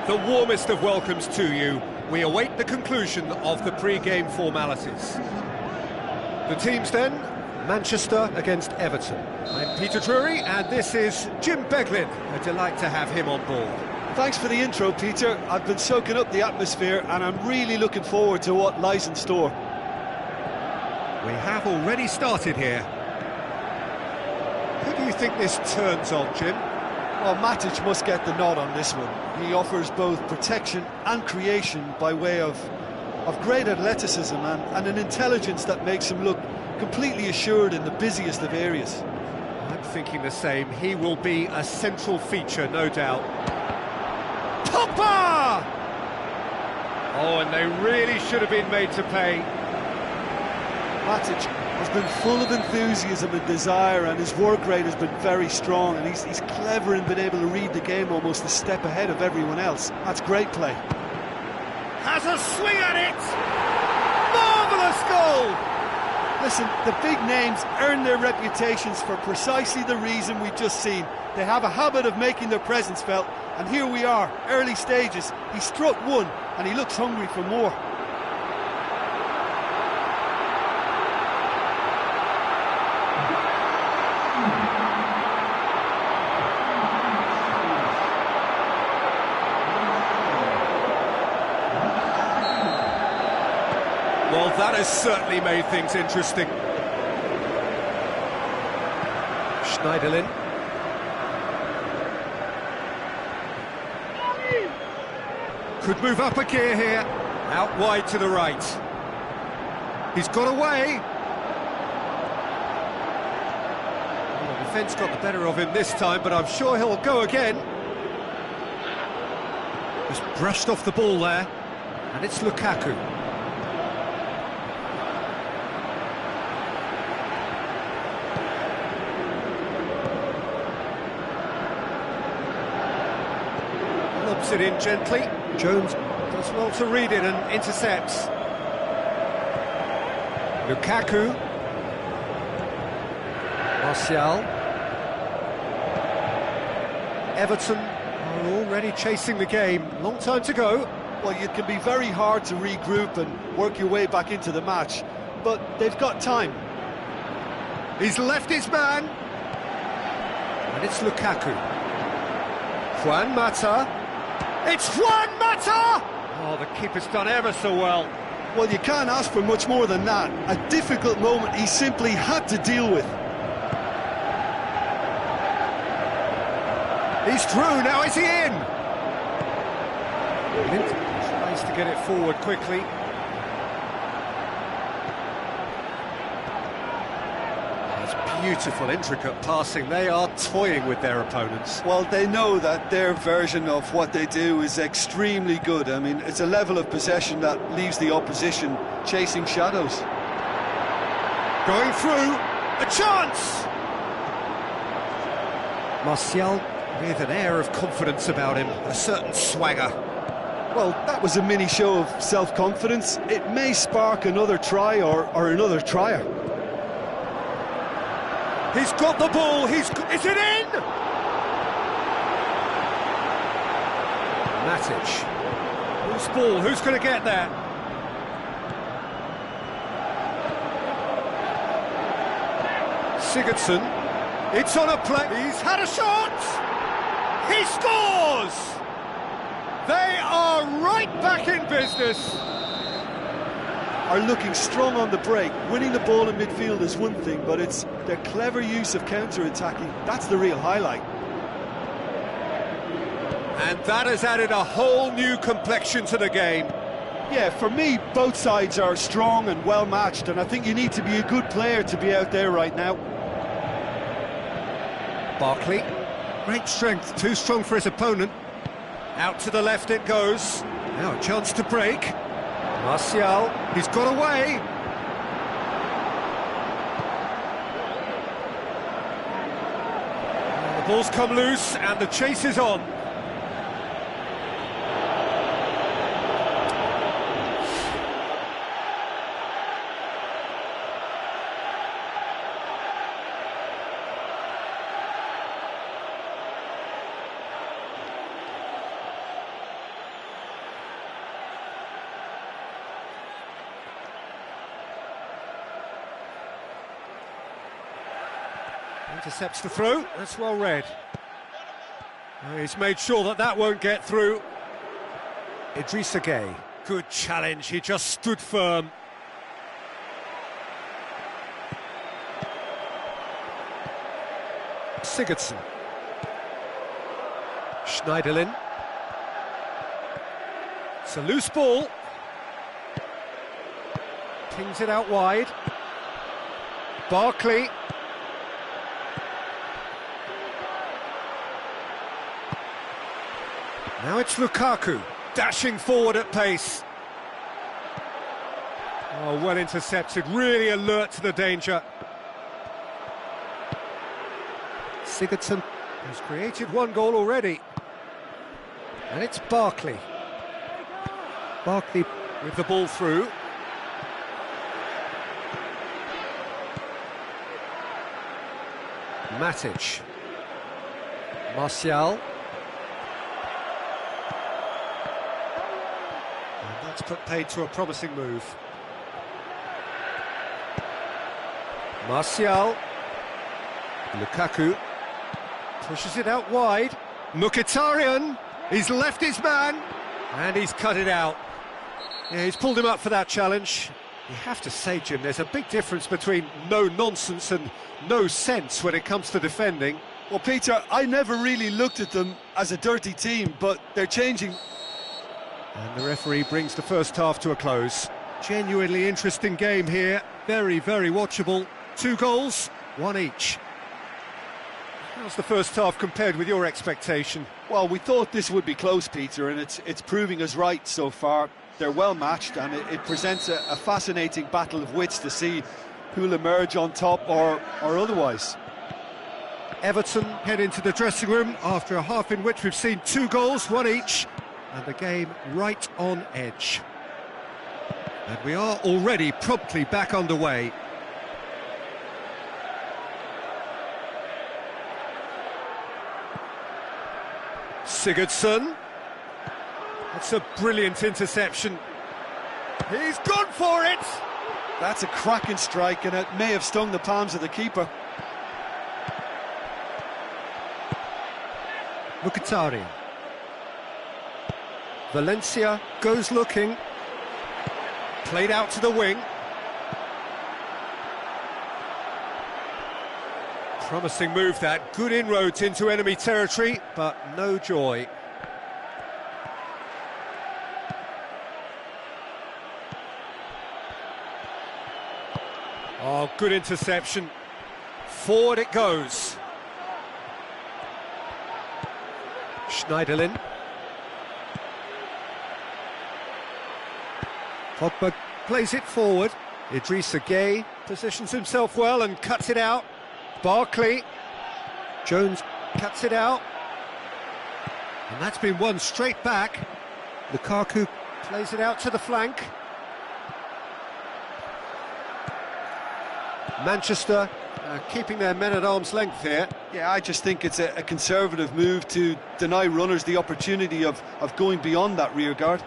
The warmest of welcomes to you. We await the conclusion of the pre-game formalities. The teams then, Manchester against Everton. I'm Peter Drury, and this is Jim Beglin. A delight to have him on board. Thanks for the intro, Peter. I've been soaking up the atmosphere, and I'm really looking forward to what lies in store. We have already started here. Who do you think this turns on, Jim? Well, Matic must get the nod on this one. He offers both protection and creation by way of great athleticism and an intelligence that makes him look completely assured in the busiest of areas. I'm thinking the same. He will be a central feature, no doubt. Pogba! Oh, and they really should have been made to pay. Matic has been full of enthusiasm and desire, and his work rate has been very strong, and he's clever in being able to read the game almost a step ahead of everyone else. That's great play. Has a swing at it! Marvellous goal! Listen, the big names earn their reputations for precisely the reason we've just seen. They have a habit of making their presence felt, and here we are, early stages. He struck one, and he looks hungry for more. Well, that has certainly made things interesting. Schneiderlin. Could move up a gear here. Out wide to the right. He's got away. Well, the defence got the better of him this time, but I'm sure he'll go again. Just brushed off the ball there. And it's Lukaku. Lobs it in gently. Jones does well to read it and intercepts. Lukaku. Martial. Everton are already chasing the game. Long time to go. Well, it can be very hard to regroup and work your way back into the match, but they've got time. He's left his man. And it's Lukaku. Juan Mata. It's Juan Mata! Oh, the keeper's done ever so well. Well, you can't ask for much more than that. A difficult moment he simply had to deal with. He's through, now is he in? Linton tries to get it forward quickly. That's beautiful, intricate passing. They are toying with their opponents. Well, they know that their version of what they do is extremely good. I mean, it's a level of possession that leaves the opposition chasing shadows. Going through, a chance! Martial with an air of confidence about him, a certain swagger. Well, that was a mini show of self-confidence. It may spark another try or another trier. He's got the ball, is it in? Matic. Who's ball, who's going to get there? Sigurdsson. It's on a play, he's had a shot! He scores! They are right back in business. Are looking strong on the break. Winning the ball in midfield is one thing, but it's their clever use of counter-attacking. That's the real highlight. And that has added a whole new complexion to the game. Yeah, for me, both sides are strong and well-matched, and I think you need to be a good player to be out there right now. Barkley, great strength, too strong for his opponent. Out to the left it goes. Now a chance to break. Martial, he's got away. The ball's come loose and the chase is on. Intercepts the throw, that's well read. He's made sure that that won't get through. Idrissa Gueye. Good challenge, he just stood firm. Sigurdsson. Schneiderlin. It's a loose ball. Pings it out wide. Barkley. Now it's Lukaku, dashing forward at pace. Oh, well intercepted, really alert to the danger. Sigurdsson has created one goal already. And it's Barkley. Barkley with the ball through. Matic. Martial. And that's put paid to a promising move. Martial. Lukaku. Pushes it out wide. Mkhitaryan. He's left his man. And he's cut it out. Yeah, he's pulled him up for that challenge. You have to say, Jim, there's a big difference between no nonsense and no sense when it comes to defending. Well, Peter, I never really looked at them as a dirty team, but they're changing. And the referee brings the first half to a close. Genuinely interesting game here. Very, very watchable. 2 goals, 1 each. How's the first half compared with your expectation? Well, we thought this would be close, Peter, and it's proving us right so far. They're well matched, and it presents a fascinating battle of wits to see who'll emerge on top or otherwise. Everton head into the dressing room after a half in which we've seen 2 goals, 1 each, and the game right on edge. And we are already promptly back underway. Sigurdsson. That's a brilliant interception. He's gone for it! That's a cracking strike, and it may have stung the palms of the keeper. Mkhitaryan. Valencia goes looking. Played out to the wing. Promising move that, good inroads into enemy territory, but no joy. Oh, good interception. Forward it goes. Schneiderlin. Pogba plays it forward. Idrissa Gueye positions himself well and cuts it out. Barkley. Jones cuts it out. And that's been won straight back. Lukaku plays it out to the flank. Manchester keeping their men at arm's length here. Yeah, I just think it's a conservative move to deny runners the opportunity of going beyond that rear guard.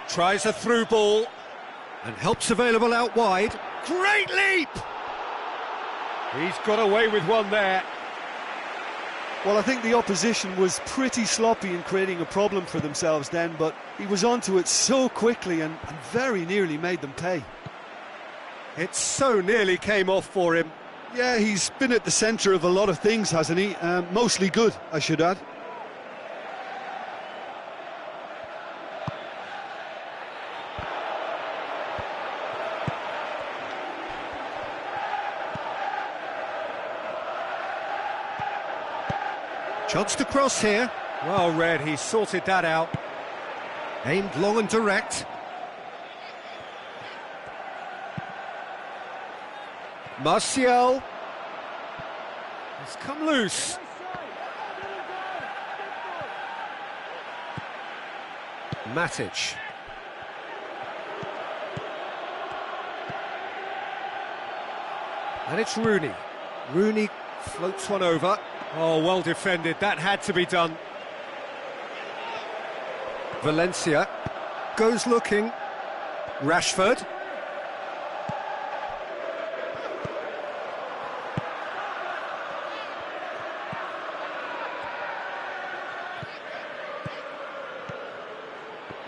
Tries a through ball and helps available out wide. Great leap! He's got away with one there. Well, I think the opposition was pretty sloppy in creating a problem for themselves then, but he was onto it so quickly and very nearly made them pay. It so nearly came off for him. Yeah, he's been at the centre of a lot of things, hasn't he? Mostly good, I should add. Chance to cross here. Well read, he sorted that out. Aimed long and direct. Martial. It's come loose. Matic. And it's Rooney. Rooney floats one over. Oh, well defended, that had to be done. Valencia goes looking. Rashford.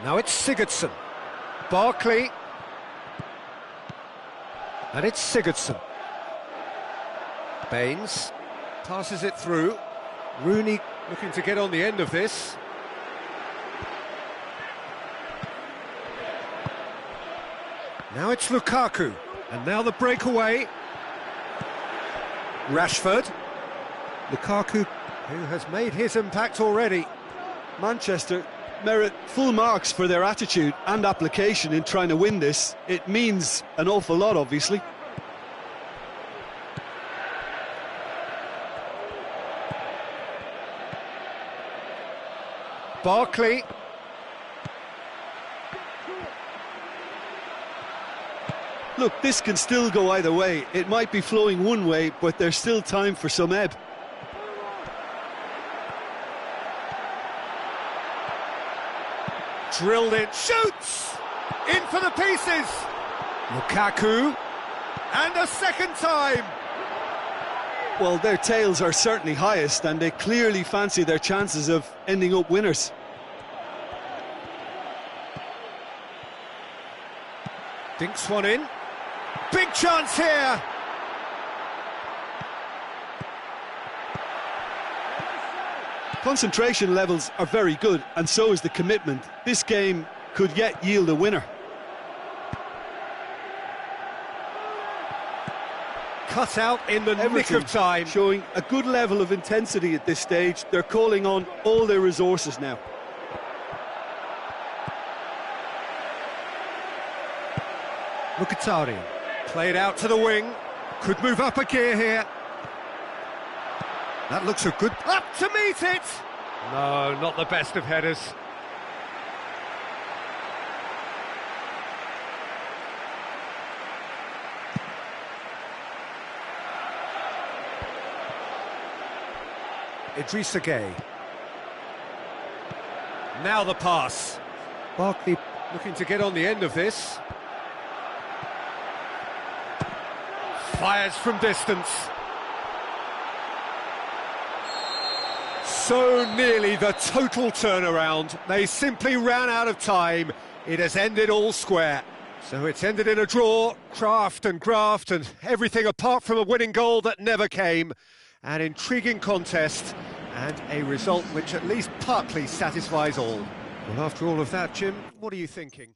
Now it's Sigurdsson. Barkley. And it's Sigurdsson. Baines passes it through. Rooney looking to get on the end of this. Now it's Lukaku. And now the breakaway. Rashford. Lukaku, who has made his impact already. Manchester merit full marks for their attitude and application in trying to win this. It means an awful lot, obviously. Barkley. Look, this can still go either way. It might be flowing one way, but there's still time for some ebb. Drilled in, shoots! In for the pieces! Lukaku, and a second time! Well, their tails are certainly highest, and they clearly fancy their chances of ending up winners. Dinks one in. Big chance here! Concentration levels are very good, and so is the commitment. This game could yet yield a winner. Cut out in the nick of time. Showing a good level of intensity at this stage. They're calling on all their resources now. Mkhitaryan played out to the wing. Could move up a gear here. That looks a good... Up to meet it! No, not the best of headers. Idrissa Gueye. Now the pass. Barkley looking to get on the end of this. Fires from distance. So nearly the total turnaround. They simply ran out of time. It has ended all square. So it's ended in a draw, craft and graft and everything apart from a winning goal that never came. An intriguing contest and a result which at least partly satisfies all. Well, after all of that, Jim, what are you thinking?